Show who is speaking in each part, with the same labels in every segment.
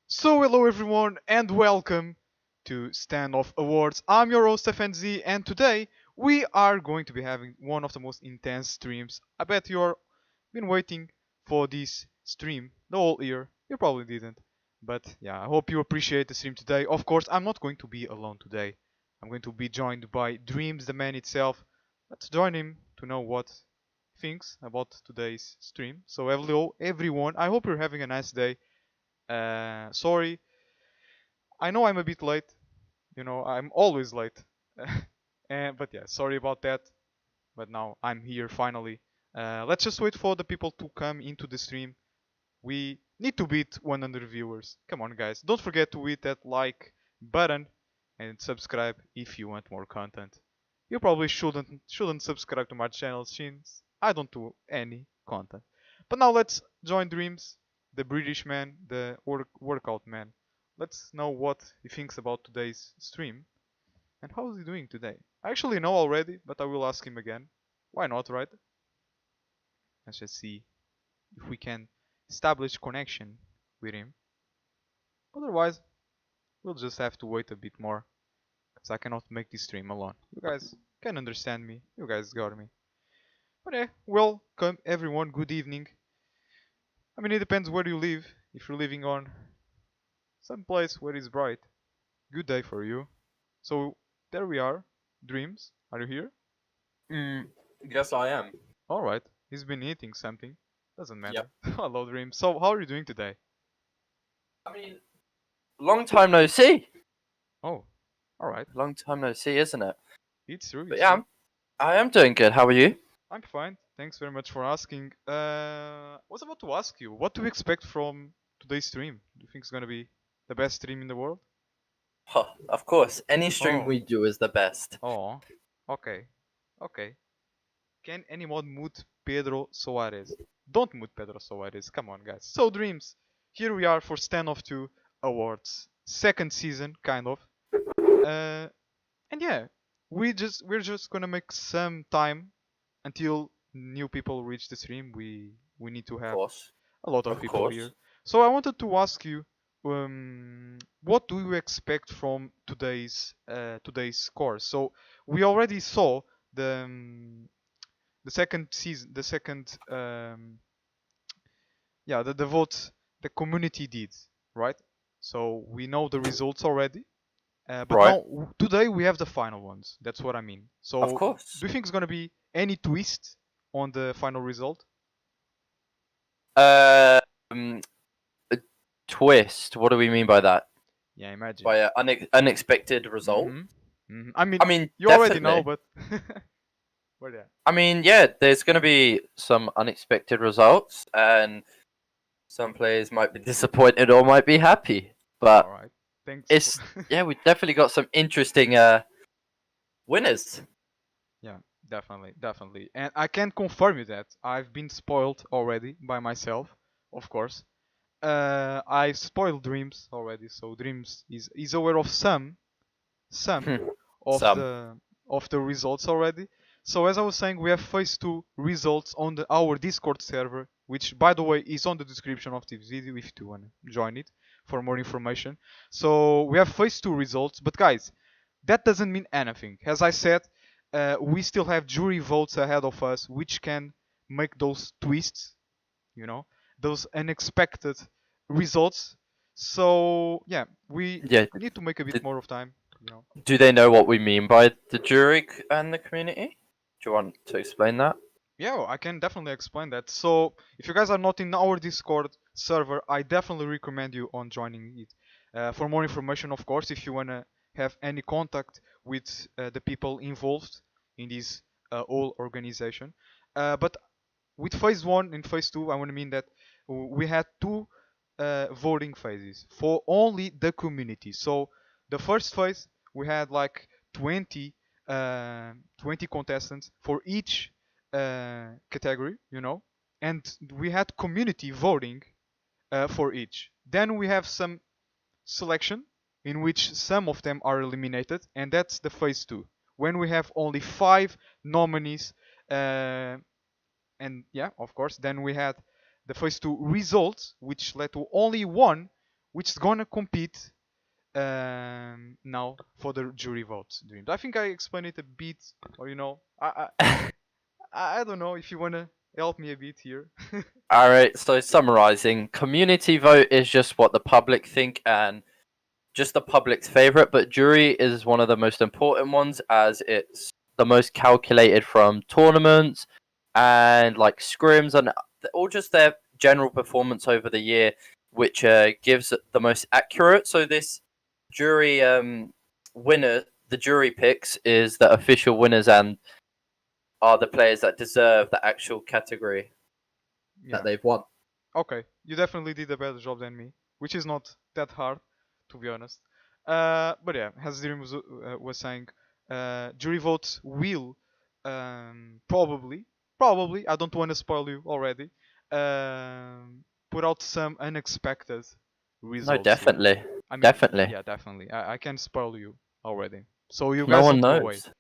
Speaker 1: So hello everyone and welcome to Standoff Awards. I'm your host FnZ and today we are going to be having one of the most intense streams. I bet you're been waiting for this stream the whole year. You probably didn't. But yeah, I hope you appreciate the stream today. Of course, I'm not going to be alone today. I'm going to be joined by Dreamz, the man itself. Let's join him to know what he thinks about today's stream. So hello everyone. I hope you're having a nice day. Sorry, I know I'm a bit late. I'm always late. But yeah, sorry about that. But now I'm here finally. Let's just wait for the people to come into the stream. We need to beat 100 viewers. Come on, guys. Don't forget to hit that like button and subscribe if you want more content. You probably shouldn't subscribe to my channel since I don't do any content. But now let's join Dreams, the British man, the workout man. Let's know what he thinks about today's stream and how is he doing today. I actually know already, but I will ask him again. Why not, right? Let's just see if we can establish connection with him. Otherwise, we'll just have to wait a bit more, because I cannot make this stream alone. You guys can understand me. You guys got me. But yeah, welcome everyone. Good evening. I mean, it depends where you live. If you're living on some place where it's bright, good day for you. So there we are. Dreams, are you here?
Speaker 2: Yes, I am.
Speaker 1: Alright, he's been eating something. Doesn't matter.
Speaker 2: Yep.
Speaker 1: Hello, Dreams. So, how are you doing today?
Speaker 2: I mean, long time no see.
Speaker 1: Oh, alright.
Speaker 2: Long time no see, isn't it?
Speaker 1: It's true.
Speaker 2: But
Speaker 1: It's
Speaker 2: yeah,
Speaker 1: true.
Speaker 2: I am doing good. How are you?
Speaker 1: I'm fine. Thanks very much for asking. I was about to ask you, what do you expect from today's stream? Do you think it's gonna be the best stream in the world?
Speaker 2: Huh, of course, any stream
Speaker 1: Oh,
Speaker 2: we do is the best.
Speaker 1: oh, okay, okay. Can anyone mute Pedro Soares? Don't mute Pedro Soares. Come on, guys. So, Dreams, here we are for STANDOFF2 Awards, second season, kind of. And yeah, we're just gonna make some time until new people reach the stream. We need to
Speaker 2: Of
Speaker 1: have
Speaker 2: course,
Speaker 1: a lot of
Speaker 2: of
Speaker 1: people
Speaker 2: course.
Speaker 1: here. So I wanted to ask you, what do you expect from today's course? So we already saw the second season, the votes the community did, right? So we know the results already. But
Speaker 2: Right.
Speaker 1: now today we have the final ones. That's what I mean.
Speaker 2: Of
Speaker 1: So
Speaker 2: course.
Speaker 1: do you think it's gonna be any twist on the final result?
Speaker 2: A twist. What do we mean by that?
Speaker 1: Yeah, imagine.
Speaker 2: By an unexpected result?
Speaker 1: I mean,
Speaker 2: I mean,
Speaker 1: you already know,
Speaker 2: definitely.
Speaker 1: but but yeah.
Speaker 2: I mean, yeah, there's going to be some unexpected results, and some players might be disappointed or might be happy. But
Speaker 1: All right. Thanks.
Speaker 2: it's yeah, we definitely got some interesting winners.
Speaker 1: Yeah, definitely. And I can confirm you that I've been spoiled already by myself, of course. I spoiled Dreams already, so Dreams is aware of some of
Speaker 2: Some.
Speaker 1: the results already. So as I was saying, we have phase 2 results on our Discord server, which by the way is on the description of this video if you want to join it for more information. So we have phase 2 results, but guys, that doesn't mean anything. As I said, we still have jury votes ahead of us, which can make those twists, those unexpected results. So yeah, we
Speaker 2: Yeah.
Speaker 1: need to make a bit more of time.
Speaker 2: Do they know what we mean by the jury and the community? Do you want to explain that?
Speaker 1: Yeah, well, I can definitely explain that. So if you guys are not in our Discord server, I definitely recommend you on joining it. For more information, of course, if you wanna have any contact with the people involved in this whole organization. But with phase 1 and phase 2, I want to mean that we had two voting phases for only the community. So the first phase we had like 20 contestants for each category, and we had community voting for each. Then we have some selection in which some of them are eliminated, and that's the phase 2 when we have only 5 nominees. And yeah, of course, then we had the phase 2 results, which led to only one which is gonna compete now for the jury vote. Dreams. I think I explained it a bit, or I don't know if you wanna help me a bit here.
Speaker 2: Alright, so summarizing, community vote is just what the public think and just the public's favorite, but jury is one of the most important ones as it's the most calculated from tournaments and like scrims and all just their general performance over the year, which gives it the most accurate. So this jury winner, the jury picks is the official winners and are the players that deserve the actual category
Speaker 1: Yeah.
Speaker 2: that they've won.
Speaker 1: Okay, you definitely did a better job than me, which is not that hard, to be honest. But yeah, as Dream was saying, jury votes will probably, I don't want to spoil you already, put out some unexpected results.
Speaker 2: No, definitely.
Speaker 1: Here. I mean,
Speaker 2: Definitely.
Speaker 1: Yeah, definitely. I can spoil you already. So you
Speaker 2: No
Speaker 1: guys
Speaker 2: one
Speaker 1: don't go away.
Speaker 2: knows.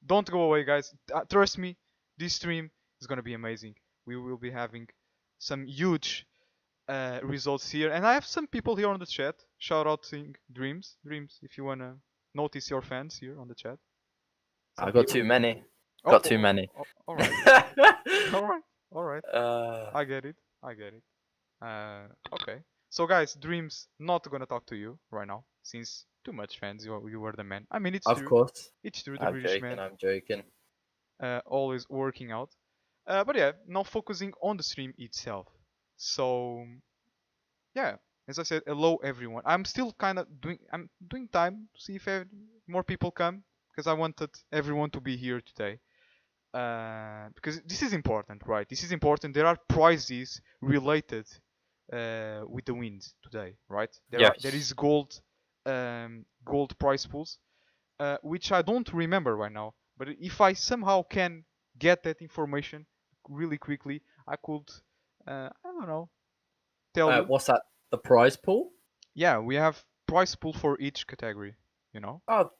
Speaker 1: Don't go away, guys. Trust me, this stream is gonna be amazing. We will be having some huge results here, and I have some people here on the chat. Shout out to Dreams, if you wanna notice your fans here on the chat.
Speaker 2: I got too many.
Speaker 1: Oh,
Speaker 2: Got too many.
Speaker 1: All right, all right. I get it. Okay. So guys, Dreams not gonna talk to you right now since too much fans. You were the man. I mean, it's
Speaker 2: Of
Speaker 1: true.
Speaker 2: course.
Speaker 1: It's true. The
Speaker 2: I'm
Speaker 1: British
Speaker 2: joking.
Speaker 1: man
Speaker 2: I'm joking.
Speaker 1: always working out. But yeah, now focusing on the stream itself. So yeah, as I said, hello everyone. I'm still kind of doing time to see if more people come because I wanted everyone to be here today. Because this is important, right? This is important. There are prizes related with the wins today, right? There is gold prize pools, which I don't remember right now. But if I somehow can get that information really quickly, I could, I don't know, tell you.
Speaker 2: What's that? The prize pool?
Speaker 1: Yeah, we have prize pool for each category. You know.
Speaker 2: Oh.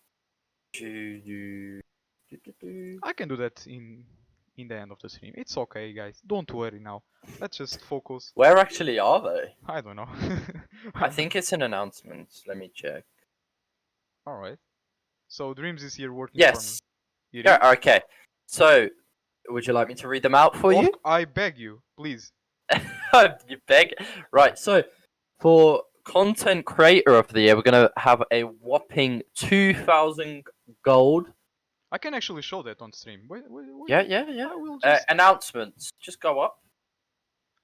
Speaker 1: I can do that in the end of the stream. It's okay, guys. Don't worry now. Let's just focus.
Speaker 2: Where actually are they?
Speaker 1: I don't know.
Speaker 2: I think it's an announcement. Let me check.
Speaker 1: All right. So Dreams is here working
Speaker 2: Yes.
Speaker 1: for me.
Speaker 2: Yeah. Okay. So, would you like me to read them out for you?
Speaker 1: I beg you, please.
Speaker 2: You beg. Right. So, for content creator of the year, we're gonna have a whopping 2,000 gold.
Speaker 1: I can actually show that on stream. Wait.
Speaker 2: Yeah.
Speaker 1: I will just...
Speaker 2: announcements. Just go up.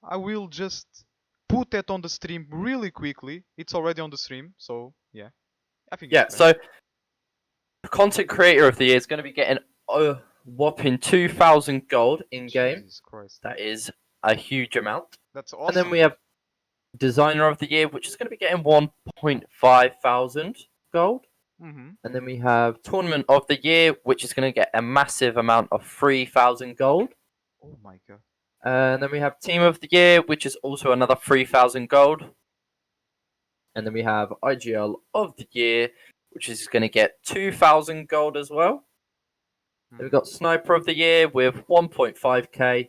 Speaker 1: I will just put that on the stream really quickly. It's already on the stream, so yeah. I think.
Speaker 2: Yeah. So, content creator of the year is going to be getting a whopping 2,000 gold in game.
Speaker 1: Jesus Christ.
Speaker 2: That is a huge amount.
Speaker 1: That's awesome.
Speaker 2: And then we have designer of the year, which is going to be getting 1.5 thousand gold.
Speaker 1: Mm-hmm.
Speaker 2: And then we have tournament of the year, which is going to get a massive amount of 3,000 gold.
Speaker 1: Oh my god.
Speaker 2: And then we have team of the year, which is also another 3,000 gold. And then we have IGL of the year, which is going to get 2,000 gold as well.
Speaker 1: Mm-hmm.
Speaker 2: Then we've got sniper of the year with 1.5k.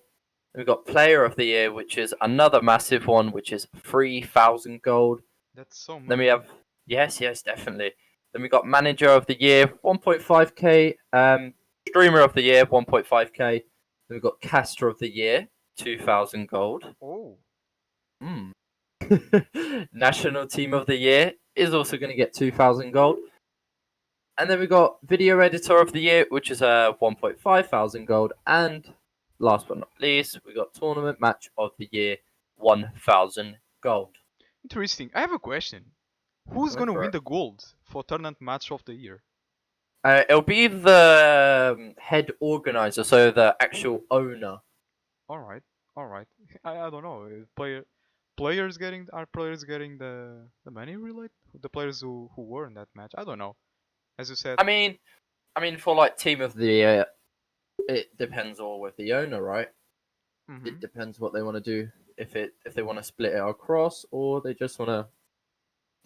Speaker 2: We've got player of the year, which is another massive one, which is 3,000 gold.
Speaker 1: That's so much.
Speaker 2: Then we have, yes, definitely. Then we got manager of the year, 1.5k. Streamer of the year, 1.5k. Then we've got caster of the year, 2,000 gold.
Speaker 1: Oh.
Speaker 2: National team of the year is also going to get 2,000 gold. And then we got video editor of the year, which is 1.5 thousand gold. And last but not least, we got tournament match of the year, 1,000 gold.
Speaker 1: Interesting. I have a question. Who's gonna win the gold for tournament match of the year?
Speaker 2: It'll be the head organizer, so the actual owner.
Speaker 1: All right. I don't know. Players getting the money related? The players who were in that match? I don't know. As you said.
Speaker 2: I mean, for like team of the year, it depends all with the owner, right? Mm-hmm. It depends what they want to do. If they want to split it across, or they just want to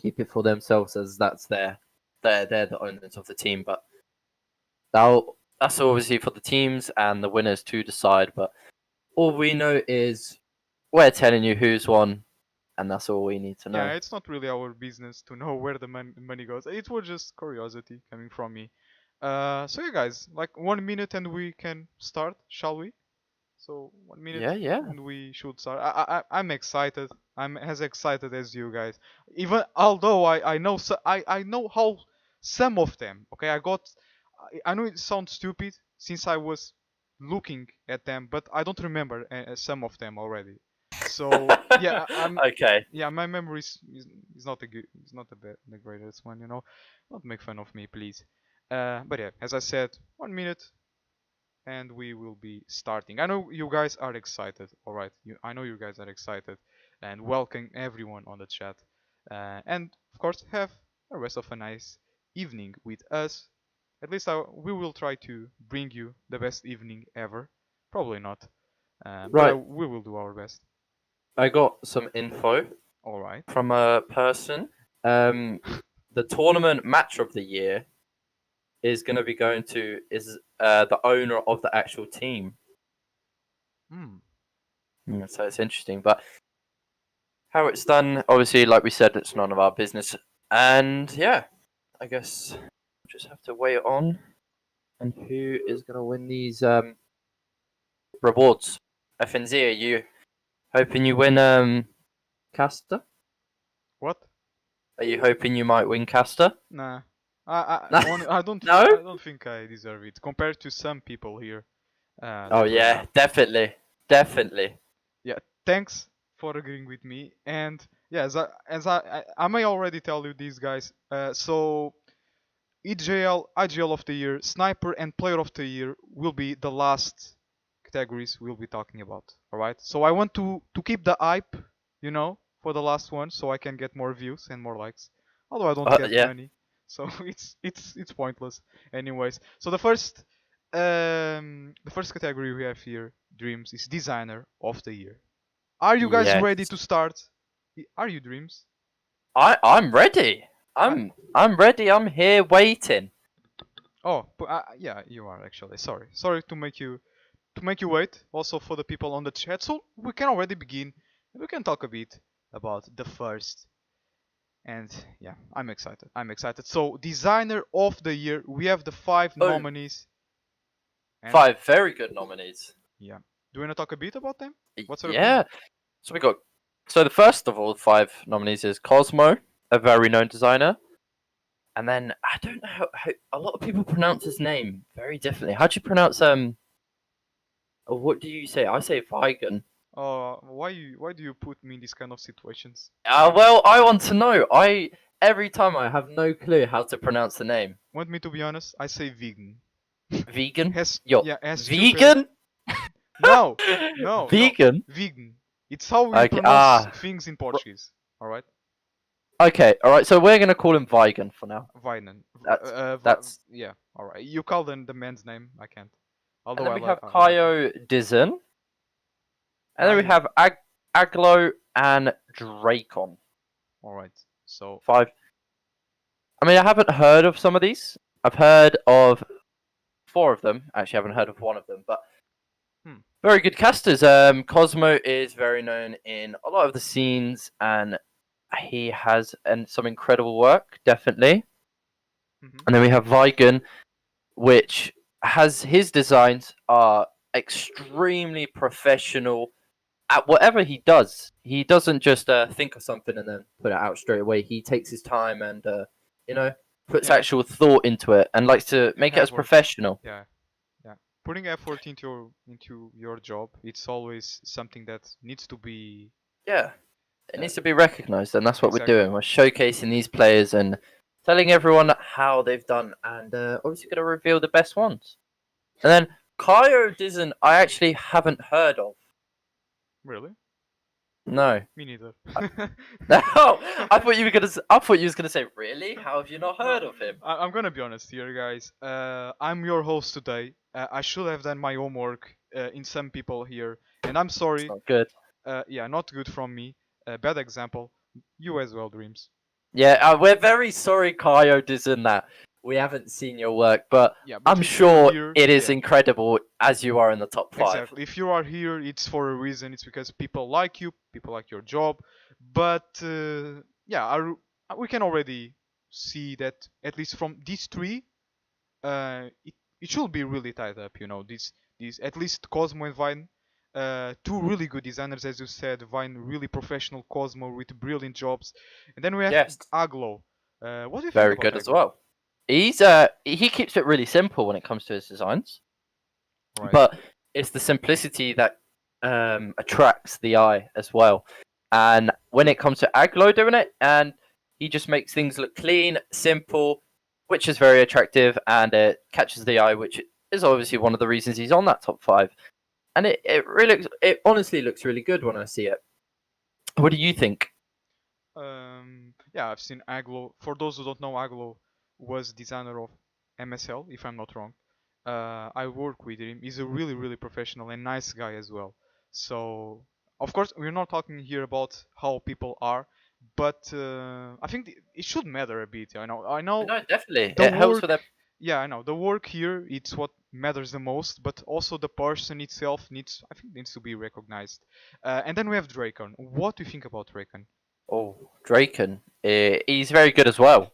Speaker 2: keep it for themselves, as that's they're the owners of the team. But that's obviously for the teams and the winners to decide. But all we know is we're telling you who's won, and that's all we need to know.
Speaker 1: Yeah, it's not really our business to know where the money goes. It was just curiosity coming from me. So you guys, like 1 minute and we can start, shall we? So 1 minute
Speaker 2: Yeah, yeah.
Speaker 1: and we should start. I'm excited. I'm as excited as you guys. Even although I know I know how some of them. Okay, I know it sounds stupid since I was looking at them, but I don't remember some of them already. So yeah, I'm
Speaker 2: Okay.
Speaker 1: yeah, my memory is not the good, it's not the greatest one, you know. Don't make fun of me, please. But yeah, as I said, 1 minute and we will be starting. I know you guys are excited. All right, I know you guys are excited, and welcome everyone on the chat. And of course, have a rest of a nice evening with us. At least we will try to bring you the best evening ever. Probably not, but
Speaker 2: Right.
Speaker 1: we will do our best.
Speaker 2: I got some info
Speaker 1: All right.
Speaker 2: from a person. The tournament match of the year is going to be going to the owner of the actual team.
Speaker 1: Hmm.
Speaker 2: So it's interesting, but how it's done, obviously, like we said, it's none of our business. And yeah, I guess we'll just have to wait on and who is going to win these rewards. FnZ, are you hoping you win caster?
Speaker 1: What?
Speaker 2: Are you hoping you might win caster?
Speaker 1: Nah.
Speaker 2: No?
Speaker 1: I don't think I deserve it compared to some people here.
Speaker 2: Oh
Speaker 1: That we
Speaker 2: yeah,
Speaker 1: have.
Speaker 2: definitely.
Speaker 1: Yeah, thanks for agreeing with me. And yeah, I may already tell you these guys. So IGL of the year, sniper, and player of the year will be the last categories we'll be talking about. All right. So I want to keep the hype, you know, for the last one, so I can get more views and more likes. Although I don't get
Speaker 2: Yeah.
Speaker 1: money, so it's pointless. Anyways, so the first category we have here, Dreams, is designer of the year. Are you guys
Speaker 2: Yes.
Speaker 1: ready to start? Are you, Dreams?
Speaker 2: I'm ready.
Speaker 1: I,
Speaker 2: I'm ready. I'm here waiting.
Speaker 1: oh, yeah, you are actually. Sorry to make you wait. Also for the people on the chat, so we can already begin. We can talk a bit about the first. And yeah, I'm excited. I'm excited. So designer of the year, we have the 5
Speaker 2: Oh,
Speaker 1: nominees. And
Speaker 2: 5 very good nominees.
Speaker 1: yeah, do you wanna talk a bit about them? What's your
Speaker 2: Yeah.
Speaker 1: opinion?
Speaker 2: So we got. So the first of all 5 nominees is Cosmo, a very known designer. And then I don't know how a lot of people pronounce his name very differently. How do you pronounce what do you say? I say Vigan.
Speaker 1: Why do you put me in these kind of situations?
Speaker 2: Well, I want to know. Every time I have no clue how to pronounce the name.
Speaker 1: Want me to be honest? I say vegan.
Speaker 2: Vegan?
Speaker 1: Has
Speaker 2: Yo,
Speaker 1: yeah, has two
Speaker 2: vegan?
Speaker 1: No, no,
Speaker 2: Vegan?
Speaker 1: vegan. It's how we
Speaker 2: Okay,
Speaker 1: pronounce things in Portuguese. All right,
Speaker 2: Okay, alright, so we're gonna call him Vigan for now.
Speaker 1: Vinan.
Speaker 2: That's
Speaker 1: Yeah. All right. You call the man's name. I can't.
Speaker 2: and
Speaker 1: Although
Speaker 2: then
Speaker 1: I
Speaker 2: we
Speaker 1: like.
Speaker 2: have Kaio Dizen. And then we
Speaker 1: Kaio.
Speaker 2: have Aglo and Dracon.
Speaker 1: All right. So
Speaker 2: 5. I mean, I haven't heard of some of these. I've heard of 4 of them. Actually, I haven't heard of one of them, but very good casters. Cosmo is very known in a lot of the scenes, and he has some incredible work, definitely. And then we have Vigan, which has his designs are extremely professional at whatever he does. He doesn't just think of something and then put it out straight away. He takes his time and puts
Speaker 1: Yeah.
Speaker 2: actual thought into it and likes to make it as
Speaker 1: Effort.
Speaker 2: professional.
Speaker 1: Yeah. Putting effort into your job, it's always something that needs to be.
Speaker 2: Yeah, it needs to be recognized, and that's what
Speaker 1: Exactly.
Speaker 2: we're doing. We're showcasing these players and telling everyone how they've done, and obviously going to reveal the best ones. And then Kaio Dizen, I actually haven't heard of.
Speaker 1: Really?
Speaker 2: No.
Speaker 1: Me neither.
Speaker 2: No, I thought you were gonna say, really? How have you not heard of him?
Speaker 1: I'm gonna be honest here, guys. I'm your host today. I should have done my homework in some people here, and I'm sorry.
Speaker 2: It's not good.
Speaker 1: Yeah, not good from me. Bad example. You as well, Dreams.
Speaker 2: Yeah, we're very sorry, Kaio Dizen, that We haven't seen your work, but
Speaker 1: Yeah, but
Speaker 2: I'm
Speaker 1: if you're
Speaker 2: sure
Speaker 1: here,
Speaker 2: it is
Speaker 1: yeah,
Speaker 2: incredible as you are in the top 5.
Speaker 1: exactly. If you are here, it's for a reason. It's because people like you, people like your job. But yeah, we can already see that at least from these three, it should be really tied up. You know, these at least Cosmo and Vine, two really good designers, as you said. Vine really professional, Cosmo with brilliant jobs, and then we have
Speaker 2: Yes,
Speaker 1: Aglo. What do you think
Speaker 2: very
Speaker 1: about
Speaker 2: good as
Speaker 1: Aglo?
Speaker 2: well. He keeps it really simple when it comes to his designs,
Speaker 1: Right.
Speaker 2: but it's the simplicity that attracts the eye as well. And when it comes to Aglo doing it, and he just makes things look clean, simple, which is very attractive, and it catches the eye, which is obviously one of the reasons he's on that top 5. And it honestly looks really good when I see it. What do you think?
Speaker 1: Yeah, I've seen Aglo. For those who don't know, Aglo was designer of MSL, if I'm not wrong. I work with him. He's a really, really professional and nice guy as well. So, of course, we're not talking here about how people are, but I think it should matter a bit. I know
Speaker 2: No, definitely.
Speaker 1: the
Speaker 2: It helps with
Speaker 1: work.
Speaker 2: that.
Speaker 1: Yeah, I know the work here. It's what matters the most, but also the person itself needs. I think needs to be recognized. And then we have Dracon. What do you think about Dracon?
Speaker 2: Oh, Draken. He's very good as well.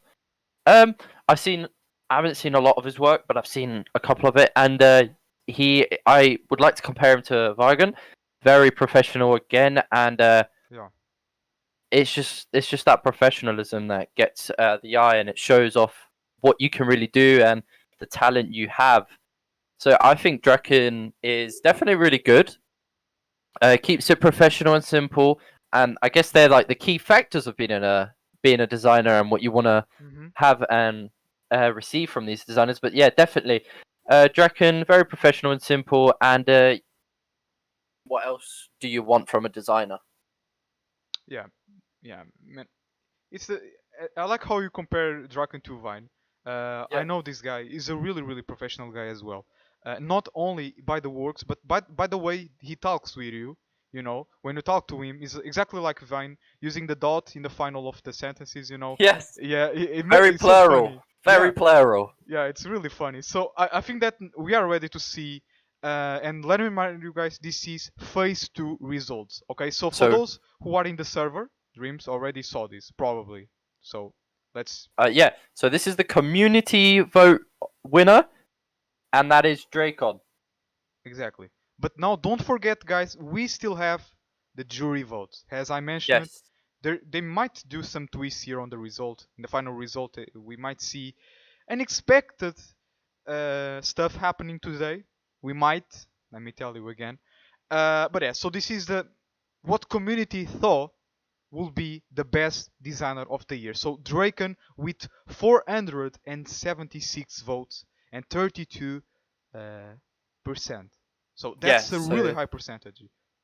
Speaker 2: Um, I've seen. I haven't seen a lot of his work, but I've seen a couple of it, and I would like to compare him to Vargan. Very professional again, and
Speaker 1: Yeah.
Speaker 2: it's just that professionalism that gets the eye, and it shows off what you can really do and the talent you have. So I think Draken is definitely really good. Keeps it professional and simple, and I guess they're like the key factors of being a designer and what you want to
Speaker 1: Hmm.
Speaker 2: have and receive from these designers. But yeah, definitely, Draken very professional and simple. And what else do you want from a designer?
Speaker 1: Yeah. Yeah. Man, it's the. I like how you compare Draken to Vine. I
Speaker 2: Yeah.
Speaker 1: know this guy is a really, really professional guy as well. Not only by the works, but by the way he talks with you. You know, when you talk to him, is exactly like Vine, using the dot in the final of the sentences. You know,
Speaker 2: Yes.
Speaker 1: yeah,
Speaker 2: Very
Speaker 1: it's so
Speaker 2: plural.
Speaker 1: funny.
Speaker 2: Very
Speaker 1: Yeah,
Speaker 2: plural.
Speaker 1: yeah, it's really funny. So I think that we are ready to see. And let me remind you guys, this is phase 2 results. Okay, so for
Speaker 2: So
Speaker 1: those who are in the server, Dreams already saw this probably. So let's
Speaker 2: yeah. So this is the community vote winner, and that is Dracon.
Speaker 1: exactly. But now don't forget, guys, we still have the jury vote. As I mentioned,
Speaker 2: Yes.
Speaker 1: they might do some twists here on the result. In the final result, we might see unexpected stuff happening today. We might. Let me tell you again. But yeah, so this is the what community thought will be the best designer of the year. So Draken with 476 votes and 32 percent. So that's
Speaker 2: Yes.
Speaker 1: a really
Speaker 2: So
Speaker 1: high percentage.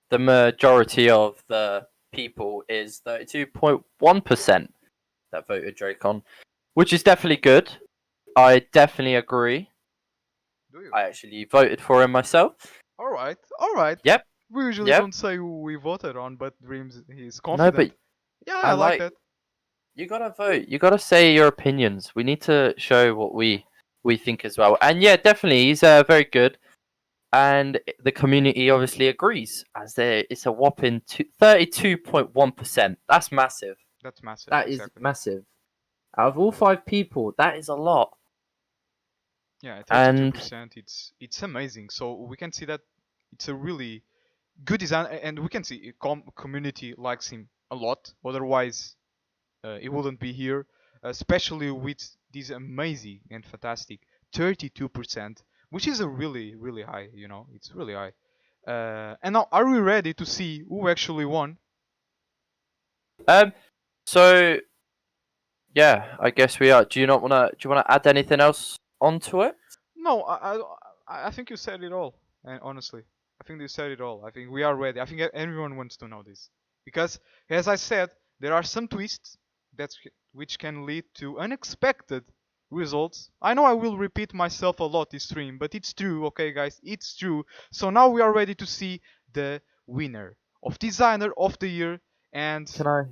Speaker 2: the majority of the people is 32.1% that voted Dracon, which is definitely good. I definitely agree.
Speaker 1: Do you?
Speaker 2: I actually voted for him myself.
Speaker 1: All right, all right.
Speaker 2: Yep,
Speaker 1: We usually
Speaker 2: yep.
Speaker 1: don't say who we voted on, but Dreams he's
Speaker 2: No, but
Speaker 1: confident. Yeah,
Speaker 2: I
Speaker 1: I like
Speaker 2: like
Speaker 1: that.
Speaker 2: you gotta vote. You gotta say your opinions. We need to show what we think as well. And yeah, definitely, he's very good. And the community obviously agrees, as there it's a whopping 32.1%. That's massive.
Speaker 1: That's massive,
Speaker 2: That is
Speaker 1: exactly.
Speaker 2: massive. Out of all 5 people, that is a lot.
Speaker 1: Yeah,
Speaker 2: And
Speaker 1: 32%. It's amazing. So we can see that it's a really good design, and we can see community likes him a lot. Otherwise, he wouldn't be here. Especially with this amazing and fantastic 32%, which is a really really high. You know, it's really high. And now, are we ready to see who actually won?
Speaker 2: um, so yeah, I guess we are. Do you wanna add anything else onto it?
Speaker 1: No, I think you said it all. And honestly, I think you said it all. I think we are ready. I think everyone wants to know this because, as I said, there are some twists which can lead to unexpected results. I know I will repeat myself a lot this stream, but it's true. Okay, guys, it's true. So now we are ready to see the winner of Designer of the Year. And
Speaker 2: Can I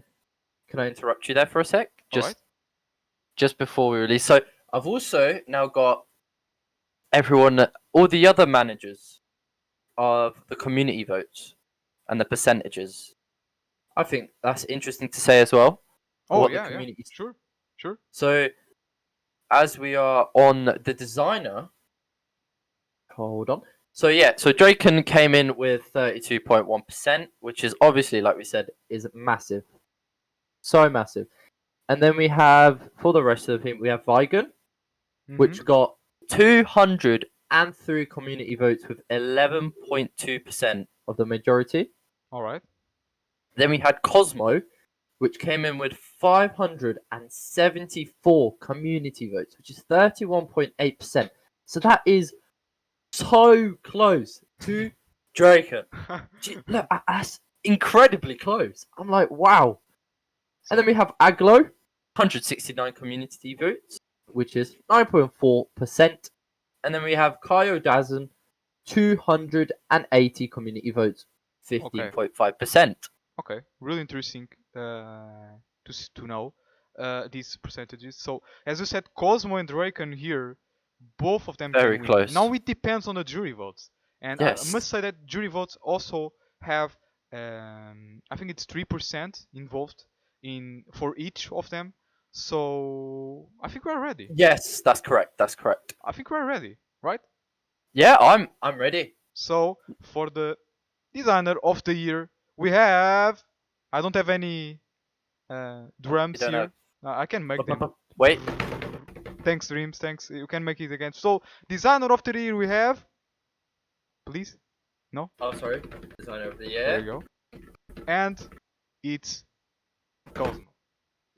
Speaker 2: can I interrupt you there for a sec?
Speaker 1: all right,
Speaker 2: Just before we release. So I've also now got all the other managers of the community votes and the percentages. I think that's interesting to say as well.
Speaker 1: Oh
Speaker 2: What the
Speaker 1: yeah, yeah.
Speaker 2: community.
Speaker 1: Sure, sure.
Speaker 2: So, as we are on the designer, hold on. So yeah, so Draken came in with 32.1%, which is obviously, like we said, is massive, so massive. And then we have for the rest of the team, we have Vigan, which got 203 community votes with 11.2% of the majority.
Speaker 1: All right.
Speaker 2: Then we had Cosmo, which came in with 574 community votes, which is 31.8%. So that is so close to Draken. Look, that's incredibly close. I'm like, wow. And then we have Aglo, 169 community votes, which is 9.4%. And then we have Kaio Dazen, 280 community votes, 15.5%.
Speaker 1: Okay, really interesting to know these percentages. So, as you said, Cosmo and Draken here, both of them
Speaker 2: Very
Speaker 1: can win.
Speaker 2: close.
Speaker 1: Now it depends on the jury votes, and
Speaker 2: Yes.
Speaker 1: I must say that jury votes also have, I think it's 3% involved for each of them. So I think we're ready.
Speaker 2: Yes, that's correct. That's correct.
Speaker 1: I think we're ready, right?
Speaker 2: Yeah, I'm ready.
Speaker 1: So for the designer of the year, we have. I don't have any drums
Speaker 2: don't
Speaker 1: here.
Speaker 2: have-
Speaker 1: I can make them.
Speaker 2: Wait.
Speaker 1: Thanks, Dreams. Thanks. You can make it again. So designer of the year we have. Please. No.
Speaker 2: Oh, sorry. Designer of the
Speaker 1: There you
Speaker 2: year.
Speaker 1: go. And it's Cosmo.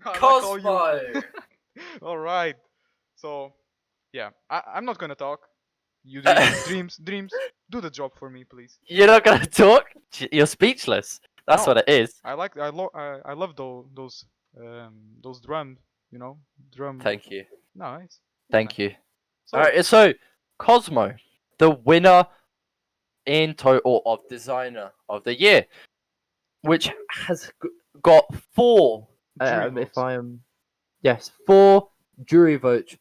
Speaker 1: I like how you-
Speaker 2: Cosmo.
Speaker 1: All right. So yeah, I'm not gonna talk. You dreams, do the job for me, please.
Speaker 2: You're not gonna talk. You're speechless. That's
Speaker 1: No.
Speaker 2: what it is.
Speaker 1: I love those drum, drum.
Speaker 2: Thank you.
Speaker 1: Nice.
Speaker 2: Thank you.
Speaker 1: So,
Speaker 2: All right. So Cosmo, the winner in total of designer of the year, which has got four.
Speaker 1: Jury
Speaker 2: If
Speaker 1: votes.
Speaker 2: I am, yes, 4 jury votes,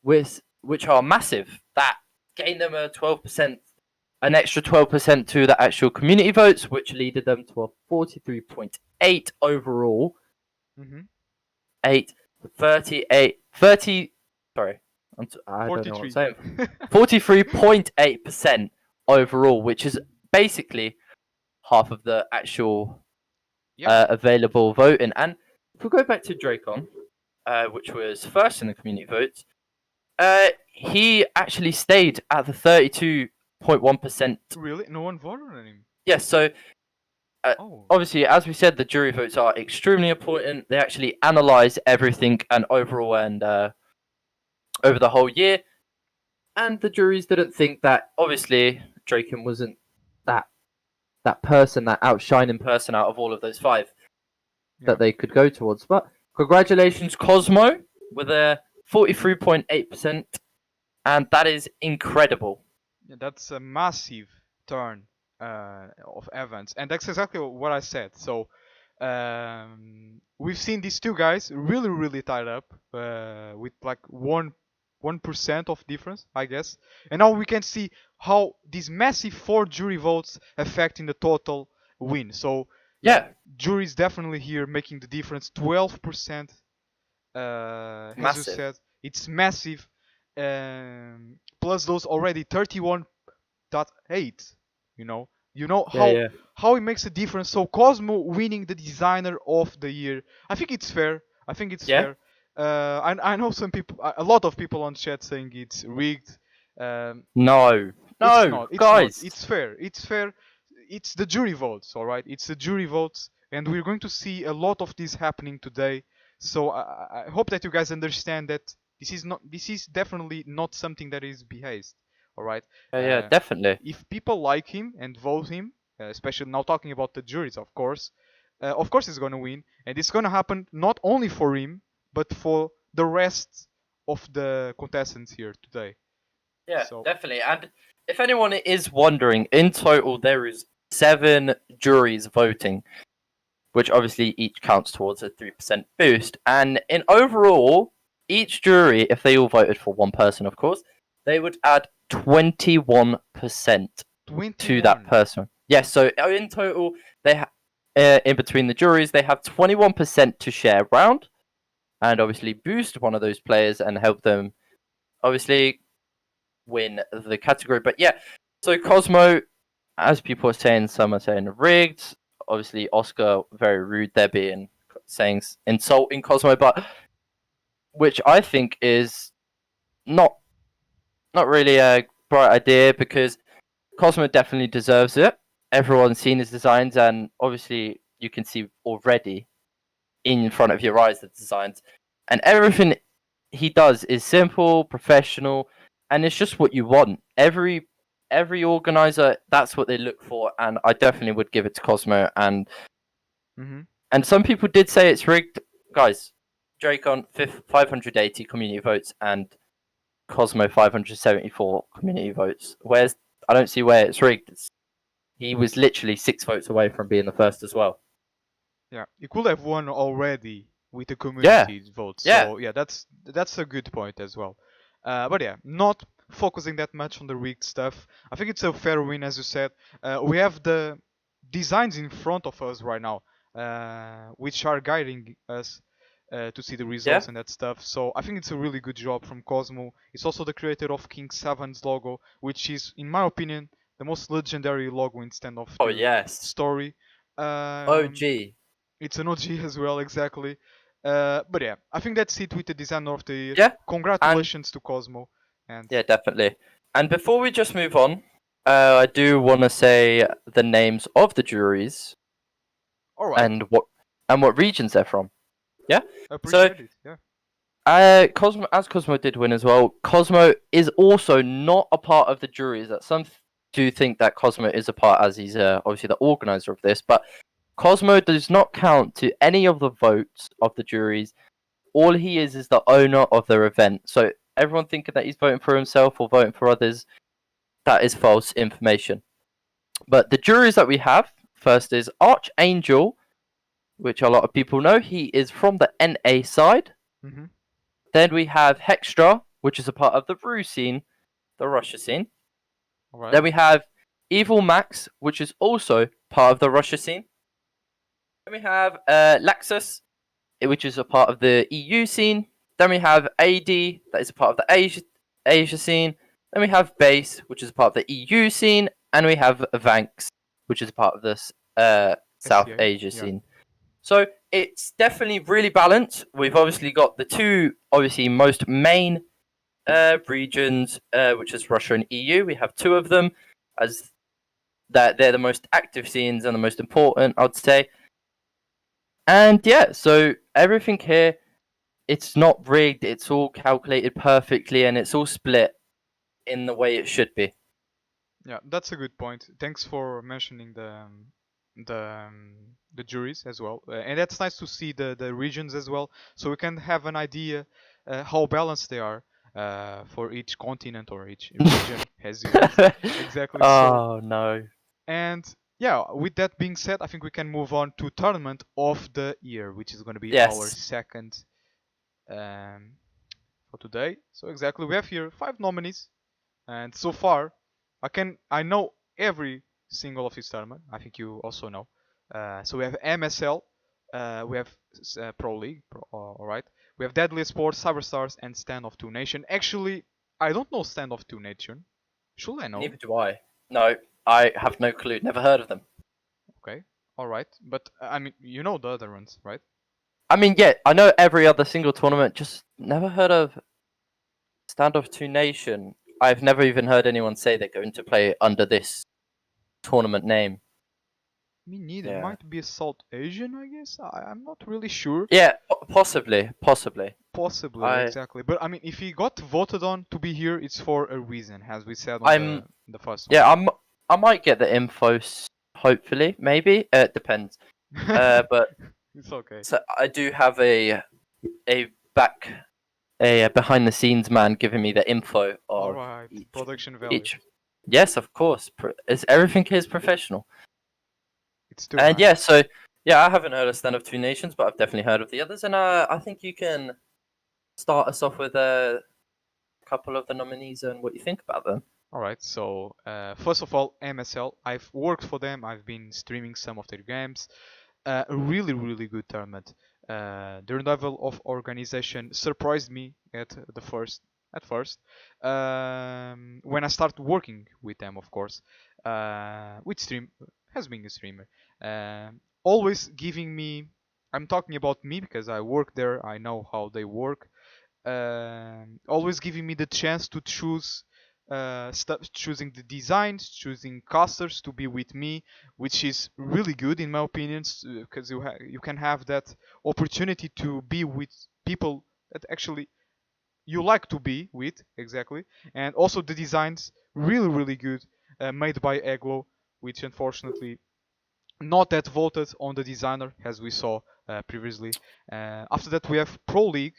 Speaker 2: which are massive. That gained them a 12%, an extra 12% to the actual community votes, which leaded them to a 43.8 overall.
Speaker 1: Mm-hmm.
Speaker 2: 30. Sorry, I don't know what I'm saying. 43.8% overall, which is basically half of the actual available voting. And if we go back to Dracon, which was first in the community votes, he actually stayed at the 32.1%.
Speaker 1: Really? No one voted on him?
Speaker 2: Yes, so
Speaker 1: Oh.
Speaker 2: obviously, as we said, the jury votes are extremely important. They actually analyze everything and overall and over the whole year. And the juries didn't think that, obviously, Draken wasn't that person, that outshining person out of all of those 5 that they could go towards. But congratulations, Cosmo, with a 43.8%, and that is incredible.
Speaker 1: Yeah, that's a massive turn of events, and that's exactly what I said. So we've seen these two guys really tied up with like 1% of difference, I guess, and now we can see how these massive 4 jury votes affecting the total win. So
Speaker 2: Yeah,
Speaker 1: jury's definitely here making the difference. 12%, as you
Speaker 2: Massive.
Speaker 1: said, it's massive. Plus those already 31.8. How it makes a difference. So Cosmo winning the designer of the year, I think it's fair.
Speaker 2: Yeah.
Speaker 1: I know some people, a lot of people on chat saying it's rigged.
Speaker 2: No,
Speaker 1: It's not.
Speaker 2: guys.
Speaker 1: It's fair. It's fair. It's the jury votes, all right. It's the jury votes, and we're going to see a lot of this happening today. So I hope that you guys understand that this is definitely not something that is biased, all right.
Speaker 2: Yeah, definitely.
Speaker 1: If people like him and vote him, especially now talking about the juries, of course he's going to win, and it's going to happen not only for him but for the rest of the contestants here today.
Speaker 2: Yeah,
Speaker 1: So-
Speaker 2: definitely. And if anyone is wondering, in total there is 7 juries voting, which obviously each counts towards a 3% boost. And in overall, each jury, if they all voted for one person, of course, they would add 21% to that
Speaker 1: 21.
Speaker 2: person. Yes, so in total, they in between the juries, they have 21% to share around, and obviously boost one of those players and help them, obviously, win the category. But yeah, so Cosmo, as people are saying, some are saying rigged. Obviously, Oscar very rude there, being saying insulting Cosmo, but which I think is not really a bright idea because Cosmo definitely deserves it. Everyone's seen his designs, and obviously you can see already in front of your eyes the designs, and everything he does is simple, professional, and it's just what you want. Every organizer, that's what they look for, and I definitely would give it to Cosmo.
Speaker 1: Mm-hmm.
Speaker 2: And some people did say it's rigged, guys. Drake on 580 community votes and Cosmo 574 community votes. I don't see where it's rigged. He was literally 6 votes away from being the first as well.
Speaker 1: Yeah, you could have won already with the
Speaker 2: Yeah,
Speaker 1: community vote.
Speaker 2: yeah,
Speaker 1: So yeah, that's a good point as well. But yeah, not focusing that much on the rigged stuff. I think it's a fair win, as you said. We have the designs in front of us right now, which are guiding us to see the
Speaker 2: yeah.
Speaker 1: results and that stuff. So I think it's a really good job from Cosmo. It's also the creator of King 7's logo, which is, in my opinion, the most legendary logo in Standoff
Speaker 2: Oh
Speaker 1: 2
Speaker 2: yes,
Speaker 1: story. Um,
Speaker 2: OG.
Speaker 1: it's an OG as well, exactly. But yeah, I think that's it with the designer of the year.
Speaker 2: Yeah, and
Speaker 1: Congratulations to Cosmo. And
Speaker 2: yeah, definitely. And before we just move on, I do want to say the names of the juries
Speaker 1: all right,
Speaker 2: and what regions they're from. Yeah. So
Speaker 1: appreciate it. Yeah.
Speaker 2: Cosmo did win as well. Cosmo is also not a part of the juries. That some do think that Cosmo is a part, as he's obviously the organizer of this, but Cosmo does not count to any of the votes of the juries. All he is the owner of their event. So everyone thinking that he's voting for himself or voting for others, that is false information. But the juries that we have, first is Archangel, which a lot of people know. He is from the NA side.
Speaker 1: Mm-hmm.
Speaker 2: Then we have Hextra, which is a part of the Rue scene, the Russia scene.
Speaker 1: All right.
Speaker 2: Then we have Evil Max, which is also part of the Russia scene. Then we have Laxus, which is a part of the EU scene. Then we have AD, that is a part of the Asia scene. Then we have Base, which is a part of the EU scene. And we have Vanks, which is a part of the South
Speaker 1: SCA.
Speaker 2: Asia
Speaker 1: Yeah.
Speaker 2: scene. So it's definitely really balanced. We've obviously got the two, obviously, most main regions, which is Russia and EU. We have two of them, as that they're the most active scenes and the most important, I'd say. And yeah, so everything here, it's not rigged. It's all calculated perfectly, and it's all split in the way it should be.
Speaker 1: Yeah, that's a good point. Thanks for mentioning the juries as well, and that's nice to see the regions as well, so we can have an idea how balanced they are for each continent or each region, as you said. Exactly. So,
Speaker 2: Oh no.
Speaker 1: and yeah, with that being said, I think we can move on to tournament of the year, which is going to be our
Speaker 2: Yes.
Speaker 1: second for today. So exactly, we have here 5 nominees, and so far, I know every single of this tournament. I think you also know. So we have MSL, we have Pro League, all right. We have Deadly Sports, Cyberstars, and Standoff2 Nation. Actually, I don't know Standoff2 Nation. Should I know?
Speaker 2: Neither do I. No, I have no clue. Never heard of them.
Speaker 1: Okay, all right. But I mean, you know the other ones, right?
Speaker 2: I mean, yeah, I know every other single tournament. Just never heard of Standoff2 Nation. I've never even heard anyone say they're going to play under this tournament name.
Speaker 1: Me neither.
Speaker 2: Yeah.
Speaker 1: Might be a South Asian, I guess. I'm not really sure.
Speaker 2: Yeah, possibly.
Speaker 1: Possibly,
Speaker 2: I
Speaker 1: exactly. But I mean, if he got voted on to be here, it's for a reason, as we said on
Speaker 2: I'm
Speaker 1: the first
Speaker 2: yeah,
Speaker 1: one.
Speaker 2: I might get the info. Hopefully, maybe. It depends. But
Speaker 1: It's okay.
Speaker 2: so I do have a behind the scenes man giving me the info
Speaker 1: All
Speaker 2: of
Speaker 1: right,
Speaker 2: each.
Speaker 1: production value.
Speaker 2: Yes, of course. Everything is professional.
Speaker 1: It's too
Speaker 2: And
Speaker 1: nice.
Speaker 2: yeah, so yeah, I haven't heard of Stand of Two Nations, but I've definitely heard of the others, and I think you can start us off with a couple of the nominees and what you think about them.
Speaker 1: All right. So first of all, MSL. I've worked for them. I've been streaming some of their games. A really, really good tournament. Their level of organization surprised me at first. When I started working with them, of course, with stream has been a streamer, always giving me. I'm talking about me because I work there. I know how they work. Always giving me the chance to choose choosing the designs, choosing casters to be with me, which is really good in my opinion, because you can have that opportunity to be with people that actually you like to be with, exactly. And also the designs really, really good, made by Eglo, which unfortunately not that voted on the designer as we saw previously. After that we have Pro League,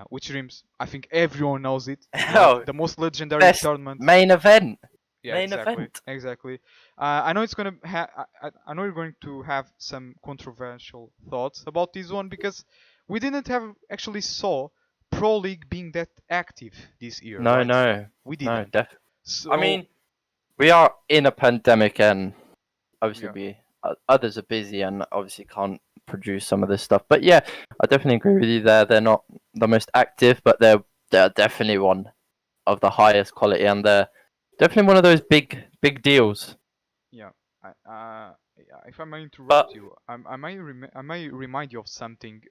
Speaker 1: which Dreams, I think everyone knows it.
Speaker 2: Oh,
Speaker 1: The most legendary
Speaker 2: best
Speaker 1: tournament.
Speaker 2: main event.
Speaker 1: Yeah,
Speaker 2: Main
Speaker 1: exactly,
Speaker 2: event.
Speaker 1: exactly. I know it's gonna I know you're going to have some controversial thoughts about this one because we didn't have actually saw Pro League being that active this year,
Speaker 2: No,
Speaker 1: right?
Speaker 2: no,
Speaker 1: We
Speaker 2: no,
Speaker 1: didn't.
Speaker 2: definitely.
Speaker 1: So
Speaker 2: I mean, we are in a pandemic, and obviously
Speaker 1: yeah,
Speaker 2: others are busy and obviously can't produce some of this stuff. But yeah, I definitely agree with you there. They're not the most active, but they're definitely one of the highest quality, and they're definitely one of those big deals.
Speaker 1: yeah. Yeah, if I may
Speaker 2: But
Speaker 1: interrupt you, I may remind you of something.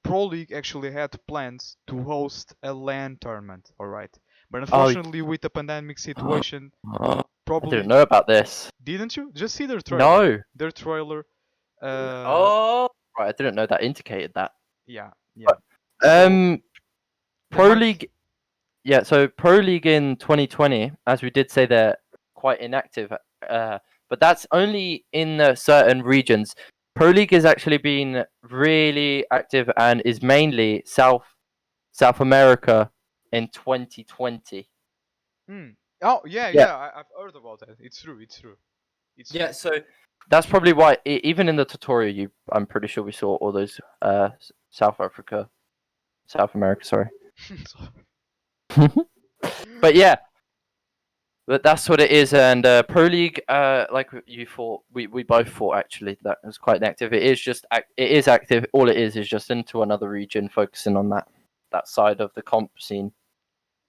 Speaker 1: Pro League actually had plans to host a LAN tournament, all right? But
Speaker 2: oh,
Speaker 1: unfortunately, with the pandemic situation,
Speaker 2: I didn't
Speaker 1: probably
Speaker 2: know about this.
Speaker 1: didn't you? Just see their trailer.
Speaker 2: No.
Speaker 1: Their trailer.
Speaker 2: Oh, right. I didn't know that indicated that.
Speaker 1: Yeah, yeah.
Speaker 2: But,
Speaker 1: So there
Speaker 2: Pro
Speaker 1: might.
Speaker 2: League. Yeah, so Pro League in 2020, as we did say, they're quite inactive. But that's only in certain regions. Pro League has actually been really active and is mainly South America in 2020.
Speaker 1: Mm. Oh yeah,
Speaker 2: Yeah,
Speaker 1: yeah. I've heard about that. It's true. It's true. It's
Speaker 2: yeah.
Speaker 1: true.
Speaker 2: So that's probably why, even in the tutorial, I'm pretty sure we saw all those South America. Sorry, but yeah. But that's what it is, and Pro League, like you thought, we both thought actually that was quite active. It is just it is active. All it is just into another region, focusing on that side of the comp scene.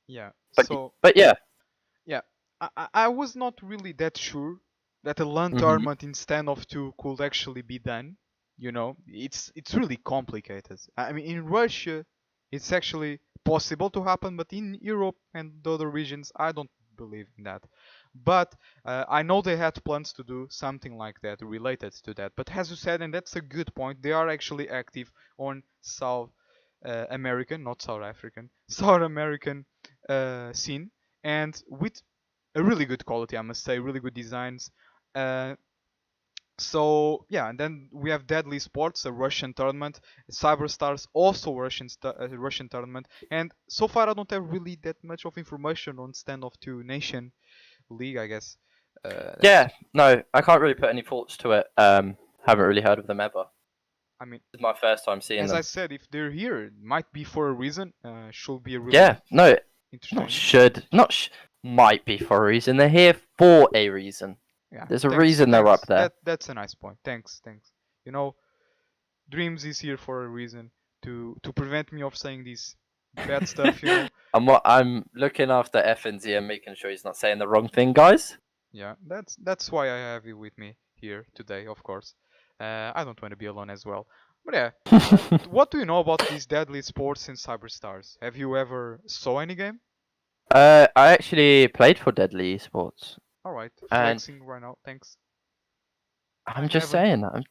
Speaker 1: Yeah.
Speaker 2: But
Speaker 1: So
Speaker 2: but yeah,
Speaker 1: yeah, I was not really that sure that a LAN
Speaker 2: hmm
Speaker 1: tournament in STANDOFF2 could actually be done. It's really complicated. I mean, in Russia, it's actually possible to happen, but in Europe and the other regions, I don't believe in that. But I know they had plans to do something like that related to that. But as you said, and that's a good point, they are actually active on South American, not South African, South American scene, and with a really good quality, I must say, really good designs. Uh, so yeah, and then we have Deadly Sports, a Russian tournament. Cyberstars, also a Russian tournament. And so far, I don't have really that much of information on Standoff 2 Nation League. I guess that's.
Speaker 2: yeah. No, I can't really put any thoughts to it. Haven't really heard of them ever.
Speaker 1: I mean,
Speaker 2: This is my first time seeing
Speaker 1: as I
Speaker 2: them.
Speaker 1: said, if they're here, it might be for a reason. Should be a really
Speaker 2: Yeah, no, not
Speaker 1: interesting.
Speaker 2: should, not might be for a reason. They're here for a reason.
Speaker 1: Yeah,
Speaker 2: There's a
Speaker 1: thanks,
Speaker 2: reason they're
Speaker 1: thanks.
Speaker 2: up there.
Speaker 1: That's a nice point. Thanks, thanks. You know, Dreams is here for a reason to prevent me of saying this bad stuff.
Speaker 2: I'm looking after FnZ and making sure he's not saying the wrong thing, guys.
Speaker 1: Yeah, that's why I have you with me here today. Of course, I don't want to be alone as well. But yeah, what do you know about these deadly sports in Cyberstars? Have you ever saw any game?
Speaker 2: I actually played for Deadly Esports,
Speaker 1: All right,
Speaker 2: and
Speaker 1: flexing right now. Thanks. I
Speaker 2: I'm just
Speaker 1: haven't.
Speaker 2: saying.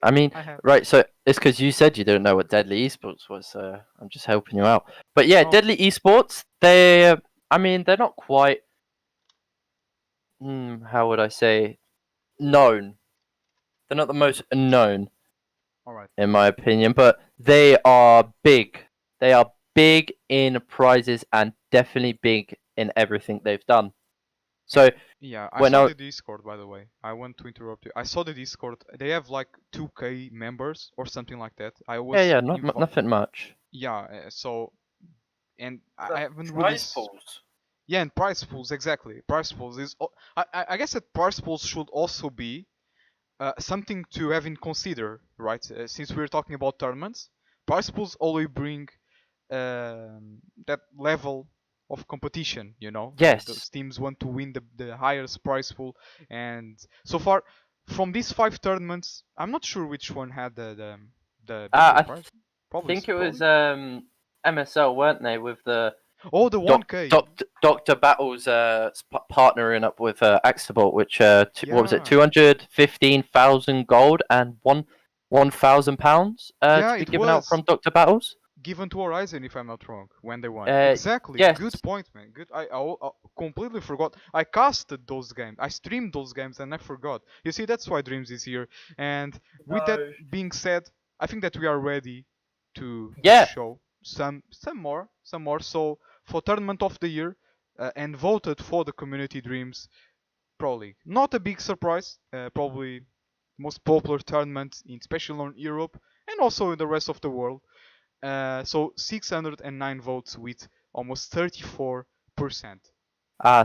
Speaker 2: I mean,
Speaker 1: I have.
Speaker 2: right? So it's because you said you didn't know what Deadly Esports was. So I'm just helping you out. But yeah,
Speaker 1: Oh,
Speaker 2: Deadly Esports. They, I mean, they're not quite. How would I say? Known. They're not the most known,
Speaker 1: all right.
Speaker 2: in my opinion, but they are big. They are big in prizes and definitely big in everything they've done. So
Speaker 1: Yeah, I
Speaker 2: when
Speaker 1: saw
Speaker 2: I
Speaker 1: the Discord, by the way. I want to interrupt you. I saw the Discord. They have like 2K members or something like that. I was
Speaker 2: yeah,
Speaker 1: involved.
Speaker 2: nothing much.
Speaker 1: Yeah. So and I
Speaker 2: The
Speaker 1: haven't really.
Speaker 2: prize pools.
Speaker 1: Yeah, and prize pools exactly. Prize pools is. I guess that prize pools should also be something to have in consider, right? Since we're talking about tournaments, prize pools always bring that level of competition.
Speaker 2: Yes.
Speaker 1: Those teams want to win the highest prize pool, and so far from these five tournaments, I'm not sure which one had the bigger
Speaker 2: I
Speaker 1: prize. Probably,
Speaker 2: think it was
Speaker 1: probably.
Speaker 2: MSL, weren't they, with the
Speaker 1: Oh, the
Speaker 2: Doc,
Speaker 1: 1K.
Speaker 2: Doc, Doctor Battles partnering up with Axtabot, which what was it,
Speaker 1: Yeah,
Speaker 2: 215,000 gold and £1,000
Speaker 1: yeah,
Speaker 2: to be
Speaker 1: it
Speaker 2: given out
Speaker 1: was
Speaker 2: from Doctor Battles.
Speaker 1: given to Horizon, if I'm not wrong, when they won.
Speaker 2: Uh,
Speaker 1: Exactly. Good
Speaker 2: yes.
Speaker 1: point, man. Good. I completely forgot. I casted those games. I streamed those games, and I forgot. You see, that's why Dreams is here. And with that
Speaker 2: No.
Speaker 1: being said, I think that we are ready to
Speaker 2: Yeah.
Speaker 1: show some more. So for tournament of the year, and voted for the Community Dreams Pro League. Not a big surprise. Probably most popular tournament in especially on Europe and also in the rest of the world. So 609 votes with almost 34%.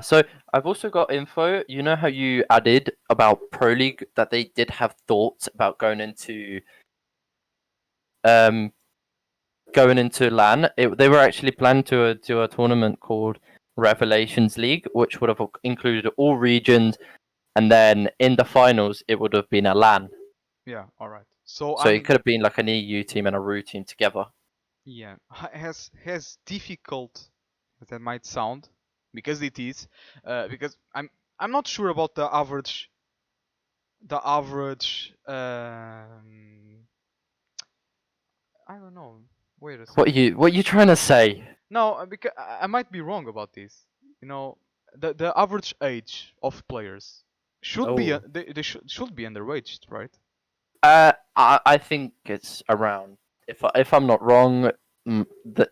Speaker 2: So I've also got info. You know how you added about Pro League that they did have thoughts about um going into LAN. They were actually planned to do a tournament called Revelations League, which would have included all regions, and then in the finals it would have been a LAN.
Speaker 1: Yeah, all right. So
Speaker 2: So it could have been like an EU team and a RU team together.
Speaker 1: yeah, as difficult as that might sound, because it is, because I'm not sure about the average. I don't know. Wait a second.
Speaker 2: What are you trying to say?
Speaker 1: No, because I might be wrong about this. You know, the average age of players should be
Speaker 2: Oh.
Speaker 1: they should be underaged, right?
Speaker 2: I think it's around. If I'm not wrong,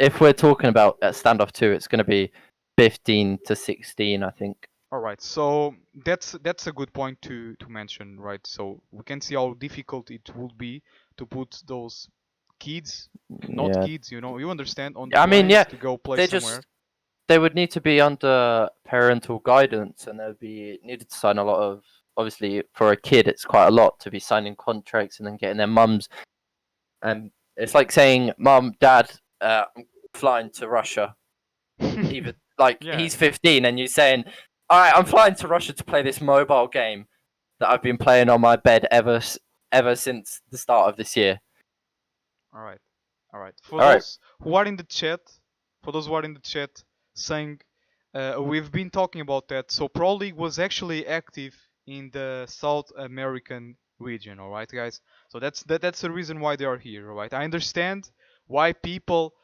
Speaker 2: if we're talking about standoff 2, it's going to be 15 to 16, I think.
Speaker 1: All right, so that's a good point to mention, right? So we can see how difficult it would be to put those kids, not
Speaker 2: Yeah.
Speaker 1: kids, you understand, on the
Speaker 2: I mean,
Speaker 1: planes
Speaker 2: yeah,
Speaker 1: to go play
Speaker 2: they
Speaker 1: somewhere.
Speaker 2: just they would need to be under parental guidance, and they would be needed to sign a lot of. Obviously, for a kid, it's quite a lot to be signing contracts and then getting their mums. And it's like saying, "Mum, Dad, I'm flying to Russia." Even like
Speaker 1: Yeah,
Speaker 2: he's 15, and you're saying, "All right, I'm flying to Russia to play this mobile game that I've been playing on my bed ever since the start of this year."
Speaker 1: all right, all right. For
Speaker 2: All right.
Speaker 1: those who are in the chat, saying we've been talking about that. So Pro League was actually active in the South American region. All right, guys. So that's the reason why they are here. All right. I understand why people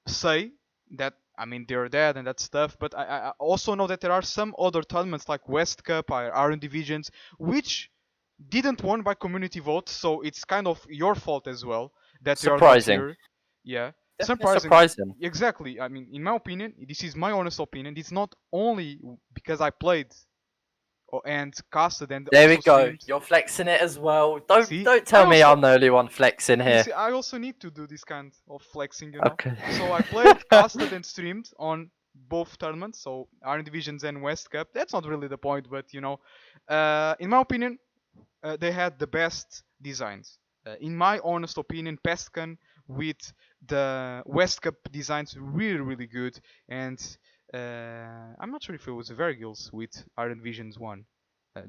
Speaker 1: say that. I mean, they're dead and that stuff, but I also know that there are some other tournaments like West Cup or Iron Divisions, which didn't won by community vote, so it's kind of your fault as well that they are not
Speaker 2: Surprising.
Speaker 1: here. Yeah,
Speaker 2: Definitely
Speaker 1: surprising.
Speaker 2: surprising.
Speaker 1: Exactly. I mean, in my opinion, this is my honest opinion. It's not only because I played and casted and
Speaker 2: There we
Speaker 1: also
Speaker 2: go.
Speaker 1: streamed.
Speaker 2: You're flexing it as well. Don't
Speaker 1: See,
Speaker 2: don't
Speaker 1: I
Speaker 2: tell me
Speaker 1: also
Speaker 2: I'm the only one flexing
Speaker 1: you
Speaker 2: here.
Speaker 1: see I also need to do this kind of flexing.
Speaker 2: Okay.
Speaker 1: So I played, casted, and streamed on both tournaments, so Iron Divisions and West Cup. That's not really the point, but in my opinion, they had the best designs. In my honest opinion, Pescan with the West Cup designs really, really good. And I'm not sure if it was Vergil's with Iron Visions 1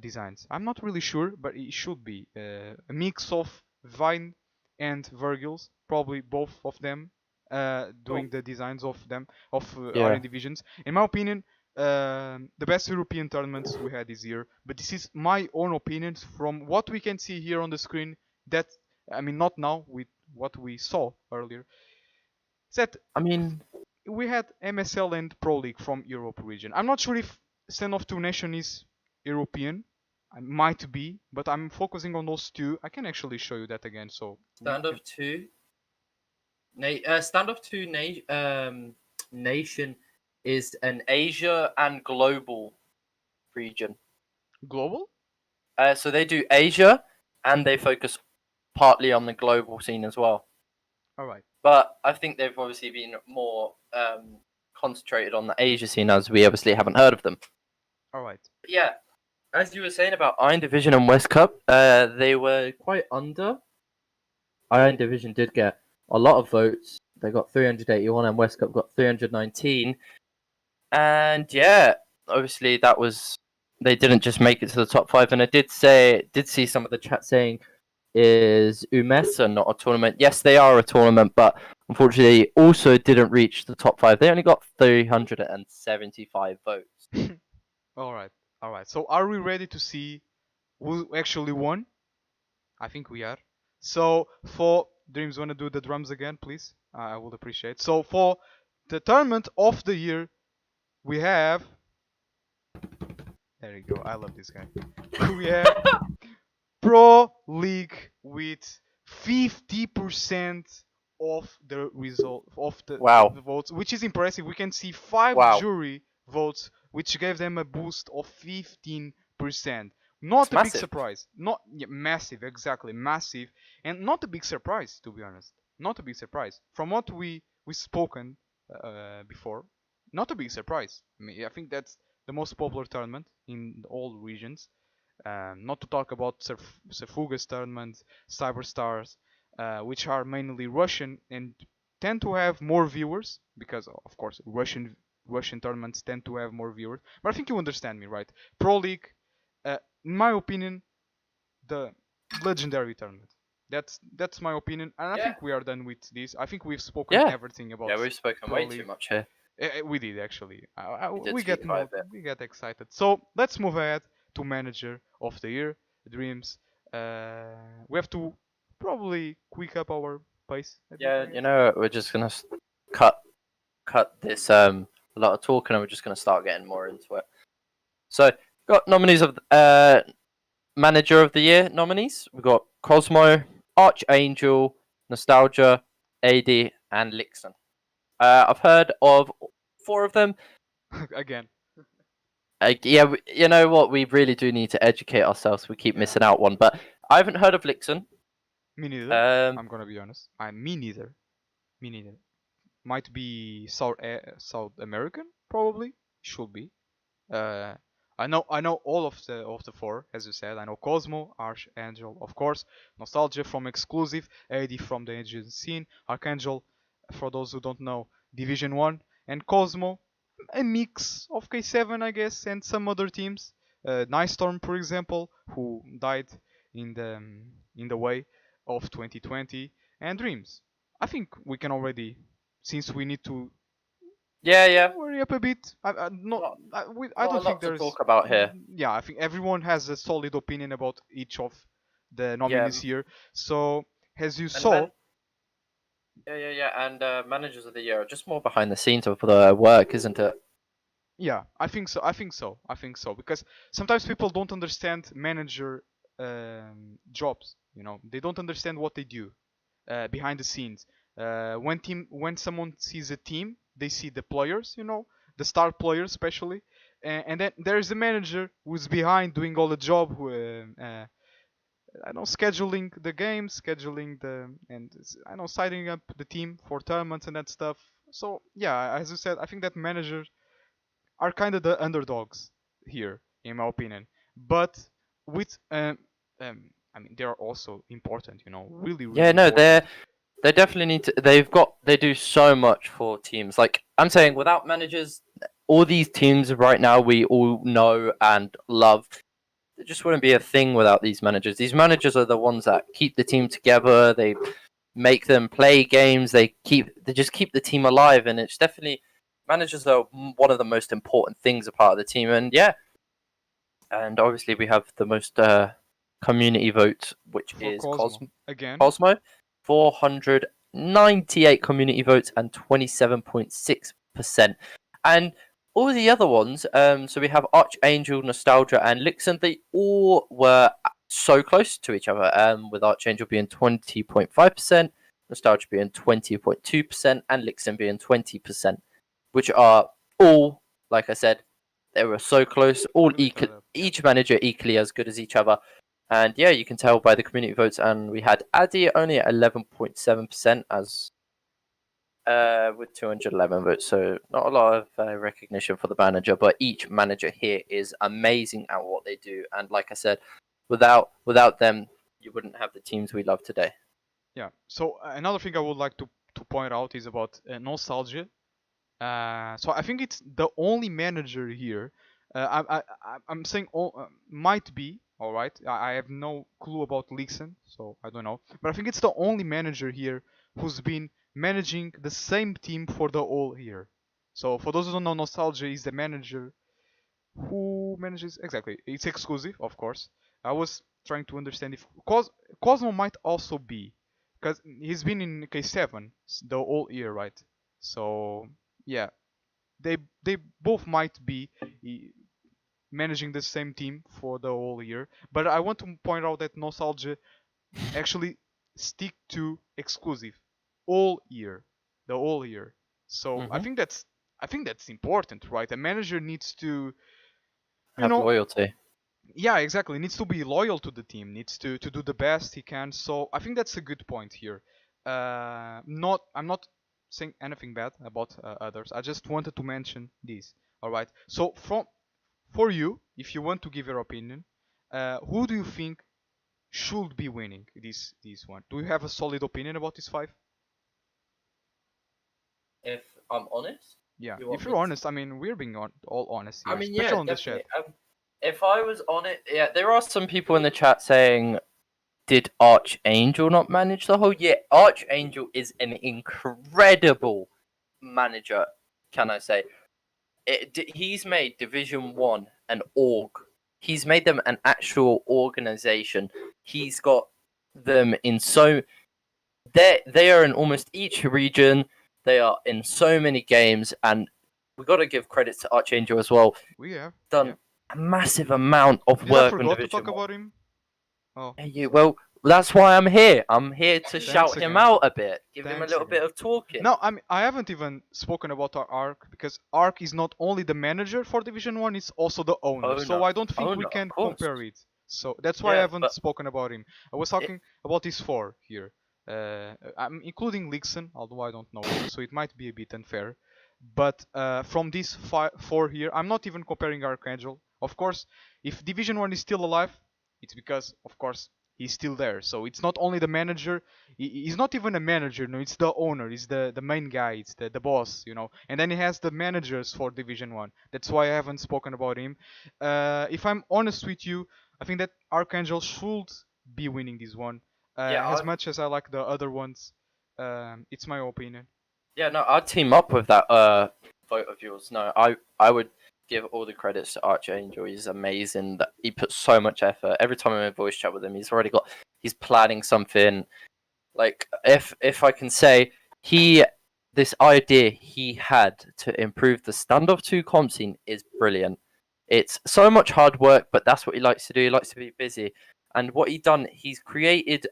Speaker 1: designs. I'm not really sure, but it should be a mix of Vine and Vergil's, probably both of them
Speaker 2: Oh.
Speaker 1: doing the designs of them of
Speaker 2: Yeah.
Speaker 1: Iron Divisions. In my opinion, the best European tournaments we had this year. But this is my own opinions from what we can see here on the screen. That I mean, not now with what we saw earlier. Is that
Speaker 2: I mean,
Speaker 1: we had MSL and Pro League from Europe region. I'm not sure if STANDOFF2 Nation is European. I might be, but I'm focusing on those two. I can actually show you that again. So we can.
Speaker 2: standoff two. Standoff two nation is an Asia and global region.
Speaker 1: Global?
Speaker 2: So they do Asia, and they focus partly on the global scene as well.
Speaker 1: All right.
Speaker 2: But I think they've obviously been more concentrated on the Asia scene, as we obviously haven't heard of them.
Speaker 1: All right.
Speaker 2: But yeah, as you were saying about Iron Division and West Cup, they were quite under. Iron Division did get a lot of votes. They got 381, and West Cup got 319. And yeah, obviously that was they didn't just make it to the top 5. And I did see some of the chat saying, "Is UMESA not a tournament?" Yes, they are a tournament, but unfortunately, also didn't reach the top 5. They only got 375 votes.
Speaker 1: All right. All right. So are we ready to see who actually won? I think we are. So for Dreams, wanna do the drums again, please? I would appreciate. So for the tournament of the year, we have. There you go. I love this guy. We have Pro League with 50% of the result of
Speaker 2: Wow.
Speaker 1: the votes, which is impressive. We can see 5
Speaker 2: Wow.
Speaker 1: jury votes, which gave them a boost of 15%. Not
Speaker 2: It's
Speaker 1: a big
Speaker 2: massive.
Speaker 1: surprise. Not yeah, massive, exactly massive, and not a big surprise to be honest. Not a big surprise from what we spoken before. Not a big surprise. I mean, I think that's the most popular tournament in all regions. Not to talk about Surfuga's tournament, Cyberstars, which are mainly Russian and tend to have more viewers because, of course, Russian tournaments tend to have more viewers. But I think you understand me, right? Pro League, in my opinion, the legendary tournament. That's my opinion, and I
Speaker 2: Yeah.
Speaker 1: think we are done with this. I think we've spoken
Speaker 2: Yeah.
Speaker 1: everything about.
Speaker 2: Yeah, we've spoken
Speaker 1: Pro
Speaker 2: way
Speaker 1: League.
Speaker 2: too much here.
Speaker 1: We did actually.
Speaker 2: did
Speaker 1: We
Speaker 2: speak
Speaker 1: get
Speaker 2: quite a
Speaker 1: more.
Speaker 2: bit.
Speaker 1: We get excited. So let's move ahead to manager of the year, Dreams. We have to probably quick up our pace a bit.
Speaker 2: Yeah,
Speaker 1: I guess.
Speaker 2: you know, we're just gonna cut this a lot of talking, and we're just gonna start getting more into it. So, got nominees of manager of the year nominees. We've got Cosmo, Archangel, Nostalgia, AD, and Lixon. I've heard of 4 of them.
Speaker 1: Again.
Speaker 2: Yeah, you know what? We really do need to educate ourselves. We keep missing out one, but I haven't heard of Lixon.
Speaker 1: Me neither. I'm gonna be honest. Me neither. Me neither. Might be South American, probably. Should be. Uh, I know all of the 4, as you said. I know Cosmo, Archangel, of course, Nostalgia from Exclusive, AD from the Asian scene, Archangel, for those who don't know, Division 1, and Cosmo, a mix of K7, I guess, and some other teams. Nice Storm, for example, who died in the way of 2020, and Dreams. I think we can already, since we need to
Speaker 2: Yeah.
Speaker 1: worry up a bit. I
Speaker 2: Not a
Speaker 1: don't think
Speaker 2: lot to
Speaker 1: there's.
Speaker 2: talk about here.
Speaker 1: Yeah, I think everyone has a solid opinion about each of the
Speaker 2: Yeah.
Speaker 1: nominees here. So, as you
Speaker 2: And
Speaker 1: saw,
Speaker 2: Yeah. And managers of the year are just more behind the scenes of the work, isn't it?
Speaker 1: yeah, I think so. I think so. I think so because sometimes people don't understand manager jobs. You know, they don't understand what they do behind the scenes. When someone sees a team, they see the players. You know, the star players especially, and then there's a manager who's behind doing all the job. I know scheduling the games, scheduling I know signing up the team for tournaments and that stuff. So yeah, as you said, I think that managers are kind of the underdogs here, in my opinion. But with I mean, they are also important. You know, really, really
Speaker 2: Yeah, no,
Speaker 1: important.
Speaker 2: they definitely need to. They do so much for teams. Like I'm saying, without managers, all these teams right now we all know and love. It just wouldn't be a thing without these managers. These managers are the ones that keep the team together. They make them play games. They just keep the team alive, and it's definitely managers are one of the most important things a part of the team. And yeah, and obviously we have the most community votes, which
Speaker 1: For
Speaker 2: is
Speaker 1: Cosmo again.
Speaker 2: Cosmo, 498 community votes and 27.6%. And all the other ones, so we have Archangel, Nostalgia, and Lixon. They all were so close to each other. With Archangel being 20.5%, Nostalgia being 20.2%, and Lixon being 20%, which are all, like I said, they were so close. All
Speaker 1: Really
Speaker 2: each manager equally as good as each other. And yeah, you can tell by the community votes, and we had Addy only at 11.7% as with 211 votes, so not a lot of recognition for the manager, but each manager here is amazing at what they do, and like I said, without them, you wouldn't have the teams we love today.
Speaker 1: Yeah. So another thing I would like to point out is about nostalgia. So I think it's the only manager here. I'm saying might be all right. I have no clue about Leekson, so I don't know. But I think it's the only manager here who's been managing the same team for the whole year. So for those who don't know, Nostalgia is the manager who manages exactly. It's exclusive, of course. I was trying to understand if Cosmo might also be, because he's been in K7 the whole year, right? So yeah, they both might be managing the same team for the whole year. But I want to point out that Nostalgia actually stick to exclusive all year, the whole year. So
Speaker 2: Mm-hmm.
Speaker 1: I think that's important, right? A manager needs to, you
Speaker 2: Have
Speaker 1: know,
Speaker 2: loyalty.
Speaker 1: yeah, exactly. Needs to be loyal to the team. Needs to do the best he can. So I think that's a good point here. I'm not saying anything bad about others. I just wanted to mention this. All right. So for you, if you want to give your opinion, who do you think should be winning this one? Do you have a solid opinion about this five?
Speaker 2: If I'm honest,
Speaker 1: Yeah.
Speaker 2: you
Speaker 1: If
Speaker 2: want me
Speaker 1: you're
Speaker 2: to?
Speaker 1: honest, I mean, we're being all honest
Speaker 2: I
Speaker 1: here,
Speaker 2: mean, yeah,
Speaker 1: especially on the chat.
Speaker 2: definitely. If I was on it, yeah, there are some people in the chat saying, "Did Archangel not manage the whole?" Yeah, Archangel is an incredible manager. Can I say? He's made Division 1 an org. He's made them an actual organization. He's got them in so they are in almost each region. They are in so many games, and we got to give credit to Archangel as well.
Speaker 1: We have
Speaker 2: Done a massive amount of
Speaker 1: Did I
Speaker 2: work on
Speaker 1: forgot to
Speaker 2: Division
Speaker 1: talk
Speaker 2: 1.
Speaker 1: about him? Oh,
Speaker 2: Hey, well, that's why I'm here. I'm here to
Speaker 1: thanks
Speaker 2: shout him
Speaker 1: again.
Speaker 2: out a bit, give him a
Speaker 1: Thanks
Speaker 2: little
Speaker 1: again.
Speaker 2: bit of talking.
Speaker 1: No, I haven't even spoken about our Arc because Arc is not only the manager for Division 1, it's also the owner. So I don't think we
Speaker 2: Of
Speaker 1: can
Speaker 2: course.
Speaker 1: compare it. So that's why I
Speaker 2: Yeah,
Speaker 1: haven't
Speaker 2: but
Speaker 1: spoken about him. I was
Speaker 2: it,
Speaker 1: talking about his four here. I'm including Lixon, although I don't know him, so it might be a bit unfair. But from these four here, I'm not even comparing Archangel. Of course, if Division 1 is still alive, it's because, of course, he's still there. So it's not only the manager, he's not even a manager, no, it's the owner, it's the main guy, it's the boss, you know. And then he has the managers for Division 1. That's why I haven't spoken about him. If I'm honest with you, I think that Archangel should be winning this one.
Speaker 2: yeah,
Speaker 1: As much as I like the other ones, it's my opinion.
Speaker 2: yeah, no, I'd team up with that vote of yours. No, I would give all the credits to Archangel. He's amazing. That he puts so much effort. Every time I'm in voice chat with him, he's planning something. Like if I can say this idea he had to improve the STANDOFF2 comp scene is brilliant. It's so much hard work, but that's what he likes to do. He likes to be busy. And what he's created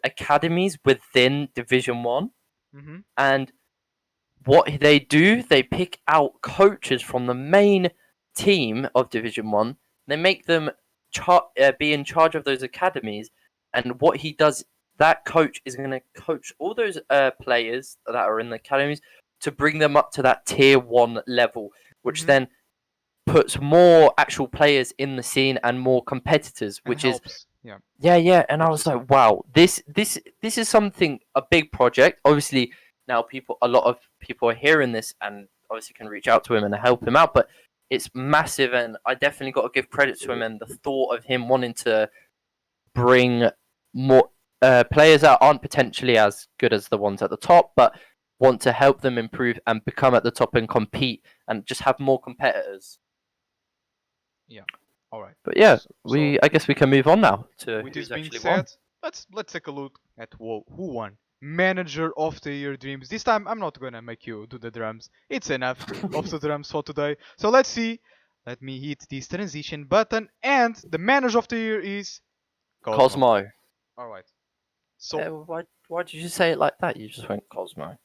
Speaker 2: academies within Division 1.
Speaker 1: Mm-hmm.
Speaker 2: And what they do, they pick out coaches from the main team of Division 1. They make them be in charge of those academies. And what he does, that coach is going to coach all those players that are in the academies to bring them up to that tier 1 level, which
Speaker 1: Mm-hmm.
Speaker 2: then puts more actual players in the scene and more competitors,
Speaker 1: And
Speaker 2: which is
Speaker 1: helps. Yeah.
Speaker 2: yeah. And I
Speaker 1: Helps
Speaker 2: was
Speaker 1: the scene.
Speaker 2: like, wow, this is something, a big project. Obviously, now a lot of people are hearing this and obviously can reach out to him and help him out, but it's massive, and I definitely got to give credit to him and the thought of him wanting to bring more players that aren't potentially as good as the ones at the top, but want to help them improve and become at the top and compete and just have more competitors.
Speaker 1: Yeah. All right.
Speaker 2: But yeah,
Speaker 1: So
Speaker 2: I guess we can move on now to
Speaker 1: with
Speaker 2: who's
Speaker 1: this being
Speaker 2: actually
Speaker 1: said,
Speaker 2: won.
Speaker 1: let's take a look at who won. Manager of the Year Dreams. This time I'm not gonna make you do the drums. It's enough of the drums for today. So let's see. Let me hit this transition button, and the manager of the year is
Speaker 2: Cosmo.
Speaker 1: All right. So
Speaker 2: Why did you say it like that? You just went Cosmo.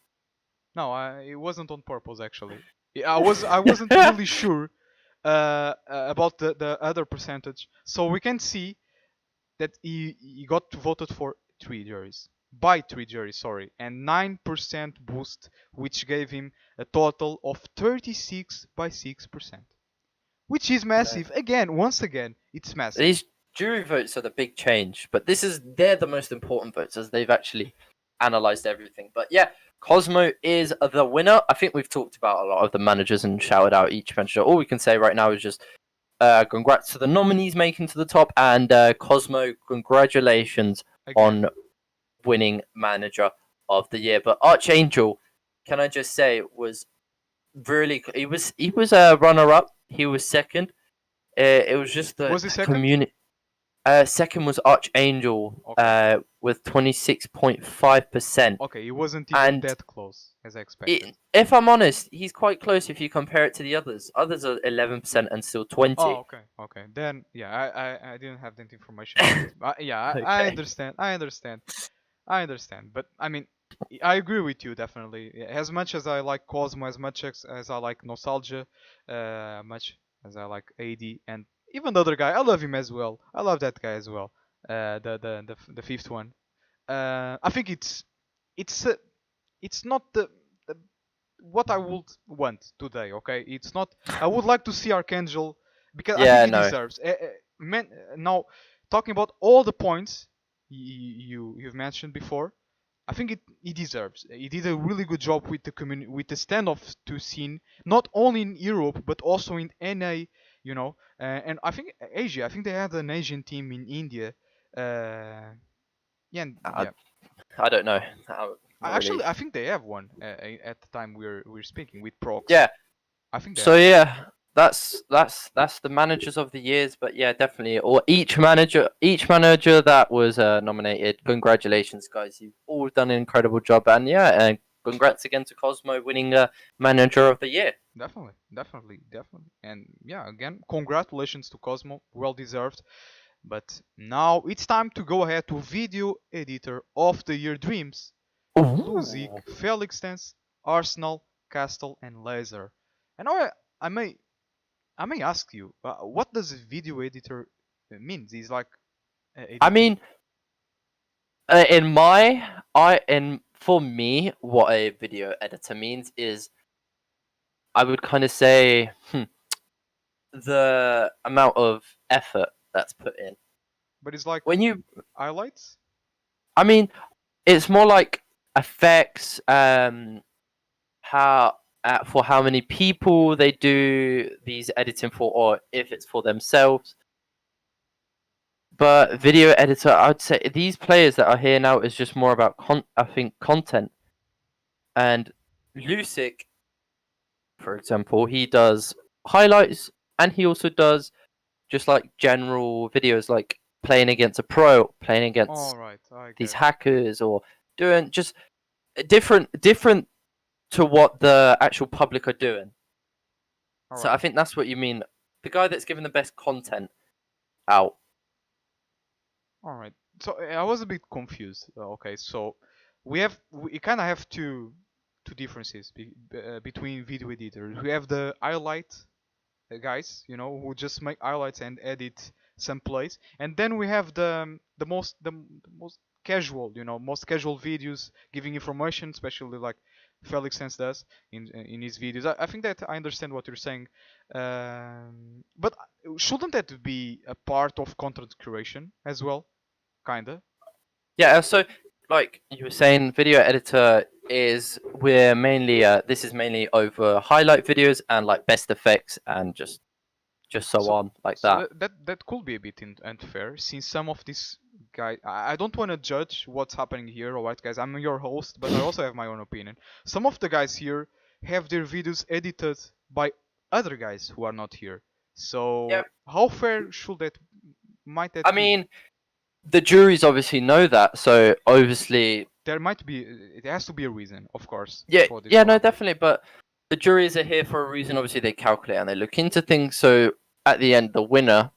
Speaker 1: no, it wasn't on purpose actually. I wasn't really sure about the other percentage. So we can see that he got voted for three juries by three juries, sorry, and 9% boost, which gave him a total of 36 by 6%, which is
Speaker 2: No.
Speaker 1: massive. Again, once again, it's massive.
Speaker 2: These jury votes are the big change, but they're the most important votes as they've actually analyzed everything. But yeah, Cosmo is the winner. I think we've talked about a lot of the managers and shouted out each manager. All we can say right now is just congrats to the nominees making to the top, and Cosmo, congratulations
Speaker 1: Again,
Speaker 2: on winning manager of the year. But Archangel, can I just say, was really he was a runner up. He was second. It was just the
Speaker 1: was he second?
Speaker 2: community. Second was Archangel
Speaker 1: Okay.
Speaker 2: with 26.5%.
Speaker 1: Okay, he wasn't even
Speaker 2: And
Speaker 1: that close as I expected.
Speaker 2: if I'm honest, he's quite close if you compare it to the others. Others are 11% and still 20.
Speaker 1: Oh, okay. Then yeah, I didn't have that information. But, yeah, I
Speaker 2: Okay.
Speaker 1: understand. I understand. But I mean, I agree with you definitely. As much as I like Cosmo, as much as I like Nostalgia, much as I like AD, and even the other guy, I love him as well. I love that guy as well. The fifth one. I think it's uh, it's not the what I would want today. Okay, it's not. I would like to see Archangel because I think
Speaker 2: Yeah,
Speaker 1: he
Speaker 2: no.
Speaker 1: deserves. Now talking about all the points you've mentioned before, I think he deserves. He did a really good job with the with the standoff 2 scene, not only in Europe but also in NA. You know, and I think Asia. I think they had an Asian team in India. Yeah,
Speaker 2: I,
Speaker 1: yeah.
Speaker 2: I don't know. Not
Speaker 1: Actually,
Speaker 2: really.
Speaker 1: I think they have one at the time we're speaking with Prox.
Speaker 2: Yeah.
Speaker 1: I think they
Speaker 2: So
Speaker 1: have one.
Speaker 2: yeah, that's the managers of the years. But yeah, definitely. Or each manager that was nominated. Congratulations, guys! You've all done an incredible job. And yeah, and congrats again to Cosmo winning manager of the year.
Speaker 1: Definitely. And yeah, again, congratulations to Cosmo, well deserved. But now it's time to go ahead to video editor of the year Dreams. Luzik,
Speaker 2: Ooh.
Speaker 1: Felix Dance, Arsenal, Castle, and Laser. And now I may I may ask you, what does video editor mean? Is like
Speaker 2: I
Speaker 1: editing.
Speaker 2: mean, in for me, what a video editor means is I would kind of say the amount of effort that's put in.
Speaker 1: But it's like
Speaker 2: When you,
Speaker 1: highlights.
Speaker 2: I mean, it's more like effects, how for how many people they do these editing for, or if it's for themselves. But video editor, I would say these players that are here now is just more about I think content. And Lusic, for example, he does highlights and he also does just like general videos, like playing against a pro, playing
Speaker 1: All
Speaker 2: against
Speaker 1: right, I
Speaker 2: these
Speaker 1: get it.
Speaker 2: hackers, or doing just different to what the actual public are doing.
Speaker 1: All
Speaker 2: So I
Speaker 1: right.
Speaker 2: think that's what you mean. The guy that's giving the best content out.
Speaker 1: All right. So I was a bit confused. Okay, so we kind of have two differences between video editors. We have the highlight guys, you know, who just make highlights and edit some plays, and then we have the most casual, you know, most casual videos giving information, especially like Felix Sense does in his videos. I think that I understand what you're saying, but shouldn't that be a part of content creation as well? Kinda.
Speaker 2: Yeah. So like you were saying, video editor is we're mainly this is mainly over highlight videos and like best effects and just so
Speaker 1: So,
Speaker 2: on like
Speaker 1: so
Speaker 2: that.
Speaker 1: that could be a bit unfair, since some of these guys. I don't want to judge what's happening here, alright, guys. I'm your host, but I also have my own opinion. Some of the guys here have their videos edited by other guys who are not here.
Speaker 2: Yeah.
Speaker 1: So, how fair should that might
Speaker 2: I
Speaker 1: that be?
Speaker 2: mean, the juries obviously know that, so obviously,
Speaker 1: There might be. It has to be a reason, of course,
Speaker 2: yeah,
Speaker 1: for this
Speaker 2: yeah,
Speaker 1: to
Speaker 2: no,
Speaker 1: happen.
Speaker 2: definitely. But the juries are here for a reason. Obviously, they calculate and they look into things. So at the end, the winner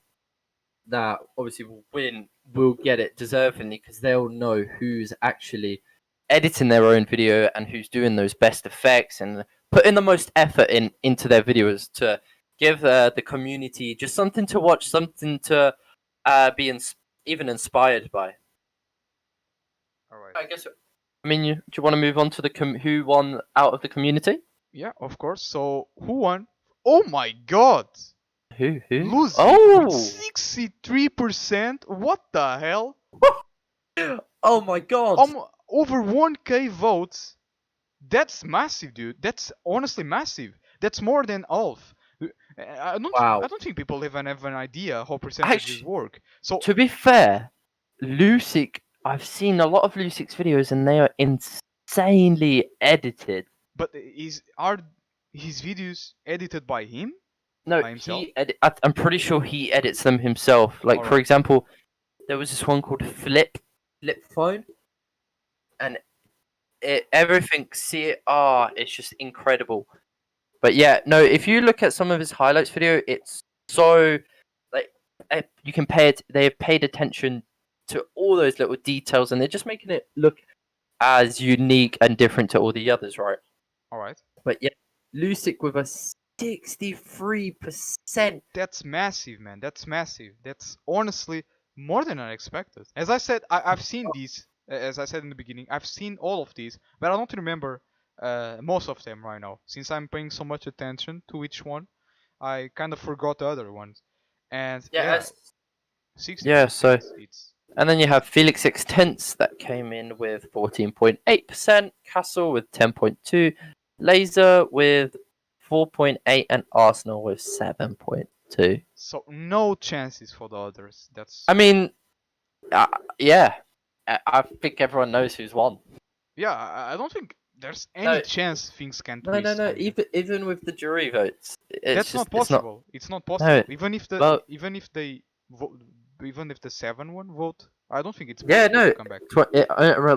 Speaker 2: that obviously will win will get it deservingly because they'll know who's actually editing their own video and who's doing those best effects and putting the most effort into their videos to give the community just something to watch, something to even inspired by.
Speaker 1: All right.
Speaker 2: I guess. I mean, do you want to move on to the who won out of the community?
Speaker 1: Yeah, of course. So who won? Oh my God!
Speaker 2: Who?
Speaker 1: Lucy with
Speaker 2: Oh!
Speaker 1: 63%. What the hell?
Speaker 2: Oh my God!
Speaker 1: Over 1k votes. That's massive, dude. That's honestly massive. That's more than Ulf.
Speaker 2: Wow.
Speaker 1: I don't think people even have an idea how percentages
Speaker 2: Actually,
Speaker 1: work. So,
Speaker 2: to be fair, Lucic, I've seen a lot of Lucic's videos and they are insanely edited.
Speaker 1: but are his videos edited by him?
Speaker 2: No,
Speaker 1: By himself?
Speaker 2: I'm pretty sure he edits them himself. Like, for
Speaker 1: Alright.
Speaker 2: example, there was this one called Flip Phone, and everything CR is just incredible. But yeah, no, if you look at some of his highlights video, it's so like you can pay it. They have paid attention to all those little details, and they're just making it look as unique and different to all the others, right?
Speaker 1: Alright.
Speaker 2: But yeah, Lucic with a 63%.
Speaker 1: That's massive, man. That's massive. That's honestly more than I expected. As I said, I've seen these. As I said in the beginning, I've seen all of these, but I don't remember most of them right now. Since I'm paying so much attention to each one, I kind of forgot the other ones. And yeah, 60%.
Speaker 2: Yeah, so
Speaker 1: It's
Speaker 2: and then you have Felix Extense that came in with 14.8%, Castle with 10.2, Laser with 4.8, and Arsenal with 7.2.
Speaker 1: so no chances for the others. That's
Speaker 2: I mean, yeah, I think everyone knows who's won.
Speaker 1: yeah. I don't think there's any chance things can twist.
Speaker 2: No. Even with the jury votes,
Speaker 1: that's not possible. It's not possible.
Speaker 2: No,
Speaker 1: even if the
Speaker 2: well,
Speaker 1: even if they vote, even if the 7-1 vote, I don't think it's
Speaker 2: yeah,
Speaker 1: possible
Speaker 2: no.
Speaker 1: to come back.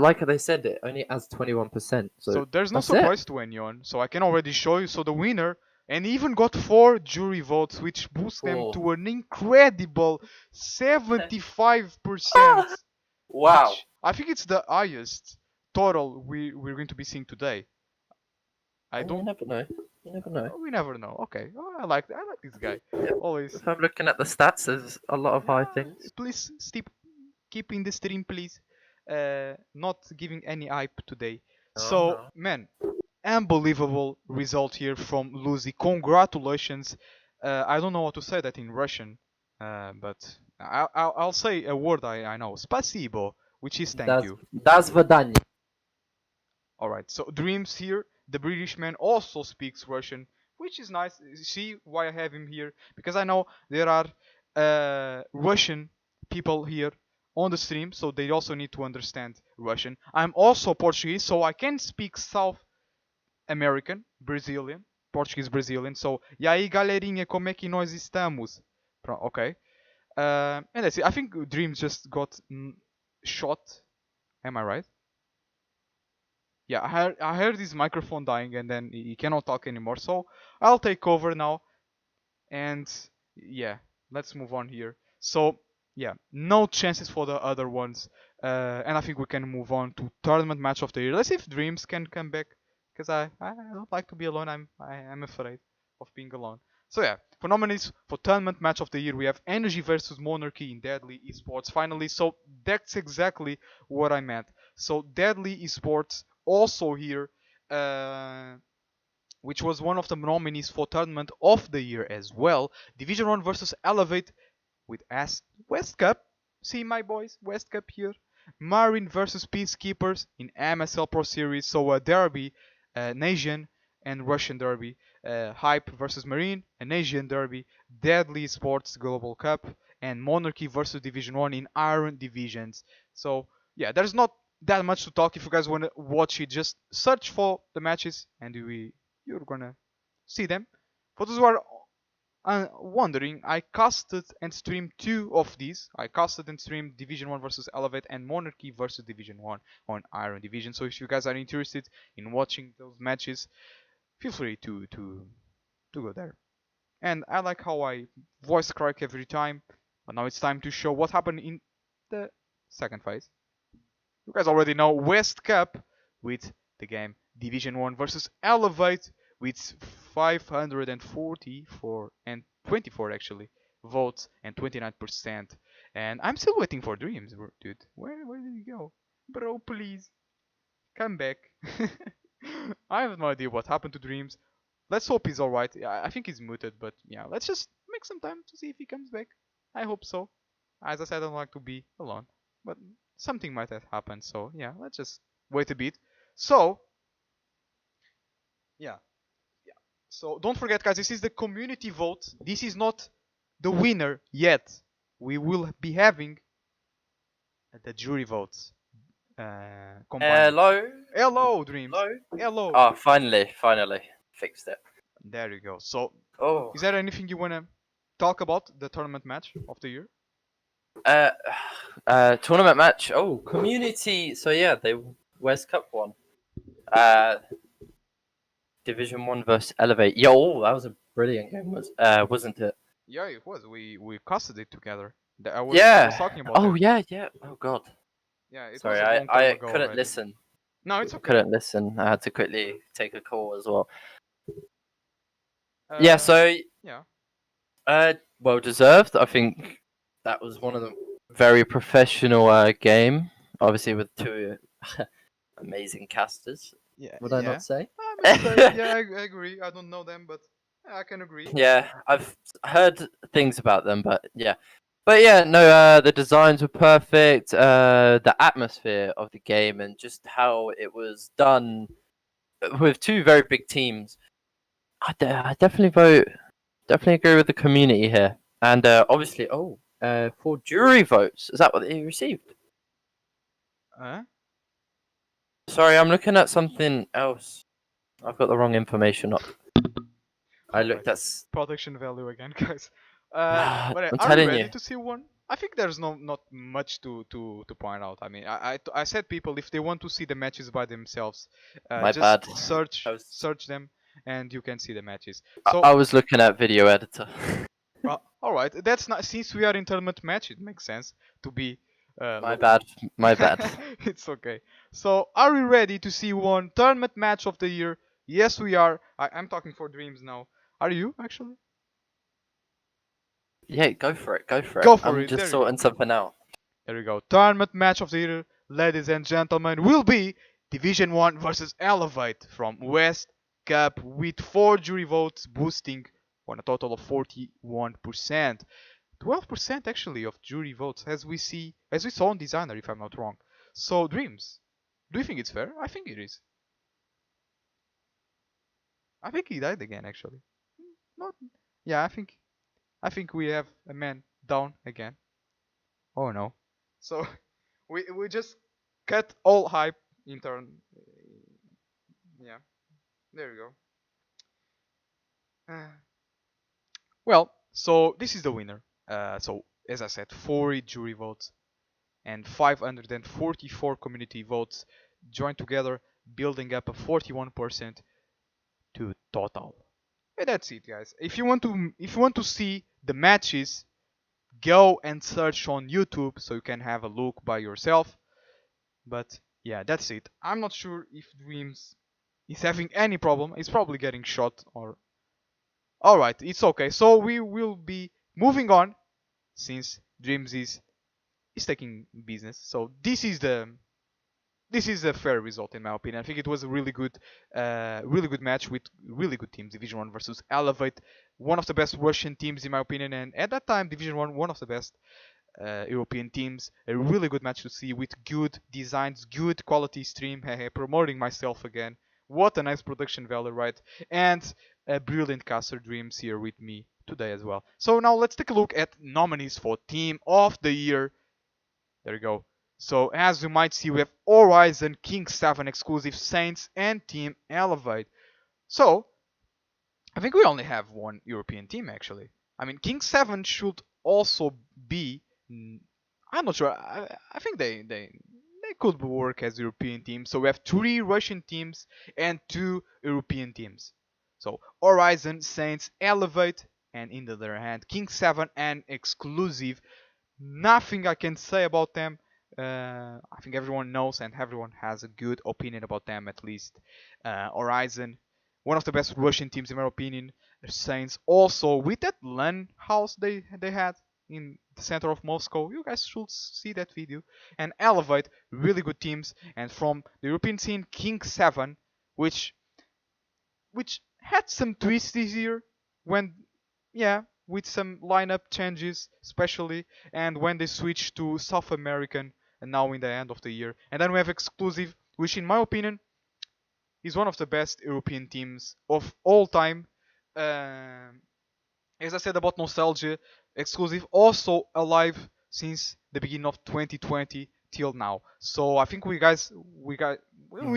Speaker 2: Like they said, it only has 21%.
Speaker 1: So there's no
Speaker 2: that's
Speaker 1: surprise to anyone. So I can already show you. So the winner, and even got 4 jury votes, which boosts them to an incredible 75%.
Speaker 2: Wow.
Speaker 1: Which I think it's the highest total we're going to be seeing today.
Speaker 2: You never know.
Speaker 1: We never know. Okay. Oh, I like this guy. Always.
Speaker 2: If I'm looking at the stats, there's a lot of high things.
Speaker 1: Please keep in the stream, please. Not giving any hype today. Man, unbelievable result here from Lucy. Congratulations. I don't know how to say that in Russian, but I'll say a word I know. Spasibo, which is thank you.
Speaker 2: Das Vadanya.
Speaker 1: Alright, so Dreams here, the British man, also speaks Russian, which is nice. See why I have him here? Because I know there are Russian people here on the stream, so they also need to understand Russian. I'm also Portuguese, so I can speak South American, Brazilian, Portuguese Brazilian. So, e aí galerinha, como é que nós estamos? Okay. And that's it. I think Dreams just got shot. Am I right? Yeah, I heard his microphone dying and then he cannot talk anymore. So I'll take over now. And yeah, let's move on here. So yeah, no chances for the other ones. And I think we can move on to tournament match of the year. Let's see if Dreams can come back. Because I don't like to be alone. I'm afraid of being alone. So yeah, for nominees for tournament match of the year, we have Energy versus Monarchy in Deadly Esports finally. So that's exactly what I meant. So Deadly Esports also here, which was one of the nominees for tournament of the year as well. Division 1 versus Elevate with West Cup. See my boys, West Cup here. Marine versus Peacekeepers in MSL Pro Series. So a derby, an Asian and Russian derby. Hype versus Marine, an Asian derby. Deadly Sports Global Cup. And Monarchy versus Division 1 in Iron Divisions. So yeah, there's not that much to talk. If you guys want to watch it, just search for the matches and you're gonna see them. For those who are wondering, I casted and streamed 2 of these. I casted and streamed Division 1 versus Elevate and Monarchy versus Division 1 on Iron Division. So if you guys are interested in watching those matches, feel free to go there. And I like how I voice crack every time. But now it's time to show what happened in the second phase. You guys already know West Cup with the game Division 1 versus Elevate with 544 and 24 actually votes and 29%. And I'm still waiting for Dreams, dude. Where did he go? Bro, please. Come back. I have no idea what happened to Dreams. Let's hope he's alright. Yeah, I think he's muted, but yeah, let's just make some time to see if he comes back. I hope so. As I said, I don't like to be alone, but something might have happened, so yeah, let's just wait a bit. So, yeah, yeah. So don't forget, guys, this is the community vote. This is not the winner yet. We will be having the jury votes combined.
Speaker 2: Hello.
Speaker 1: Hello, Dreams.
Speaker 2: Hello.
Speaker 1: Hello.
Speaker 2: Oh, finally, fixed it.
Speaker 1: There you go. So,
Speaker 2: Oh.
Speaker 1: is there anything you wanna talk about the tournament match of the year?
Speaker 2: Tournament match. Oh, community. So yeah, they West Cup won. Division 1 versus Elevate. Yo, that was a brilliant game, wasn't it?
Speaker 1: Yeah, it was. We casted it together. I
Speaker 2: Yeah.
Speaker 1: was talking about
Speaker 2: Oh
Speaker 1: it.
Speaker 2: yeah. Oh god.
Speaker 1: Yeah, it
Speaker 2: Sorry,
Speaker 1: was a long time
Speaker 2: I
Speaker 1: ago
Speaker 2: couldn't
Speaker 1: already.
Speaker 2: listen.
Speaker 1: No, it's okay.
Speaker 2: Couldn't listen. I had to quickly take a call as well. Yeah. So
Speaker 1: yeah.
Speaker 2: well deserved. I think that was one of the very professional game. Obviously with two amazing casters.
Speaker 1: Yeah.
Speaker 2: Would I not say?
Speaker 1: Yeah, I agree. I don't know them, but I can agree.
Speaker 2: Yeah, I've heard things about them, but yeah. But yeah, no, the designs were perfect. The atmosphere of the game and just how it was done with two very big teams. I definitely agree with the community here. And obviously, for jury votes, is that what they received? Sorry, I'm looking at something else. I've got the wrong information up. I looked at
Speaker 1: production value again, guys. But
Speaker 2: I'm
Speaker 1: are you
Speaker 2: telling
Speaker 1: ready
Speaker 2: you.
Speaker 1: to see one? I think there's not much to point out. I mean, I said people if they want to see the matches by themselves,
Speaker 2: My
Speaker 1: just
Speaker 2: bad.
Speaker 1: search them and you can see the matches.
Speaker 2: So I was looking at video editor.
Speaker 1: All right, that's not since we are in tournament match. It makes sense to be.
Speaker 2: My bad.
Speaker 1: It's okay. So, are we ready to see one tournament match of the year? Yes, we are. I'm talking for Dreams now. Are you actually?
Speaker 2: Yeah, go for it.
Speaker 1: I'm
Speaker 2: just sorting something out.
Speaker 1: There we go. Tournament match of the year, ladies and gentlemen, will be Division 1 versus Elevate from West Cup with 4 jury votes boosting on a total of 41%. 12% actually of jury votes as we saw on Designer if I'm not wrong. So Dreams, do you think it's fair? I think it is. I think he died again actually. Not yeah, I think we have a man down again. Oh no. So we just cut all hype in turn. Yeah. There you go. Well, so this is the winner. So as I said, 40 jury votes and 544 community votes joined together, building up a 41% to total. And that's it, guys. If you want to see the matches, go and search on YouTube so you can have a look by yourself. But yeah, that's it. I'm not sure if Dreams is having any problem. He's probably getting shot or. Alright, it's okay. So we will be moving on since Dreams is taking business. So this is a fair result in my opinion. I think it was a really good match with really good teams. Division 1 versus Elevate, one of the best Russian teams in my opinion, and at that time Division 1 one of the best European teams. A really good match to see with good designs, good quality stream. Promoting myself again. What a nice production value, right? And a brilliant caster Dreams here with me today as well. So now let's take a look at nominees for Team of the Year. There you go. So as you might see, we have Horizon, King 7 exclusive, Saints, and Team Elevate. So I think we only have one European team actually. I mean, King 7 should also be. I'm not sure. I think they could work as European teams. So we have 3 Russian teams and 2 European teams. So Horizon, Saints, Elevate, and in the other hand, King 7 and exclusive. Nothing I can say about them. I think everyone knows and everyone has a good opinion about them at least. Horizon, one of the best Russian teams in my opinion. Saints also with that LAN house they had. in the center of Moscow. You guys should see that video and elevate really good teams. And from the European scene, King 7, which had some twists this year when, yeah, with some lineup changes, especially, and when they switched to South American, and now in the end of the year. And then we have Exclusive, which in my opinion is one of the best European teams of all time. Um, as I said about nostalgia, Exclusive also alive since the beginning of 2020 till now. So I think we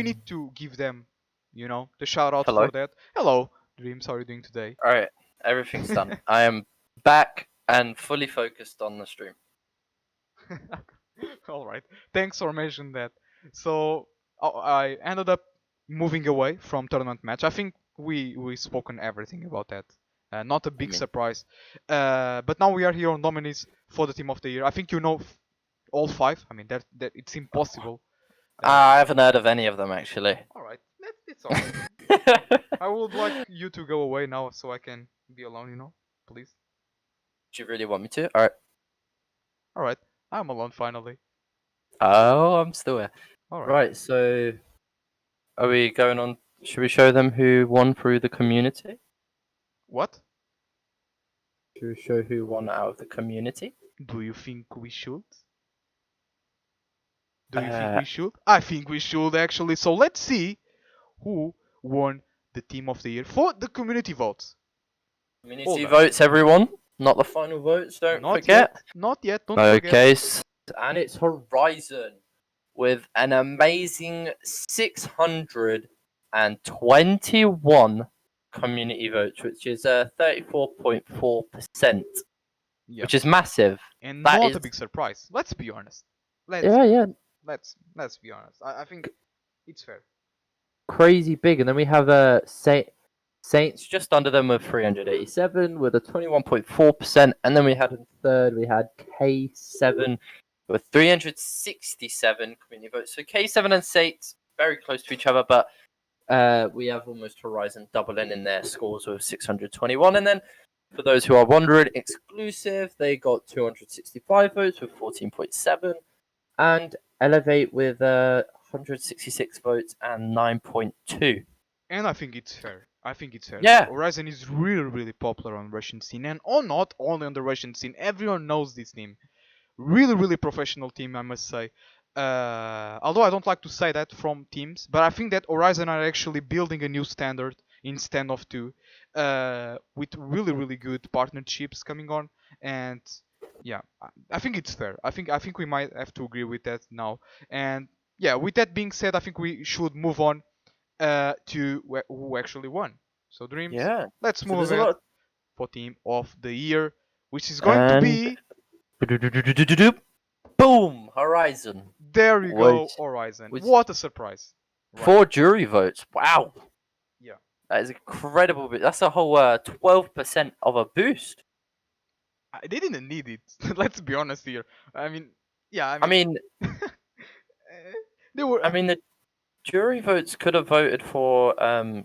Speaker 1: need to give them, the shout out
Speaker 2: Hello.
Speaker 1: for that. Hello, Dreams, how are you doing today?
Speaker 2: All right, everything's done. I am back and fully focused on the stream.
Speaker 1: All right, thanks for mentioning that. So I ended up moving away from tournament match. I think we spoken everything about that. Not a big surprise. But now we are here on nominees for the team of the year. I think you know all 5. I mean that it's impossible.
Speaker 2: I haven't heard of any of them actually.
Speaker 1: All right, it's all right. I would like you to go away now so I can be alone. Please.
Speaker 2: Do you really want me to? All right.
Speaker 1: All right, I'm alone finally.
Speaker 2: Oh, I'm still here.
Speaker 1: All right.
Speaker 2: Right. So, are we going on? Should we show them who won through the community?
Speaker 1: What?
Speaker 2: Should we show who won out of the community?
Speaker 1: Do you think we should? Do you think we should? I think we should actually. So let's see who won the team of the year for the community votes.
Speaker 2: Community votes, everyone. Not the final votes. Don't forget.
Speaker 1: Not yet. Don't forget.
Speaker 2: Okay. And it's Horizon with an amazing 621 community votes, which is 34.4%, which is massive.
Speaker 1: And not a big surprise. Let's be honest. Let's be honest. I think it's fair.
Speaker 2: Crazy big, and then we have Saints just under them with 387 with a 21.4%, and then we had in third we had K7 with 367 community votes. So K7 and Saints very close to each other, but we have almost Horizon doubling in their scores with 621. And then for those who are wondering, Exclusive, they got 265 votes with 14.7, and Elevate with 166 votes and 9.2.
Speaker 1: And I think it's fair.
Speaker 2: Yeah.
Speaker 1: Horizon is really, really popular on the Russian scene, and not only on the Russian scene. Everyone knows this team. Really, really professional team, I must say. Although I don't like to say that from teams, but I think that Horizon are actually building a new standard in STANDOFF2 with really, really good partnerships coming on, and yeah, I think it's fair. I think we might have to agree with that now. And yeah, with that being said, I think we should move on to who actually won. So Dreams, let's move ahead for team of the year, which is going to be
Speaker 2: boom, Horizon.
Speaker 1: There you go, Horizon. What a surprise!
Speaker 2: 4 jury votes. Wow.
Speaker 1: Yeah,
Speaker 2: that is incredible. That's a whole 12% of a boost.
Speaker 1: They didn't need it. Let's be honest here. I mean, yeah.
Speaker 2: They were. I mean, the jury votes could have voted for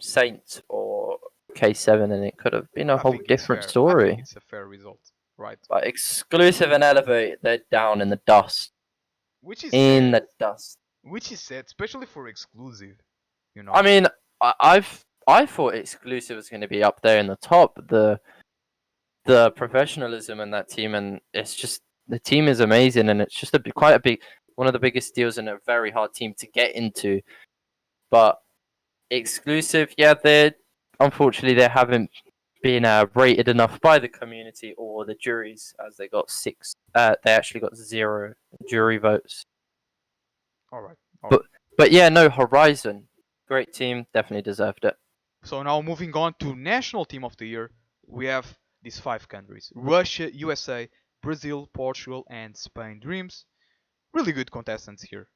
Speaker 2: Saints or K7, and it could have been a whole different story.
Speaker 1: I think it's a fair result, right?
Speaker 2: But Exclusive and Elevate, they're down in the dust.
Speaker 1: Which is
Speaker 2: the dust.
Speaker 1: Which is sad, especially for Exclusive.
Speaker 2: I mean, I thought Exclusive was going to be up there in the top. The professionalism in that team, and it's just the team is amazing, and it's just quite a big, one of the biggest deals and a very hard team to get into. But Exclusive, unfortunately they haven't been rated enough by the community or the juries, as they got 6. They actually got 0 jury votes.
Speaker 1: All right.
Speaker 2: But yeah, no, Horizon, great team, definitely deserved it.
Speaker 1: So now moving on to national team of the year, we have these 5 countries: Russia, USA, Brazil, Portugal, and Spain. Dreams, really good contestants here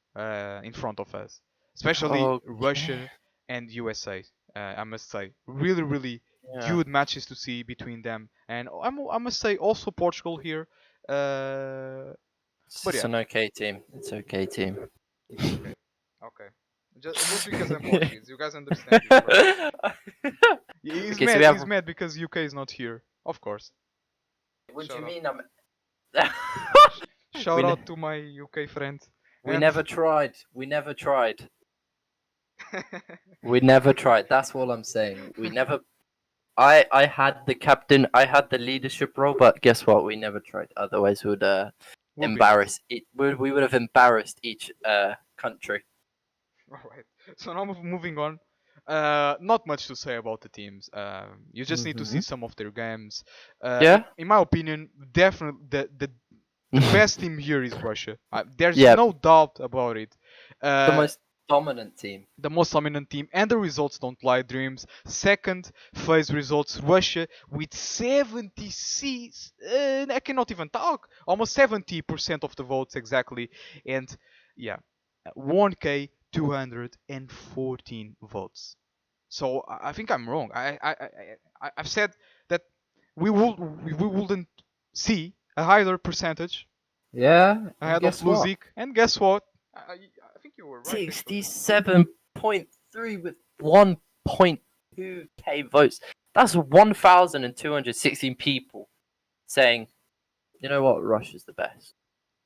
Speaker 1: in front of us, especially Russia and USA. I must say, really, really good matches to see between them, and I must say also Portugal here.
Speaker 2: It's an okay team. It's okay team.
Speaker 1: It's okay. Okay. Just because I'm Portuguese, you guys understand this, right? He's mad because UK is not here, of course.
Speaker 2: What do you mean?
Speaker 1: Shout
Speaker 2: We
Speaker 1: out to my UK friends.
Speaker 2: We never tried. We never tried. We never tried. That's all I'm saying. We never. I had the captain. I had the leadership role, but guess what? We never tried. Otherwise, we would
Speaker 1: We'll be
Speaker 2: embarrass. We would have embarrassed each country.
Speaker 1: all right. So now moving on. Not much to say about the teams. You just need to see some of their games.
Speaker 2: Yeah.
Speaker 1: In my opinion, definitely the best team here is Russia. There's
Speaker 2: Yeah.
Speaker 1: no doubt about it.
Speaker 2: The most dominant team.
Speaker 1: The most dominant team, and the results don't lie. Dreams second phase results, Russia with 76, I cannot even talk, almost 70% of the votes exactly, and yeah, 1k 214 votes. So I think I'm wrong. I've said that we wouldn't see a higher percentage
Speaker 2: Yeah.
Speaker 1: ahead of Luzik, and guess what? I think you were right.
Speaker 2: 67.3 with 1.2k votes. That's 1,216 people saying, you know what, Russia's the best.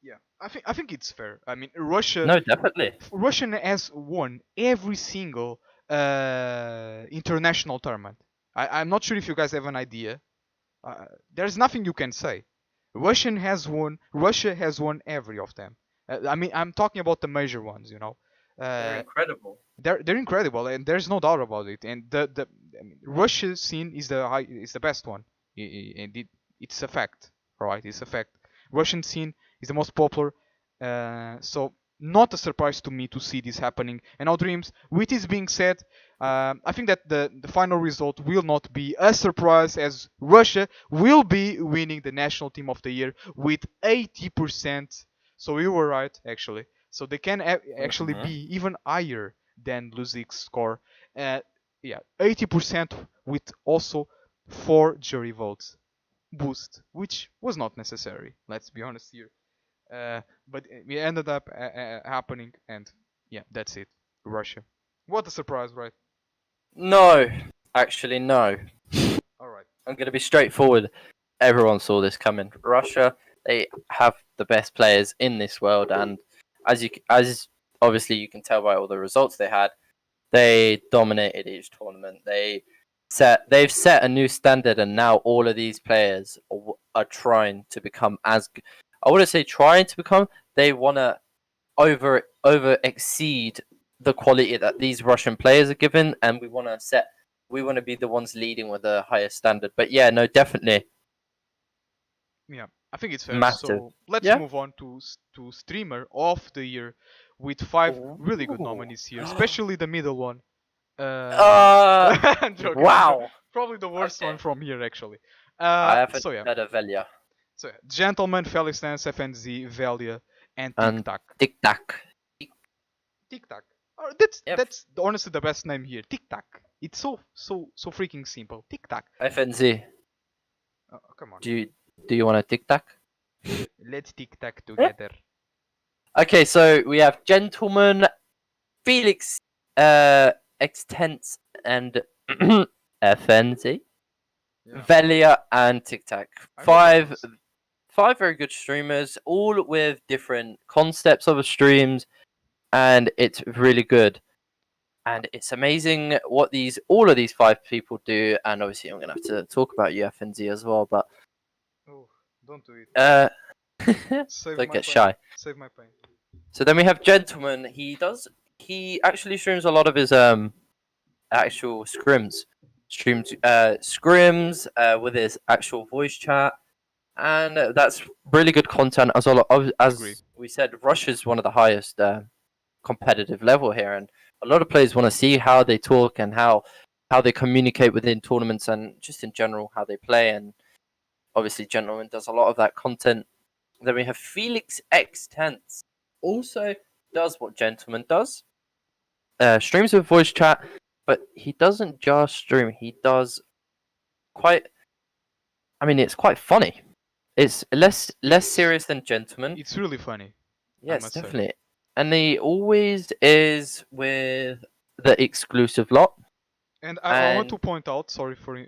Speaker 1: Yeah, I think it's fair. I mean, Russia.
Speaker 2: No, definitely.
Speaker 1: Russia has won every single international tournament. I'm not sure if you guys have an idea. There's nothing you can say. Russia has won every of them. I mean, I'm talking about the major ones. You know.
Speaker 2: They're incredible.
Speaker 1: They're incredible, and there's no doubt about it. And I mean, Russia scene is the best one. And it's a fact, right? It's a fact. Russian scene is the most popular. So not a surprise to me to see this happening. And now Dreams, with this being said, I think that the final result will not be a surprise, as Russia will be winning the national team of the year with 80%. So you were right, actually. So they can actually be even higher than Luzik's score. Yeah, 80% with also 4 jury votes boost, which was not necessary. Let's be honest here. But it ended up happening, and yeah, that's it. Russia. What a surprise, right?
Speaker 2: No, actually, no.
Speaker 1: All right.
Speaker 2: I'm going to be straightforward. Everyone saw this coming. Russia, they have the best players in this world, and as obviously you can tell by all the results they had, they dominated each tournament. They've set a new standard, and now all of these players are trying to become as. I wouldn't say trying to become. They want to over exceed the quality that these Russian players are given, and we want to be the ones leading with a higher standard. But yeah, no, definitely.
Speaker 1: Yeah, I think it's fair.
Speaker 2: Massive.
Speaker 1: So let's move on to streamer of the year with 5 really good nominees here, especially the middle one. I'm joking.
Speaker 2: Wow.
Speaker 1: Probably the worst one from here, actually.
Speaker 2: I haven't
Speaker 1: so yeah.
Speaker 2: heard of Velia.
Speaker 1: So yeah, Gentleman, Felix Dance, FnZ, Velia, and Tic Tac.
Speaker 2: Tic Tac.
Speaker 1: Tic Tac. That's honestly the best name here. Tic Tac. It's so freaking simple. Tic Tac.
Speaker 2: FnZ.
Speaker 1: Oh, come on.
Speaker 2: Do you want a Tic Tac?
Speaker 1: Let's Tic Tac together.
Speaker 2: Okay, so we have Gentleman, Felix, Extense, and FnZ, Velia, and Tic Tac. Five very good streamers, all with different concepts of streams, and it's really good. And it's amazing what all of these 5 people do. And obviously, I'm gonna have to talk about you, FnZ, as well. But
Speaker 1: don't do it.
Speaker 2: Don't get shy.
Speaker 1: Save my pain.
Speaker 2: So then we have Gentleman. He actually streams a lot of his actual scrims. Scrims with his actual voice chat, and that's really good content as well. As we said, Russia's one of the highest competitive level here, and a lot of players want to see how they talk and how they communicate within tournaments, and just in general how they play. And obviously, Gentleman does a lot of that content. Then we have Felix X Tense, also does what Gentleman does, streams with voice chat, but he doesn't just stream. He does it's quite funny. It's less serious than Gentleman.
Speaker 1: It's really funny.
Speaker 2: Yes, definitely. Say. And he always is with the exclusive lot.
Speaker 1: And I want to
Speaker 2: And
Speaker 1: point out, sorry for
Speaker 2: no,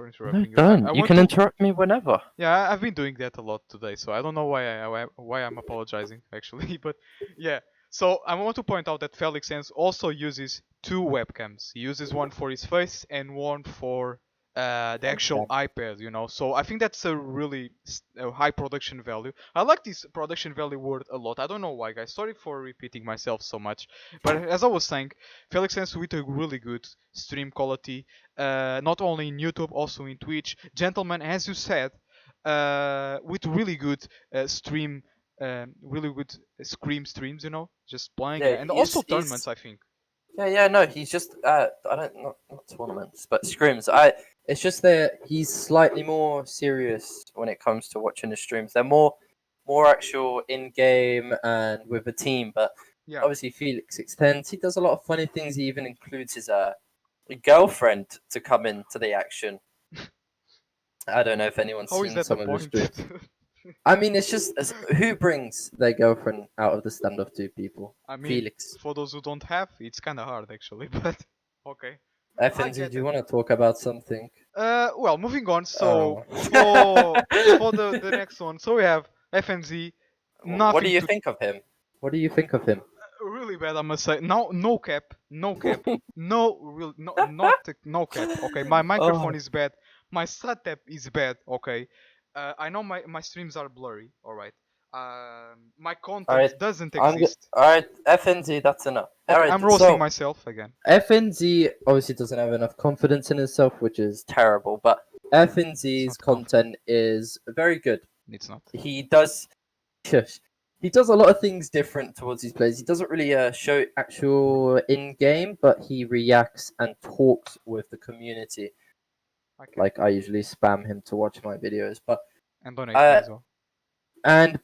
Speaker 1: interrupting you. I
Speaker 2: don't. You
Speaker 1: want
Speaker 2: can
Speaker 1: to,
Speaker 2: interrupt me whenever.
Speaker 1: yeah, I've been doing that a lot today, so I don't know why I'm apologizing actually, but yeah. So I want to point out that Felix Sense also uses two webcams. He uses one for his face and one for the actual
Speaker 2: Webcam.
Speaker 1: iPad. So I think that's a really high production value. I like this production value word a lot. I don't know why, guys. Sorry for repeating myself so much, but as I was saying, Felix Sense with a really good stream quality, not only in YouTube, also in Twitch. Gentlemen, as you said, with really good stream, really good scream streams, just playing,
Speaker 2: Yeah,
Speaker 1: and also tournaments,
Speaker 2: he's
Speaker 1: I think.
Speaker 2: yeah, no, he's just I don't not tournaments, but scrims. It's just that he's slightly more serious when it comes to watching the streams. They're more actual in game and with a team. But
Speaker 1: Yeah.
Speaker 2: obviously Felix extends. He does a lot of funny things. He even includes his girlfriend to come into the action. I don't know if anyone's
Speaker 1: How is
Speaker 2: seen
Speaker 1: that the
Speaker 2: some of his
Speaker 1: point?
Speaker 2: streams. I mean, it's just who brings their girlfriend out of the standoff two people?
Speaker 1: I mean,
Speaker 2: Felix.
Speaker 1: for those who don't have, it's kind of hard actually, but okay, I
Speaker 2: FNZ,
Speaker 1: get
Speaker 2: do you
Speaker 1: it.
Speaker 2: want to talk about something?
Speaker 1: Well, moving on. So
Speaker 2: Oh.
Speaker 1: for the next one, so we have FNZ.
Speaker 2: What do
Speaker 1: Nothing
Speaker 2: you
Speaker 1: to
Speaker 2: think of him? What do you think of him?
Speaker 1: really bad, I must say. No cap, no cap, no real, no not no cap. Okay, my microphone
Speaker 2: Oh,
Speaker 1: is bad. My setup is bad. Okay, I know my streams are blurry. All right. My
Speaker 2: all
Speaker 1: content
Speaker 2: right.
Speaker 1: doesn't
Speaker 2: I'm good.
Speaker 1: exist.
Speaker 2: All right, FNZ, that's enough. All
Speaker 1: Okay,
Speaker 2: right,
Speaker 1: I'm roasting
Speaker 2: so
Speaker 1: myself again.
Speaker 2: FNZ obviously doesn't have enough confidence in himself, which is terrible. But
Speaker 1: It's
Speaker 2: FNZ's
Speaker 1: not confident.
Speaker 2: content is very good.
Speaker 1: It's not.
Speaker 2: He does, shush. He does a lot of things different towards his players. He doesn't really show actual in game, but he reacts and talks with the community.
Speaker 1: Okay.
Speaker 2: Like I usually spam him to watch my videos, but
Speaker 1: And donate me
Speaker 2: uh,
Speaker 1: as well.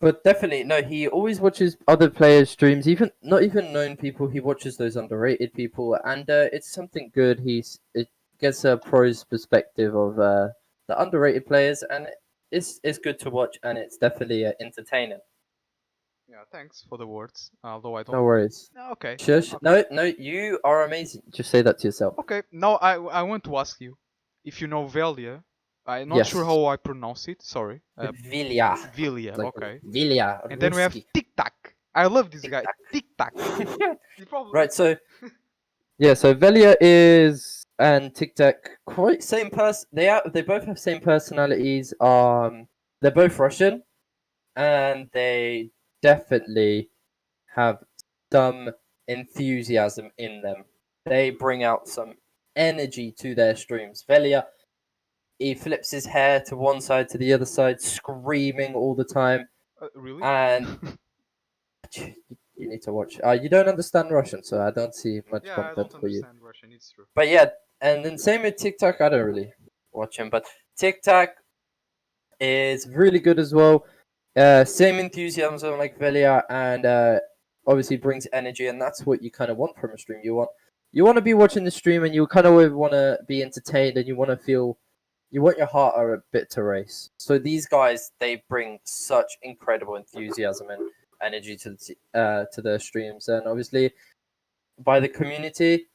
Speaker 2: but definitely no. He always watches other players' streams, even not even known people. He watches those underrated people, and it's something good. It gets a pro's perspective of the underrated players, and it's good to watch, and it's definitely entertaining.
Speaker 1: Yeah, thanks for the words. Although I don't.
Speaker 2: No worries.
Speaker 1: Okay.
Speaker 2: Shush.
Speaker 1: Okay.
Speaker 2: No, you are amazing. Just say that to yourself.
Speaker 1: Okay. Now I want to ask you if you know Velia. I'm not sure
Speaker 2: Yes.
Speaker 1: how I pronounce it. Sorry.
Speaker 2: Vilja.
Speaker 1: Velia.
Speaker 2: Like
Speaker 1: Okay.
Speaker 2: Vilja.
Speaker 1: And then we have
Speaker 2: Ruski.
Speaker 1: Tic Tac. I love this guy.
Speaker 2: Tic-tac.
Speaker 1: Tic Tac. You probably.
Speaker 2: Right, so yeah, so Velia is and Tic Tac quite same person. They both have same personalities. They're both Russian, and they definitely have some enthusiasm in them. They bring out some energy to their streams. Velia, he flips his hair to one side to the other side, screaming all the time,
Speaker 1: Really?
Speaker 2: and you need to watch. You don't understand Russian, so I don't see much
Speaker 1: Yeah, I
Speaker 2: content
Speaker 1: don't
Speaker 2: for you.
Speaker 1: understand Russian. It's true.
Speaker 2: But yeah, and then same with TikTok. I don't really watch him, but TikTok is really good as well. Same enthusiasm like Velia, and obviously brings energy, and that's what you kind of want from a stream. You want to be watching the stream, and you kind of want to be entertained, and you want to feel. You want your heart a bit to race. So these guys, they bring such incredible enthusiasm and energy to their streams, and obviously by the community,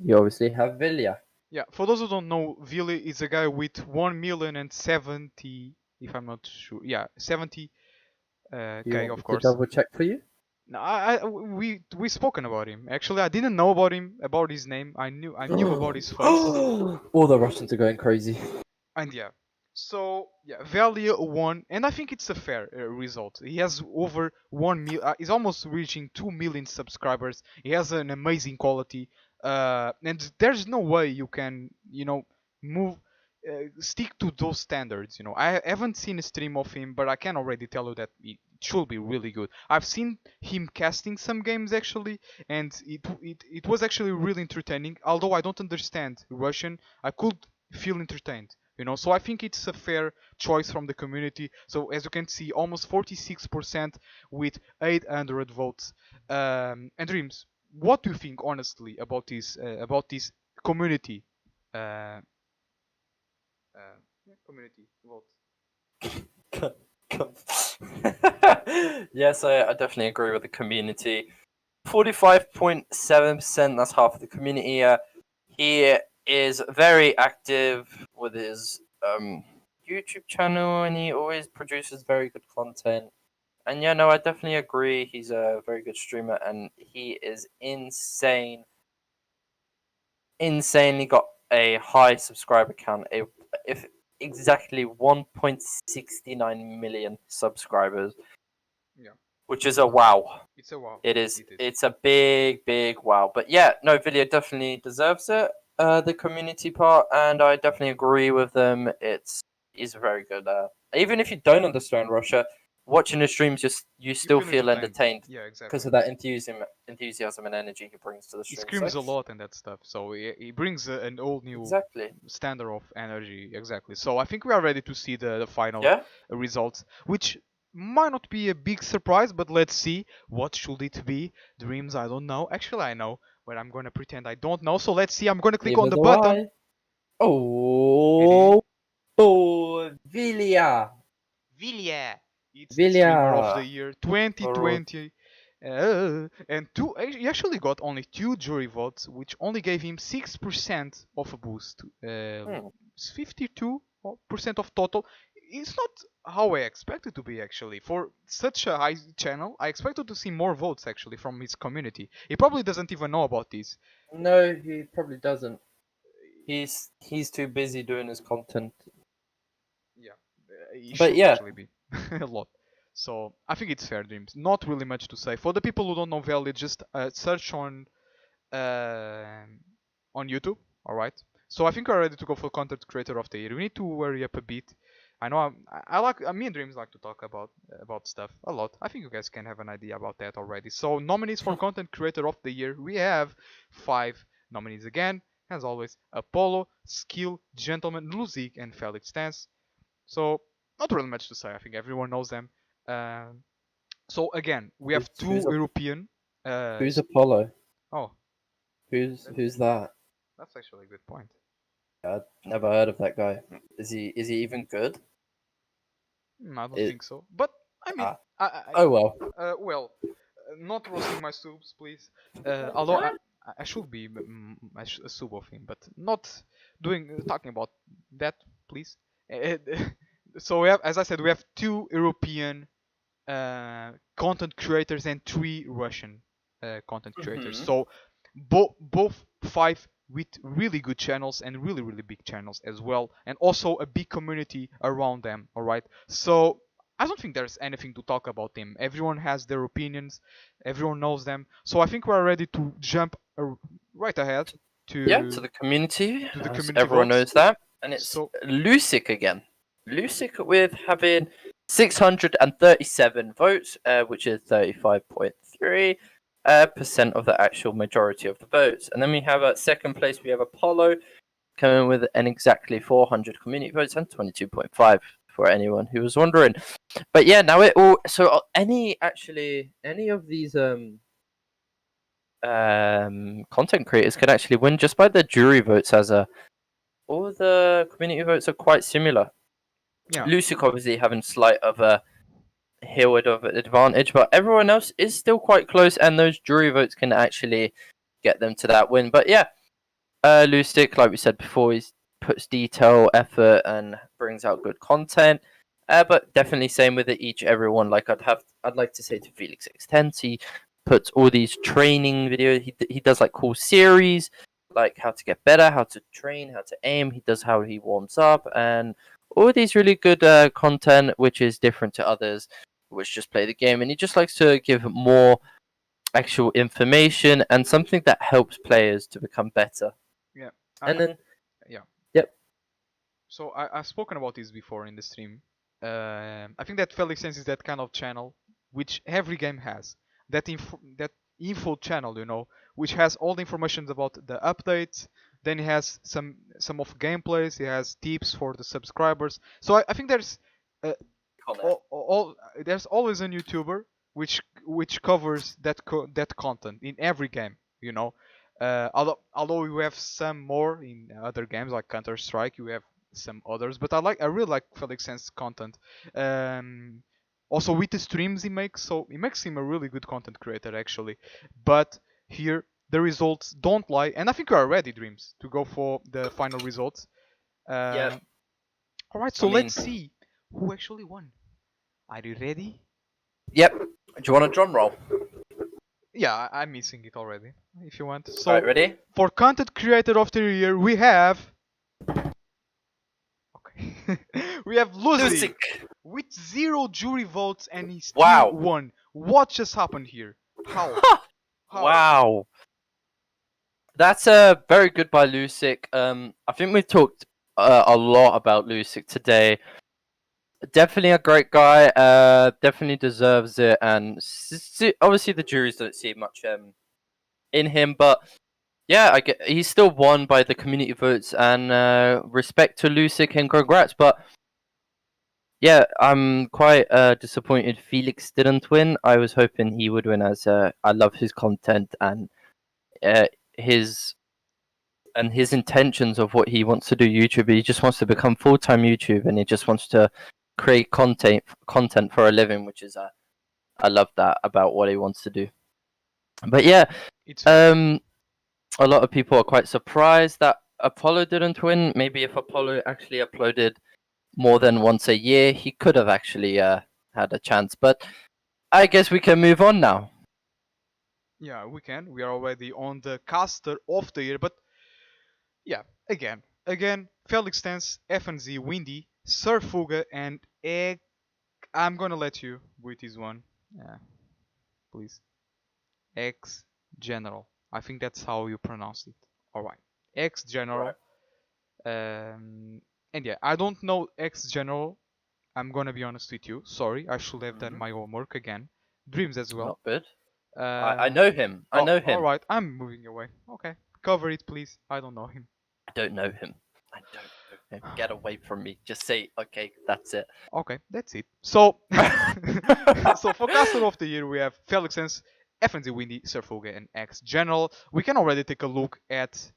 Speaker 2: you obviously have Vilya.
Speaker 1: Yeah, for those who don't know, Vili is a guy with 1,070,000, if I'm not sure. Yeah, 70
Speaker 2: You
Speaker 1: K,
Speaker 2: want
Speaker 1: of
Speaker 2: me to
Speaker 1: course.
Speaker 2: double check for you?
Speaker 1: No, we spoken about him. Actually, I didn't know about him, about his name. I knew about his face.
Speaker 2: All the Russians are going crazy.
Speaker 1: And yeah, so yeah, Valia won, and I think it's a fair result. He has over 1 million. He's almost reaching 2 million subscribers. He has an amazing quality, and there's no way you can, move. Stick to those standards. I haven't seen a stream of him, but I can already tell you that it should be really good. I've seen him casting some games actually, and it was actually really entertaining. Although I don't understand Russian, I could feel entertained. So I think it's a fair choice from the community. So as you can see, almost 46% with 800 votes. And Dreams, what do you think honestly about this community? Uh, community vote.
Speaker 2: Yes, I definitely agree with the community. 45.7%, that's half of the community. He is very active with his YouTube channel, and he always produces very good content. And yeah, no, I definitely agree. He's a very good streamer, and he is insanely got a high subscriber count. If exactly 1.69 million subscribers,
Speaker 1: Yeah,
Speaker 2: which is a wow.
Speaker 1: it's a wow.
Speaker 2: It is.
Speaker 1: It is.
Speaker 2: It's a big wow. But yeah, no, Vilya definitely deserves it. The community part, and I definitely agree with them. It's very good. Even if you don't understand Russia, watching the streams, you
Speaker 1: You
Speaker 2: still
Speaker 1: feel
Speaker 2: feel
Speaker 1: entertained.
Speaker 2: entertained
Speaker 1: Yeah,
Speaker 2: because
Speaker 1: exactly.
Speaker 2: of that enthusiasm and energy he brings to the
Speaker 1: He
Speaker 2: stream. So
Speaker 1: screams a lot and that stuff, so he brings an all new
Speaker 2: exactly.
Speaker 1: standard of energy. Exactly. So I think we are ready to see the final
Speaker 2: Yeah.
Speaker 1: results, which might not be a big surprise, but let's see. What should it be? Dreams, I don't know. Actually, I know, but I'm gonna pretend I don't know. So let's see. I'm gonna click on
Speaker 2: Neither
Speaker 1: the
Speaker 2: do
Speaker 1: button.
Speaker 2: I.
Speaker 1: It is
Speaker 2: Oh, Vilya.
Speaker 1: Vilya. It's the streamer of the
Speaker 2: Vilya.
Speaker 1: year 2020. And he actually got only 2 jury votes, which only gave him 6% of a boost.
Speaker 2: Hmm.
Speaker 1: 52% of total. It's not how I expected to be actually. For such a high channel, I expected to see more votes actually from his community. He probably doesn't even know about this.
Speaker 2: No, he probably doesn't. He's too busy doing his content.
Speaker 1: Yeah, he
Speaker 2: But
Speaker 1: should
Speaker 2: yeah,
Speaker 1: actually be a lot. So I think it's fair, Dreams. Not really much to say. For the people who don't know Valley, just search uh, on YouTube. All right. So I think we're ready to go for content creator of the year. We need to hurry up a bit. I know I like me and Dreams like to talk about stuff a lot. I think you guys can have an idea about that already. So nominees for content creator of the year, we have 5 nominees again. As always, Apollo, Skill, Gentleman, Luzik, and Felix Stance. So not really much to say. I think everyone knows them. Um so again, we have
Speaker 2: who's
Speaker 1: two European. Uh,
Speaker 2: who's Apollo?
Speaker 1: oh,
Speaker 2: Who's that?
Speaker 1: that's actually a good point.
Speaker 2: I've never heard of that guy. Is he even good?
Speaker 1: I don't
Speaker 2: It,
Speaker 1: think so. But I mean,
Speaker 2: ah, oh well.
Speaker 1: well, not roasting my subs, please. Although I should be a sub of him, but not doing talking about that, please. Uh, so we have, as I said, we have 2 European content creators and 3 Russian content creators.
Speaker 2: Hmm.
Speaker 1: So both 5 with really good channels and really big channels as well, and also a big community around them. All right. So I don't think there's anything to talk about them. Everyone has their opinions. Everyone knows them. So I think we're ready to jump right ahead
Speaker 2: Yeah, to
Speaker 1: to
Speaker 2: the community,
Speaker 1: the
Speaker 2: as
Speaker 1: community
Speaker 2: everyone
Speaker 1: votes.
Speaker 2: knows that, and it's
Speaker 1: So
Speaker 2: Lusic again. Lusic with having 637 votes, which is 35.3 percent of the actual majority of the votes. And then we have at second place we have Apollo coming with an exactly 400 community votes and 22.5 for anyone who was wondering. But yeah, now it all any of these content creators can actually win just by the jury votes. All the community votes are quite similar.
Speaker 1: yeah,
Speaker 2: Lucic obviously having slight of a Hillwood of advantage, but everyone else is still quite close, and those jury votes can actually get them to that win. But yeah, Lucic, like we said before, he puts detail, effort, and brings out good content. But definitely same with each everyone. Like I'd like to say to Felix Extens, he puts all these training videos. He does like cool series, like how to get better, how to train, how to aim. He does how he warms up, and all these really good content, which is different to others, which just play the game. And he just likes to give more actual information and something that helps players to become better.
Speaker 1: yeah,
Speaker 2: And then,
Speaker 1: yeah.
Speaker 2: yep.
Speaker 1: So I've spoken about this before in the stream. I think that Felix Sense is that kind of channel which every game has. That info channel, which has all the information about the updates. Then he has some of gameplays. He has tips for the subscribers. So I think there's uh, there's always a YouTuber which covers that content in every game. Although we have some more in other games like Counter Strike, we have some others, but I really like Felix Sense content. Um, Also with the streams he makes, so it makes him a really good content creator actually. But here the results don't lie, and I think we are ready, Dreams, to go for the final results.
Speaker 2: Yeah.
Speaker 1: All right,
Speaker 2: I
Speaker 1: so
Speaker 2: mean,
Speaker 1: let's see who actually won. Are you ready?
Speaker 2: yep. Do you want a drum roll?
Speaker 1: Yeah, I'm missing it already. If you want.
Speaker 2: All right,
Speaker 1: So
Speaker 2: ready?
Speaker 1: for content creator of the year, we have. Okay, we have Lucy
Speaker 2: Lusic.
Speaker 1: with 0 jury votes, and he still
Speaker 2: Wow.
Speaker 1: won. What just happened here? How? How?
Speaker 2: Wow. That's very good by Lusic. I think we've talked a lot about Lusic today. Definitely a great guy. Definitely deserves it, and obviously the juries don't see much in him, but yeah, he's still won by the community votes, and respect to Lusic and congrats. But yeah, I'm quite disappointed Felix didn't win. I was hoping he would win, as I love his content and uh, his his intentions of what he wants to do YouTube. He just wants to become full-time YouTube, and he just wants to create content for a living, which is I love that about what he wants to do. But yeah,
Speaker 1: It's
Speaker 2: a lot of people are quite surprised that Apollo didn't win. Maybe if Apollo actually uploaded more than once a year, he could have actually had a chance. But I guess we can move on now.
Speaker 1: yeah, we can. We are already on the caster of the year, but yeah, again, Felix Stance, FnZ, Windy, Sir Fuga, and Egg. I'm gonna let you with this one. Yeah, please. X General. I think that's how you pronounce it. Alright. X
Speaker 2: Right.
Speaker 1: General. And yeah, I don't know X General. I'm gonna be honest with you. Sorry, I should have done my homework again. Dreams as well.
Speaker 2: Not good. I
Speaker 1: Uh,
Speaker 2: know him. I
Speaker 1: oh,
Speaker 2: know him.
Speaker 1: alright, I'm moving away. Okay, cover it, please. I don't know him.
Speaker 2: I don't know him. I don't know him. Get away from me. Just say, okay, that's it.
Speaker 1: Okay, that's it. So, so for caster of the year, we have Felix Sense, FNZ Windy, Surfuga, and X General. We can already take a look at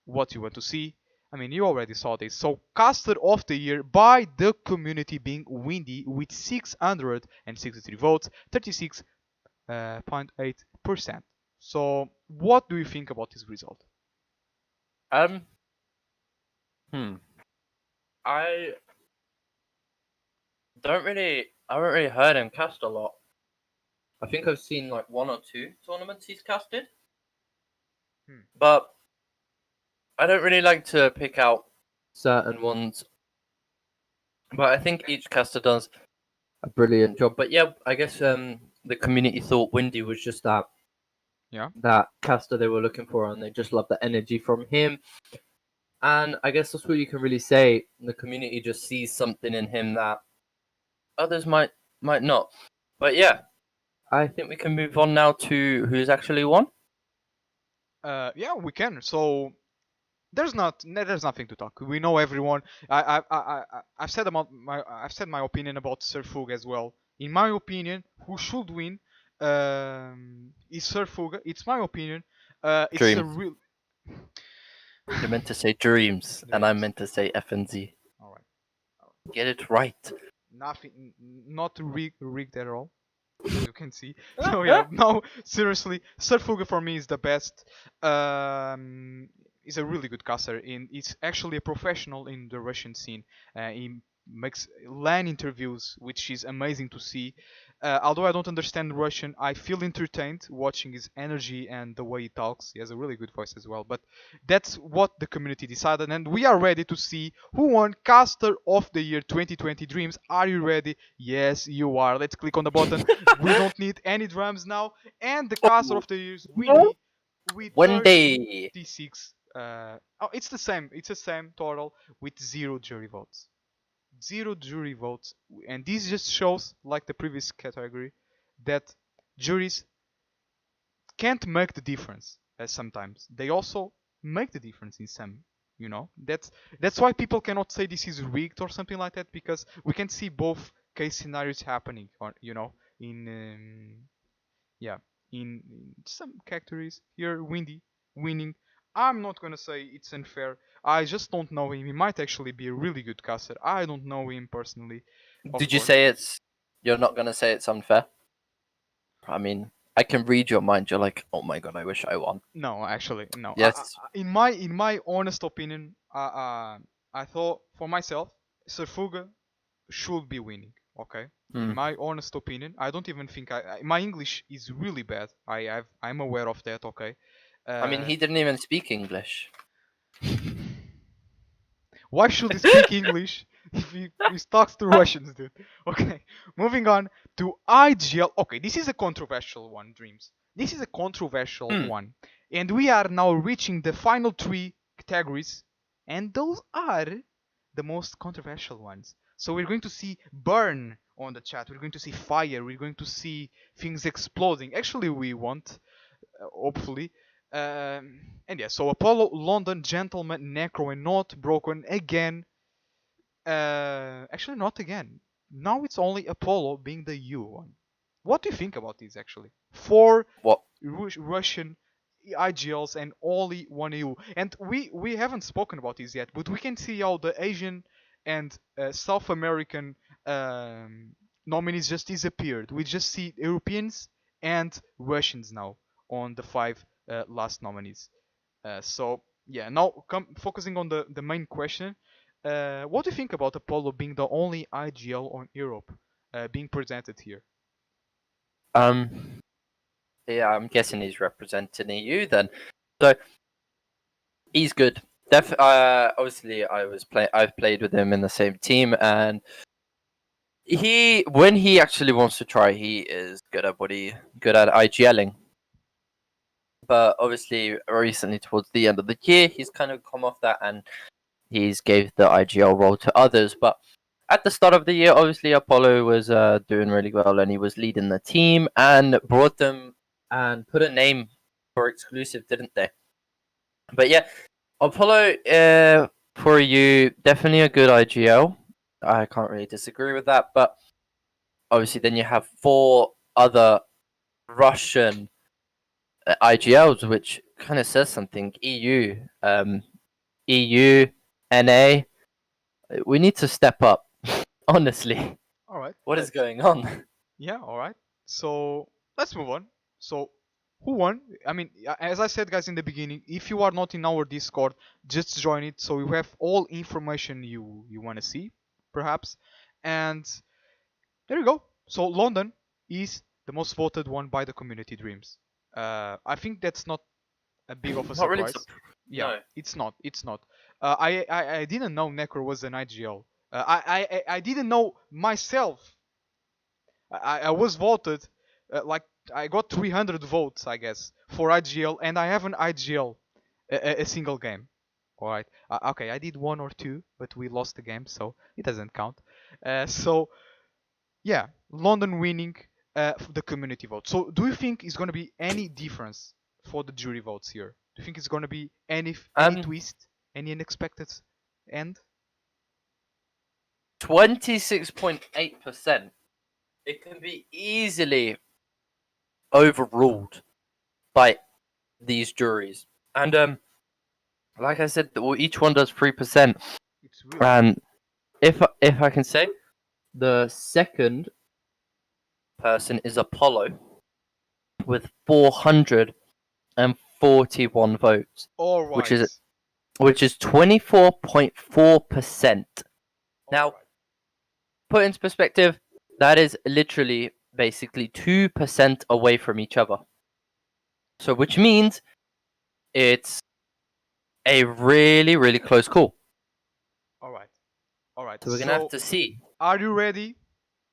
Speaker 1: what you want to see. I mean, you already saw this. So, caster of the year by the community being Windy with 663 votes, 36.8%. So, what do you think about this result?
Speaker 2: um. Hmm. I I haven't really heard him cast a lot. I think I've seen like one or two tournaments he's casted. But I don't really like to pick out certain ones. But I think each caster does a brilliant job. But yeah, I guess the community thought Windy was just that caster they were looking for, and they just love the energy from him. And I guess that's what you can really say. The community just sees something in him that others might not. But yeah, I think we can move on now to who's actually won.
Speaker 1: Yeah, we can. So, there's nothing to talk. We know everyone. I've said my opinion about Surfuga as well. In my opinion, who should win is Surfuga. It's my opinion. It's a
Speaker 2: Dream.
Speaker 1: real.
Speaker 2: You meant to say Dreams, and I
Speaker 1: Dreams.
Speaker 2: meant to say FnZ.
Speaker 1: All right.
Speaker 2: Get it right.
Speaker 1: Nothing, not rigged at all, as you can see. So yeah, no, seriously, Surfuga for me is the best. He's a really good caster. He's actually a professional in the Russian scene. He makes LAN interviews, which is amazing to see. Although I don't understand Russian, I feel entertained watching his energy and the way he talks. He has a really good voice as well. But that's what the community decided, and we are ready to see who won Caster of the Year 2020 Dreams. Are you ready? Yes, you are. Let's click on the button. We don't need any drums now. And the Caster of the Year is Windy with
Speaker 2: Wendy.
Speaker 1: 36. Oh, it's the same. It's the same total with 0 jury votes. 0 jury votes, and this just shows, like the previous category, that juries can't make the difference. Sometimes they also make the difference in some. That's why people cannot say this is rigged or something like that, because we can see both case scenarios happening, or in yeah, in some categories here, Windy winning. I'm not gonna say it's unfair. I just don't know him. He might actually be a really good caster. I don't know him personally, of
Speaker 2: Did you
Speaker 1: course.
Speaker 2: say you're not gonna say it's unfair? I mean, I can read your mind. You're like, oh my god, I wish I won.
Speaker 1: No, actually, no.
Speaker 2: Yes.
Speaker 1: In my honest opinion, I thought for myself, Serfuga should be winning. Okay, in
Speaker 2: Mm.
Speaker 1: my honest opinion, I don't even think my English is really bad. I'm aware of that. Okay.
Speaker 2: I mean, he didn't even speak English.
Speaker 1: Why should he speak English if he talks to Russians, dude? Okay, moving on to IGL. Okay, this is a controversial one, Dreams. This is a controversial
Speaker 2: Hmm.
Speaker 1: one. And we are now reaching the final three categories, and those are the most controversial ones. So we're going to see burn on the chat, we're going to see fire, we're going to see things exploding. Actually, we want, hopefully. And yeah, so Apollo, London, Gentleman, Necro, and Not Broken again. Actually, not again. Now it's only Apollo being the U one. What do you think about these actually? Four
Speaker 2: What?
Speaker 1: Russian IGLs and only one EU. And we haven't spoken about these yet, but we can see how the Asian and South American nominees just disappeared. We just see Europeans and Russians now on the five last nominees. So yeah, now focusing on the main question. What do you think about Apollo being the only IGL on Europe being presented here?
Speaker 2: Um. Yeah, I'm guessing he's representing EU then. So he's good. Obviously, I've played with him in the same team, and when he actually wants to try, he is good at IGLing. But obviously, recently towards the end of the year, he's kind of come off that, and he's gave the IGL role to others. But at the start of the year, obviously Apollo was doing really well, and he was leading the team and brought them and put a name for exclusive, didn't they? But yeah, Apollo, for you, definitely a good IGL. I can't really disagree with that. But obviously, then you have four other Russian IGLs, which kind of says something. EU, NA. We need to step up. Honestly,
Speaker 1: All right,
Speaker 2: what is going on?
Speaker 1: yeah, all right. So let's move on. So who won? I mean, as I said, guys, in the beginning, if you are not in our Discord, just join it so you have all information you want to see, perhaps. And there you go. So London is the most voted one by the community Dreams. I think that's not a big of a
Speaker 2: Not really.
Speaker 1: surprise. Yeah,
Speaker 2: No.
Speaker 1: it's not. It's not. I didn't know Necro was an IGL. I didn't know myself. I was voted, like I got 300 votes, I guess, for IGL, and I have an IGL, a single game. All right. Okay, I did one or two, but we lost the game, so it doesn't count. So yeah, London winning the community vote. So do you think it's gonna be any difference for the jury votes here? Do you think it's gonna be any twist, any unexpected end?
Speaker 2: 26.8%. It can be easily overruled by these juries. And like I said, each one does 3%.
Speaker 1: It's really
Speaker 2: And if I can say, the second person is Apollo with 441 votes,
Speaker 1: all
Speaker 2: which
Speaker 1: right.
Speaker 2: is 24.4%. Now,
Speaker 1: Alright.
Speaker 2: put into perspective, that is literally basically 2% away from each other. So, which means it's a really, really close call.
Speaker 1: Alright. Alright.
Speaker 2: So we're gonna have to see.
Speaker 1: Are you ready?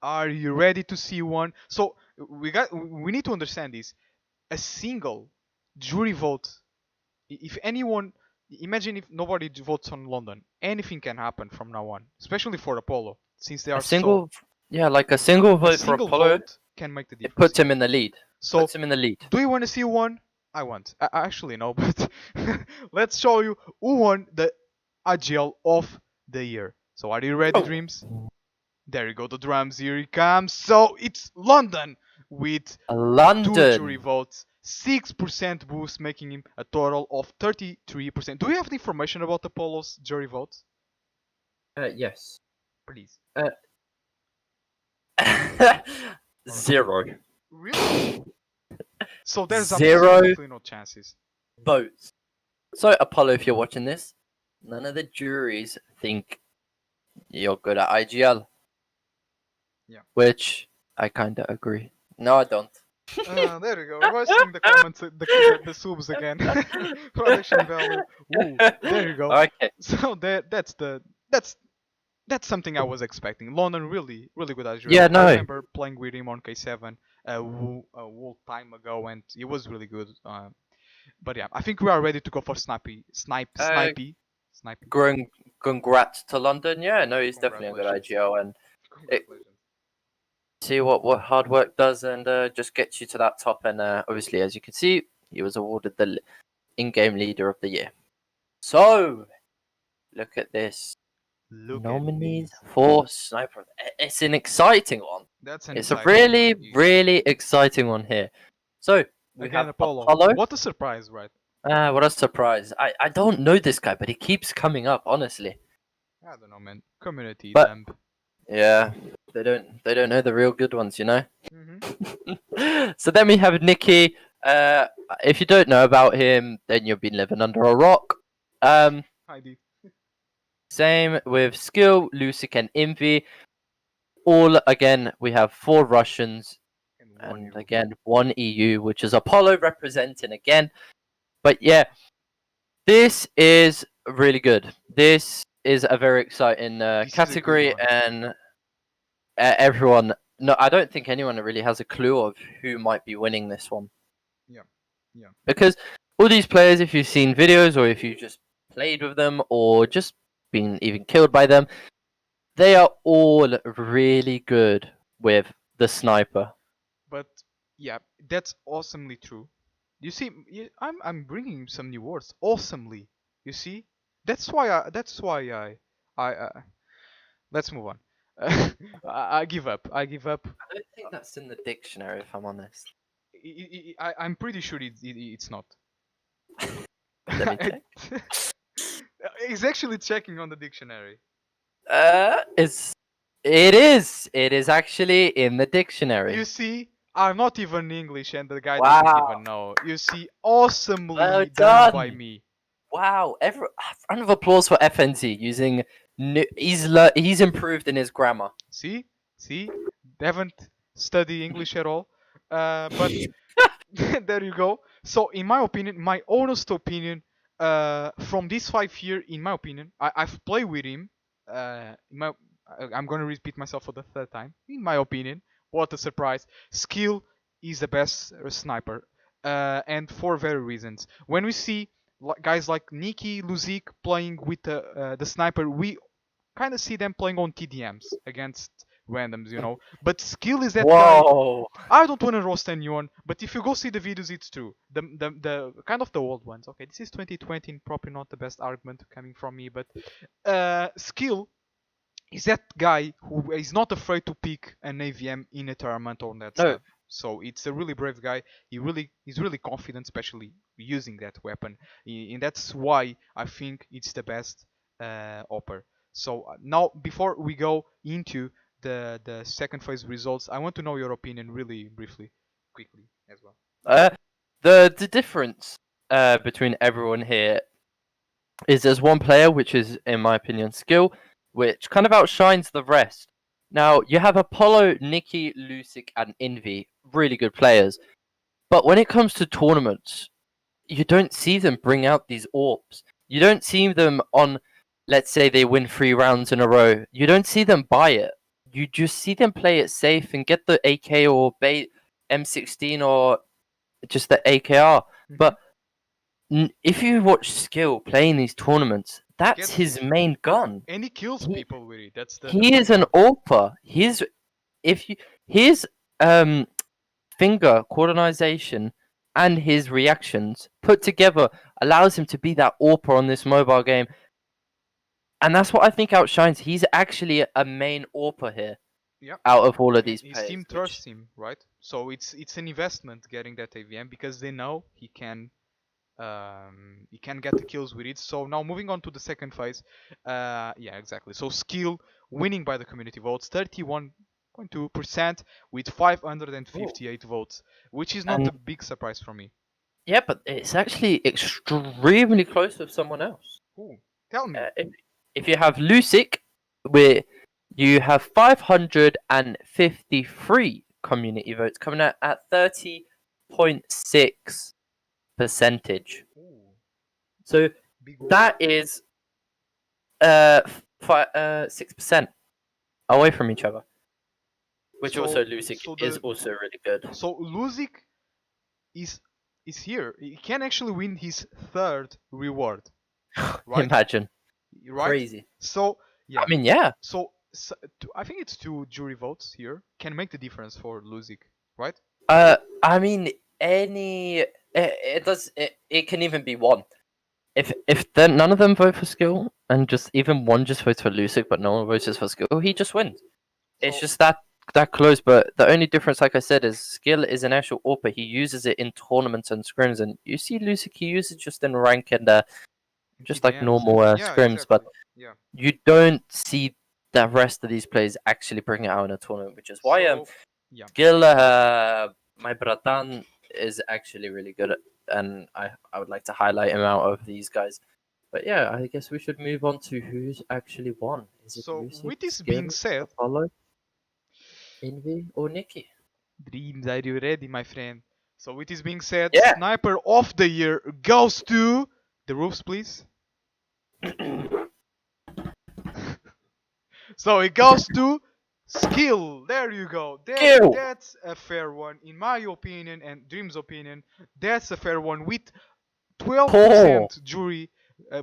Speaker 1: Are you ready to see one? So we need to understand this. A single jury vote. If anyone, imagine if nobody votes on London, anything can happen from now on, especially for Apollo, since they are
Speaker 2: A single vote
Speaker 1: a
Speaker 2: for
Speaker 1: single
Speaker 2: Apollo,
Speaker 1: vote can make the
Speaker 2: it
Speaker 1: difference.
Speaker 2: puts him in the lead.
Speaker 1: So
Speaker 2: Puts him in the lead.
Speaker 1: do you want to see one? I want. Actually no, but let's show you who won the IGL of the year. So are you ready, Dreams? There you go, the drums, here he comes. So it's London with
Speaker 2: London.
Speaker 1: 2 jury votes, 6% boost, making him a total of 33%. Do you have the information about Apollo's jury votes?
Speaker 2: Yes.
Speaker 1: Please.
Speaker 2: 0.
Speaker 1: Really? So there's
Speaker 2: Zero
Speaker 1: absolutely no chances.
Speaker 2: votes. So Apollo, if you're watching this, none of the juries think you're good at IGL.
Speaker 1: Yeah.
Speaker 2: Which I kinda agree. No, I don't.
Speaker 1: There we go. Roasting the comments, the subs again. Production value. Ooh, there you go.
Speaker 2: Okay.
Speaker 1: So that's that's something I was expecting. London really good as
Speaker 2: Yeah,
Speaker 1: well. I
Speaker 2: no.
Speaker 1: remember playing with him on K7 a whole time ago, and he was really good. But yeah, I think we are ready to go for
Speaker 2: Uh,
Speaker 1: snipey.
Speaker 2: congrats to London. Yeah, no, he's definitely a good
Speaker 1: Congratulations.
Speaker 2: IGL, and it,
Speaker 1: Congratulations.
Speaker 2: see what hard work does, and just gets you to that top. And obviously, as you can see, he was awarded the in-game leader of the year. So look at this.
Speaker 1: Look at
Speaker 2: Nominees
Speaker 1: this.
Speaker 2: for Sniper. It's an exciting one.
Speaker 1: That's an
Speaker 2: It's a
Speaker 1: exciting one.
Speaker 2: really, really exciting one here. So we
Speaker 1: Again,
Speaker 2: have
Speaker 1: Apollo.
Speaker 2: Apollo.
Speaker 1: What a surprise, right?
Speaker 2: What a surprise. I don't know this guy, but he keeps coming up, honestly.
Speaker 1: I don't know, man. Community
Speaker 2: But
Speaker 1: dump.
Speaker 2: yeah, they don't know the real good ones, you know?
Speaker 1: Mm-hmm.
Speaker 2: So then we have Nikki. If you don't know about him, then you've been living under a rock.
Speaker 1: ID.
Speaker 2: Same with Skill, Lucic, and Envy. All again, we have 4 Russians
Speaker 1: One
Speaker 2: and
Speaker 1: you.
Speaker 2: again 1 EU, which is Apollo representing again. But yeah, this is really good. This is a very exciting category, and everyone. No, I don't think anyone really has a clue of who might be winning this one.
Speaker 1: Yeah. Yeah.
Speaker 2: Because all these players, if you've seen videos or if you've just played with them or just been even killed by them, they are all really good with the sniper.
Speaker 1: But yeah, that's awesomely true. You see, I'm bringing some new words. Awesomely. You see, that's why I let's move on. I give up. I give up.
Speaker 2: I don't think that's in the dictionary, if I'm honest.
Speaker 1: I'm pretty sure it's not.
Speaker 2: Let me check.
Speaker 1: He's actually checking on the dictionary.
Speaker 2: It is actually in the dictionary.
Speaker 1: You see, I'm not even English, and the guy doesn't
Speaker 2: Wow.
Speaker 1: even know. You see, awesomely
Speaker 2: Well
Speaker 1: done by
Speaker 2: done.
Speaker 1: me.
Speaker 2: Wow! Round of applause for FnZ using. He's improved in his grammar.
Speaker 1: See, they haven't studied English at all. But there you go. So, in my opinion, my honest opinion, from these 5 here, in my opinion, I've played with him. I'm gonna repeat myself for the 3rd time. In my opinion, what a surprise! Skill is the best sniper, and for very reasons. When we see guys like Nikki, Luzik playing with the sniper, we kind of see them playing on TDMs against randoms, you know. But Skill is that guy.
Speaker 2: Whoa!
Speaker 1: I don't want to roast anyone, but if you go see the videos, it's true. The kind of the old ones. Okay, this is 2020, probably not the best argument coming from me, but Skill is that guy who is not afraid to pick an AVM in a tournament or that
Speaker 2: No.
Speaker 1: stuff. So it's a really brave guy. He's really confident, especially using that weapon, and that's why I think it's the best opper. So now, before we go into the second phase results, I want to know your opinion really briefly, quickly as well.
Speaker 2: The difference between everyone here is there's one player which is, in my opinion, Skill, which kind of outshines the rest. Now you have Apollo, Nikki, Lucic, and Envy, really good players. But when it comes to tournaments, you don't see them bring out these orbs. You don't see them on, let's say they win 3 rounds in a row. You don't see them buy it. You just see them play it safe and get the AK or M16 or just the AKR. But if you watch Skill playing these tournaments, that's his main gun.
Speaker 1: And he kills people with it. That's
Speaker 2: he is an AWPer. His finger coordination and his reactions put together allows him to be that AWPer on this mobile game. And that's what I think outshines. He's actually a main AWPer here.
Speaker 1: Yep.
Speaker 2: Out of all of these
Speaker 1: his
Speaker 2: players.
Speaker 1: team trusts him, right? So it's an investment getting that AVM because they know he can get the kills with it. So now moving on to the second phase. Yeah, exactly. So Skill winning by the community votes, 31.5% 0.2% with 558 votes, which is not
Speaker 2: And
Speaker 1: a big surprise for me.
Speaker 2: yeah, but it's actually extremely close with someone else.
Speaker 1: Ooh, tell me.
Speaker 2: If you have Lucic, where you have 553 community votes coming out at 30.6 percentage.
Speaker 1: Ooh,
Speaker 2: So
Speaker 1: big vote.
Speaker 2: that is 6% away from each other. Which also Lucic is also really good.
Speaker 1: So Lucic is here. He can actually win his third reward, right?
Speaker 2: Imagine.
Speaker 1: Right?
Speaker 2: Crazy.
Speaker 1: So yeah.
Speaker 2: I mean, yeah.
Speaker 1: So I think it's 2 jury votes here can make the difference for Lucic, right?
Speaker 2: I mean, it does. It can even be one. If none of them vote for skill, and just even one just votes for Lucic, but no one votes for skill, he just wins. It's just that close. But the only difference, like I said, is skill is an actual AWP. He uses it in tournaments and scrims, and you see Lucic, he uses it just in rank and just like normal scrims. But you don't see the rest of these players actually bring it out in a tournament, which is why skill, my bratan is actually really good at, and I would like to highlight him out of these guys. But yeah, I guess we should move on to who's actually won. Is it
Speaker 1: So
Speaker 2: Lucic,
Speaker 1: with this
Speaker 2: Skill,
Speaker 1: being said,
Speaker 2: Apollo, Envy, or Nikki?
Speaker 1: Dreams, are you ready, my friend? So with this being said,
Speaker 2: Yeah.
Speaker 1: Sniper of the Year goes to the roofs, please. So it goes to Skill. There you go. That's a fair one, in my opinion and Dream's opinion. That's a fair one with 12% jury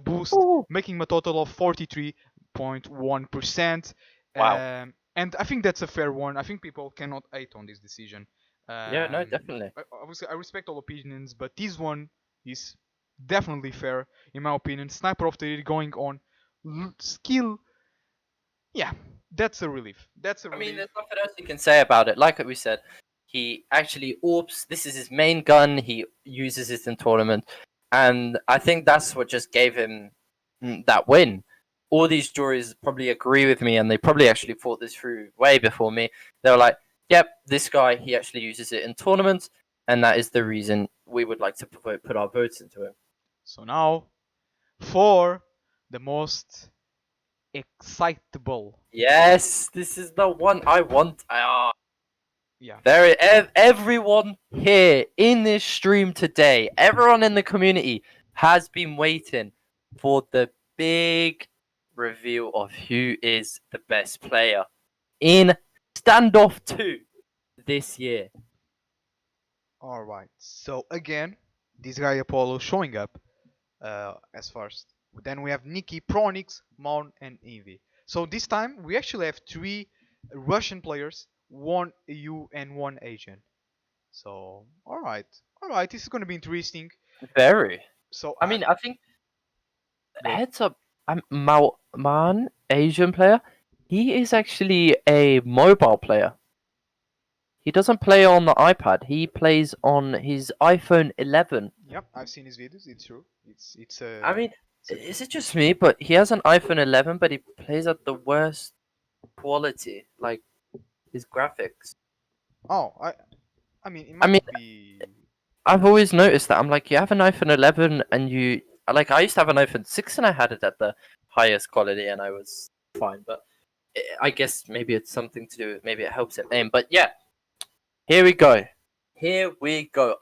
Speaker 1: boost, making him a total of 43.1%.
Speaker 2: Wow.
Speaker 1: And I think that's a fair one. I think people cannot hate on this decision.
Speaker 2: Yeah, no, definitely.
Speaker 1: Obviously, I respect all opinions, but this one is definitely fair, in my opinion. Sniper of the Year going on Skill. Yeah, that's a relief.
Speaker 2: I mean, there's nothing else you can say about it. Like we said, he actually AWPs. This is his main gun. He uses it in tournament, and I think that's what just gave him that win. All these juries probably agree with me, and they probably actually thought this through way before me. They were like, "Yep, this guy, he actually uses it in tournaments, and that is the reason we would like to put our votes into him."
Speaker 1: So now, for the most excitable.
Speaker 2: Yes, this is the one I want.
Speaker 1: Yeah.
Speaker 2: Everyone here in this stream today, everyone in the community has been waiting for the big reveal of who is the best player in Standoff 2 this year.
Speaker 1: Alright, so again, this guy Apollo showing up as first. Then we have Nikki, Pronix, Maun, and Envy. So this time we actually have 3 Russian players, 1 EU and 1 Asian. So alright, this is gonna be interesting.
Speaker 2: Very.
Speaker 1: So
Speaker 2: I mean, I think heads up, Man, Asian player, he is actually a mobile player. He doesn't play on the iPad. He plays on his iPhone 11.
Speaker 1: Yep, I've seen his videos. It's true. It's a.
Speaker 2: I mean, is it just me? But he has an iPhone 11, but he plays at the worst quality, like his graphics.
Speaker 1: Oh, I mean, it might be.
Speaker 2: I've always noticed that. I'm like, you have an iPhone 11, and you like. I used to have an iPhone 6, and I had it at the highest quality, and I was fine. But I guess maybe it's something to do. Maybe it helps it aim. But yeah, here we go.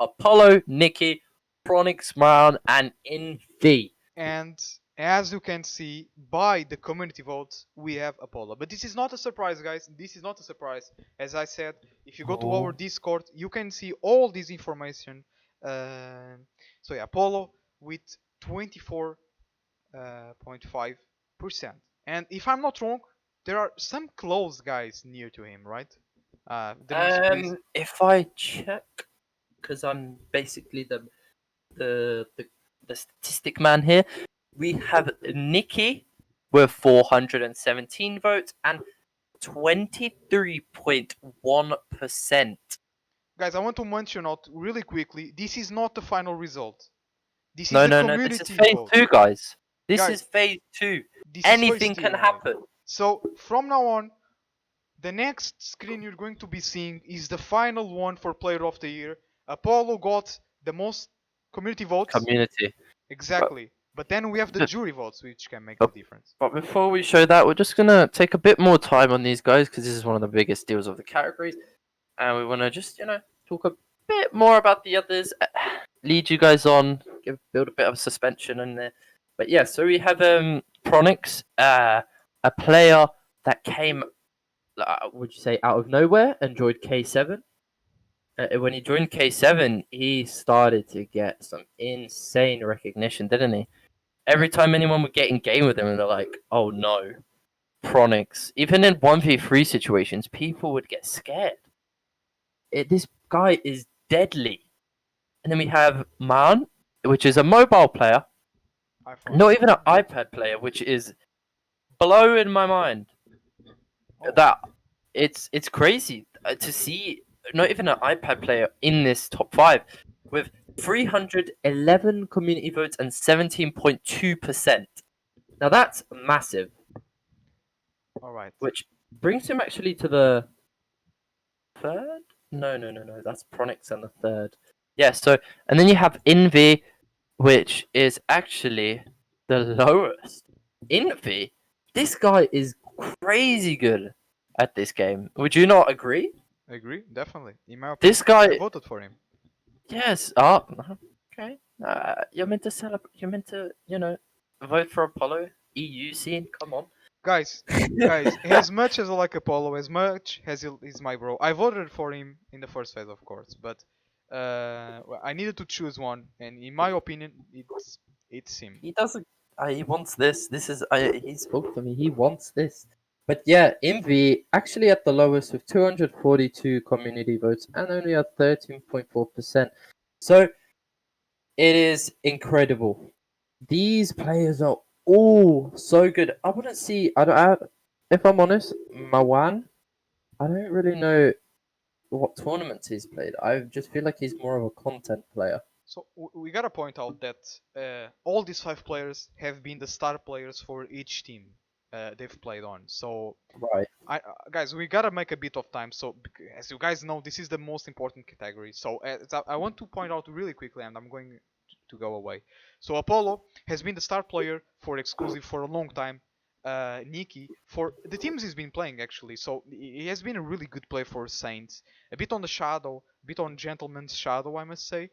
Speaker 2: Apollo, Nikki, Pronix, Maran, and Envy.
Speaker 1: And as you can see by the community votes, we have Apollo. But this is not a surprise, guys. This is not a surprise. As I said, if you go to our Discord, you can see all this information. So yeah, Apollo with 24.5%. And if I'm not wrong, there are some close guys near to him, right?
Speaker 2: If I check, because I'm basically the statistic man here, we have Nikki with 417 votes and 23.1%.
Speaker 1: Guys, I want to mention out really quickly, this is not the final result. This is
Speaker 2: no,
Speaker 1: community
Speaker 2: this is phase
Speaker 1: vote.
Speaker 2: 2, guys. This is phase 2. Anything can happen.
Speaker 1: So from now on, The next screen you're going to be seeing is the final one for Player of the Year. Apollo got the most community votes.
Speaker 2: Community. But,
Speaker 1: Exactly. But then we have the
Speaker 2: but
Speaker 1: jury votes, which can make the
Speaker 2: but
Speaker 1: difference.
Speaker 2: but before we show that, we're just gonna take a bit more time on these guys because this is one of the biggest deals of the categories, and we want to just talk a bit more about the others, lead you guys on, build a bit of suspension in there. But yeah, so we have Pronix, a player that came, would you say, out of nowhere and joined K7. When he joined K7, he started to get some insane recognition, didn't he? Every time anyone would get in game with him, and they're like, "Oh no, Pronix." Even in 1v3 situations, people would get scared. This guy is deadly. And then we have Man, which is a mobile player,
Speaker 1: iPhone.
Speaker 2: not even an iPad player, which is blowing my mind.
Speaker 1: Oh.
Speaker 2: That it's crazy to see not even an iPad player in this top 5 with 311 community votes and 17.2%. Now that's massive.
Speaker 1: All right.
Speaker 2: Which brings him actually to the third? No. That's Pronix and the third. Yeah, so, and then you have Envy, which is actually the lowest. Envy? This guy is crazy good at this game. Would you not agree?
Speaker 1: I agree, definitely. In my opinion,
Speaker 2: This guy.
Speaker 1: I voted for him.
Speaker 2: Yes. Oh, okay. You're meant to celebrate. You're meant to, vote for Apollo. EU scene. Come on.
Speaker 1: Guys, as much as I like Apollo, as much as he's my bro, I voted for him in the first phase, of course, but I needed to choose one, and in my opinion, it's him.
Speaker 2: He doesn't. He wants this. This is. He spoke to me. He wants this. But yeah, Envy actually at the lowest with 242 community votes and only at 13.4%. So it is incredible. These players are all so good. I wouldn't see. If I'm honest, Mawan. I don't really know what tournaments he's played. I just feel like he's more of a content player.
Speaker 1: So we gotta point out that all these 5 players have been the star players for each team they've played on. So
Speaker 2: Right.
Speaker 1: guys, we gotta make a bit of time. So as you guys know, this is the most important category. So I want to point out really quickly, and I'm going to go away. So Apollo has been the star player for exclusive for a long time. Nikki for the teams he's been playing actually. So he has been a really good player for Saints. A bit on the Shadow, a bit on Gentleman's Shadow, I must say,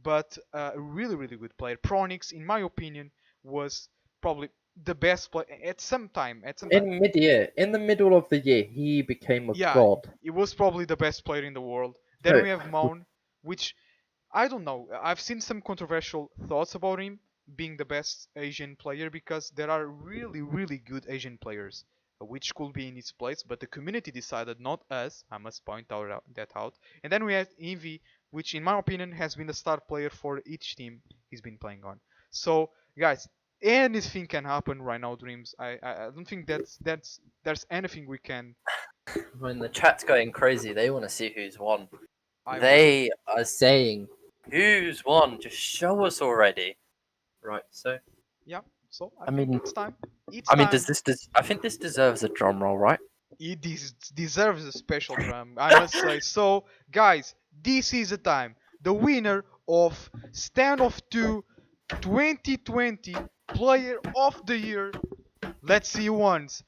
Speaker 1: but a really good player. Pronix, in my opinion, was probably the best player at some time.
Speaker 2: In mid-year, in the middle of the year, he became a god.
Speaker 1: He was probably the best player in the world. Then we have Moan, which I don't know. I've seen some controversial thoughts about him being the best Asian player because there are really good Asian players which could be in his place, but the community decided, not us. I must point out that out. And then we have Envy, which in my opinion has been the star player for each team he's been playing on. So guys, anything can happen right now, Dreams. I don't think there's anything we can.
Speaker 2: When the chat's going crazy, they want to see who's won.
Speaker 1: I
Speaker 2: They are saying, "Who's won? Just show us already." Right. So,
Speaker 1: Yeah. So
Speaker 2: I mean,
Speaker 1: it's time.
Speaker 2: I think this deserves a drum roll, right?
Speaker 1: It deserves a special drum, I must say. So, guys, this is the time. The winner of STANDOFF2 2020 Player of the Year. Let's see once.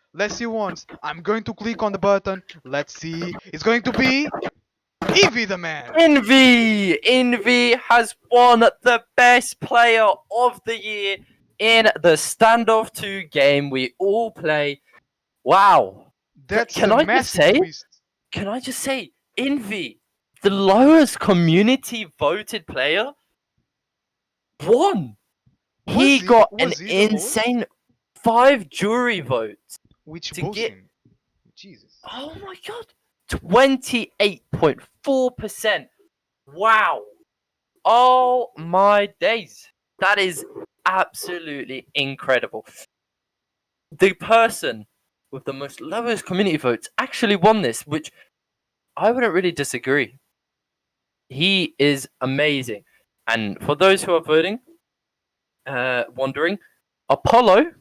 Speaker 1: I'm going to click on the button. Let's see. It's going to be Envy the man.
Speaker 2: Envy has won the best player of the year in the Standoff 2 game we all play. Wow.
Speaker 1: That's
Speaker 2: Can
Speaker 1: a
Speaker 2: I just
Speaker 1: massive
Speaker 2: say?
Speaker 1: twist.
Speaker 2: Can I just say, Envy, the lowest community voted player, won. He got an insane 5 jury votes.
Speaker 1: Which
Speaker 2: to
Speaker 1: boosted
Speaker 2: get-
Speaker 1: him. Jesus.
Speaker 2: Oh my god. 28.4%. Wow. Oh my days. That is absolutely incredible. The person with the most lowest community votes actually won this, which I wouldn't really disagree. He is amazing. And for those who are voting, wondering, Apollo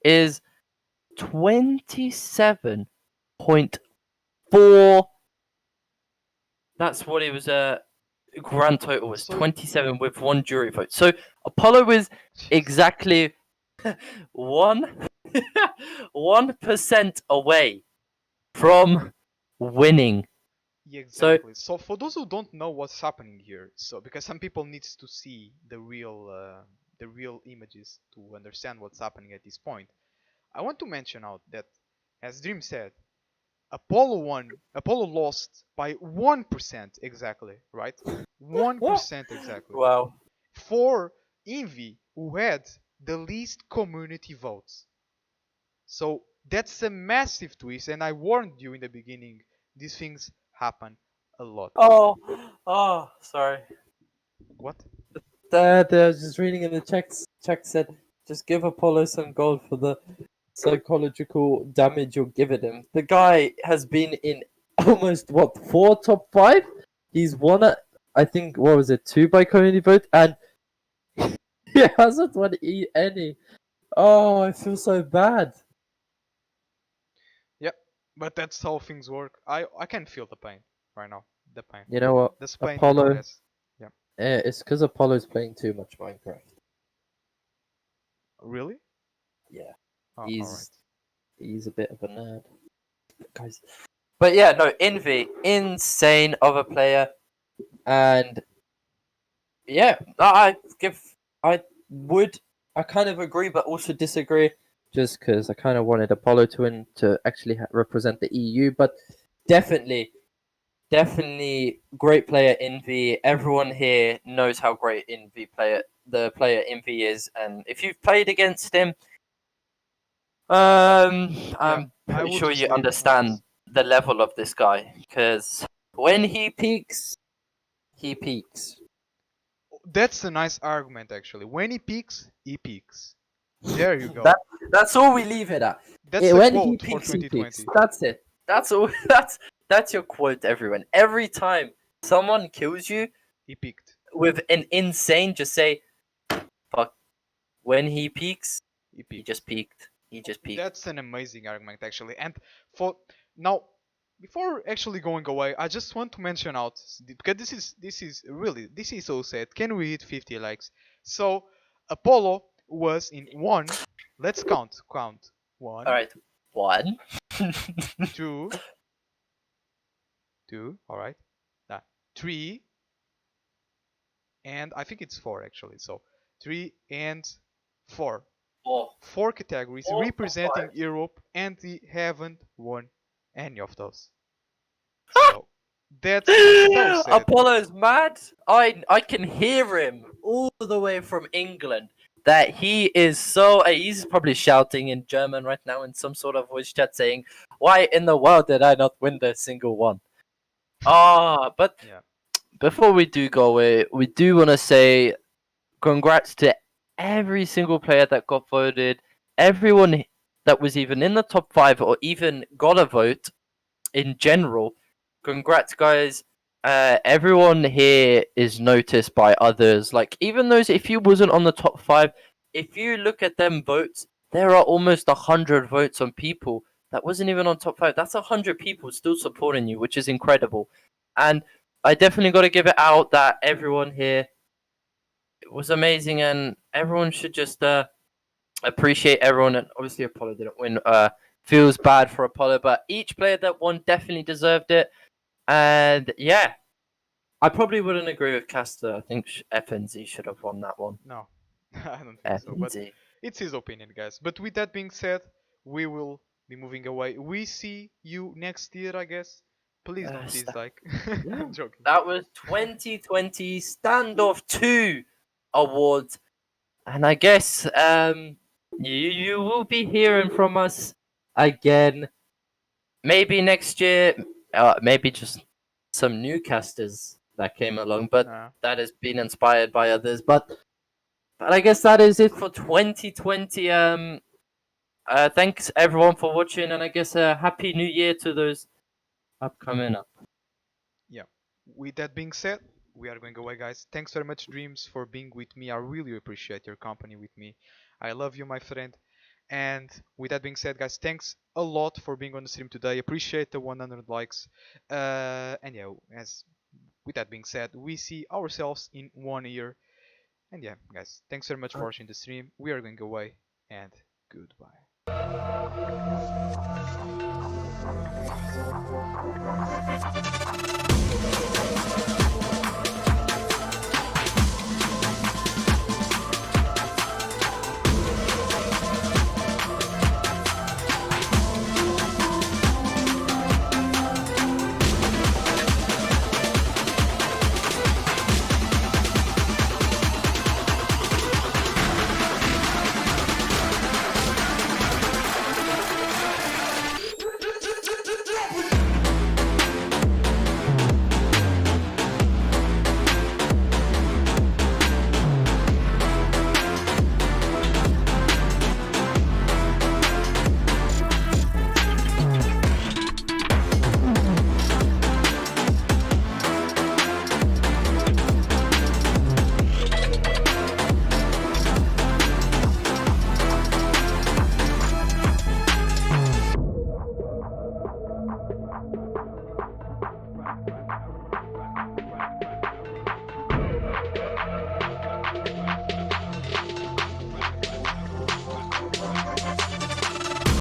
Speaker 2: is 27.4% 4. That's what it was. Grand total was
Speaker 1: So
Speaker 2: 27 with 1 jury vote. So Apollo is exactly 1 1% away from winning.
Speaker 1: yeah,
Speaker 2: So
Speaker 1: exactly. So for those who don't know what's happening here, so because some people needs to see the real images to understand what's happening at this point, I want to mention out that, as Dream said, Apollo lost by 1% exactly, right? 1% exactly.
Speaker 2: wow.
Speaker 1: For Envy, who had the least community votes. So that's a massive twist, and I warned you in the beginning, these things happen a lot.
Speaker 2: Sorry.
Speaker 1: What?
Speaker 2: I was just reading in the checks. Check said, just give Apollo some gold for the psychological damage you're giving him. The guy has been in almost 4 top 5. He's won at, I think, what was it, 2 by community vote, and he hasn't won any. Oh, I feel so bad.
Speaker 1: Yep, but that's how things work. I can feel the pain right now. The pain.
Speaker 2: You know what,
Speaker 1: This pain you know
Speaker 2: Apollo?
Speaker 1: has. Yeah.
Speaker 2: It's because Apollo's playing too much Minecraft.
Speaker 1: Really?
Speaker 2: Yeah,
Speaker 1: Oh, all right.
Speaker 2: he's a bit of a nerd, guys. But yeah, no, Envy, insane of a player, and yeah, I would, I kind of agree, but also disagree, just because I kind of wanted Apollo to win to actually represent the EU, but definitely, definitely great player Envy. Everyone here knows how great the player Envy is, and if you've played against him,
Speaker 1: Yeah,
Speaker 2: I'm
Speaker 1: I
Speaker 2: pretty
Speaker 1: will
Speaker 2: sure
Speaker 1: just
Speaker 2: you
Speaker 1: leave it on
Speaker 2: understand
Speaker 1: this.
Speaker 2: the level of this guy, because when he peaks, he peaks.
Speaker 1: That's a nice argument actually. When he peaks, he peaks. There you
Speaker 2: That
Speaker 1: go.
Speaker 2: that's all we leave it at.
Speaker 1: That's a
Speaker 2: When he
Speaker 1: quote for
Speaker 2: peaks, he peaks.
Speaker 1: 2020.
Speaker 2: That's it. That's all. That's your quote, everyone. Every time someone kills you
Speaker 1: He peaked.
Speaker 2: with an insane, just say, "Fuck." When he peaks,
Speaker 1: He
Speaker 2: he
Speaker 1: peaked.
Speaker 2: just peaked. He just peaked.
Speaker 1: That's an amazing argument actually. And for now, before actually going away, I just want to mention out because this is really this is so sad. Can we hit 50 likes? So Apollo was in one. Let's count
Speaker 2: All
Speaker 1: one,
Speaker 2: right. One.
Speaker 1: two, two. All right, three, and I think it's four actually. So three and four.
Speaker 2: Four.
Speaker 1: Four categories
Speaker 2: 4 or 5.
Speaker 1: representing Europe, and they haven't won any of those. So that's so sad.
Speaker 2: Apollo's mad. I can hear him all the way from England. That he is so. He's probably shouting in German right now in some sort of voice chat saying, "Why in the world did I not win the single one?" But
Speaker 1: Yeah.
Speaker 2: before we do go away, we do want to say congrats to every single player that got voted, everyone that was even in the top 5 or even got a vote in general. Congrats, guys. Everyone here is noticed by others. Like, even those, if you wasn't on the top 5, if you look at them votes, there are almost 100 votes on people that wasn't even on top 5. That's 100 people still supporting you, which is incredible. And I definitely got to give it out that everyone here was amazing, and everyone should just appreciate everyone. And obviously, Apollo didn't win. Feels bad for Apollo, but each player that won definitely deserved it. And yeah, I probably wouldn't agree with Caster. I think FnZ should have won that one.
Speaker 1: No, I don't think so. But
Speaker 2: FnZ.
Speaker 1: it's his opinion, guys. But with that being said, we will be moving away. We see you next year, I guess. Please don't dislike.
Speaker 2: Yeah,
Speaker 1: I'm joking.
Speaker 2: that was 2020 STANDOFF2 awards, and I guess you will be hearing from us again. Maybe next year, maybe just some new casters that came along, but
Speaker 1: Nah.
Speaker 2: that has been inspired by others. But I guess that is it for 2020. Thanks everyone for watching, and I guess a happy new year to those upcoming up.
Speaker 1: Yeah. With that being said, we are going away, guys. Thanks very much, Dreams, for being with me. I really appreciate your company with me. I love you, my friend. And with that being said, guys, thanks a lot for being on the stream today. Appreciate the 100 likes. And yeah, as with that being said, we see ourselves in 1 year. And yeah, guys, thanks very much for watching the stream. We are going away, and goodbye.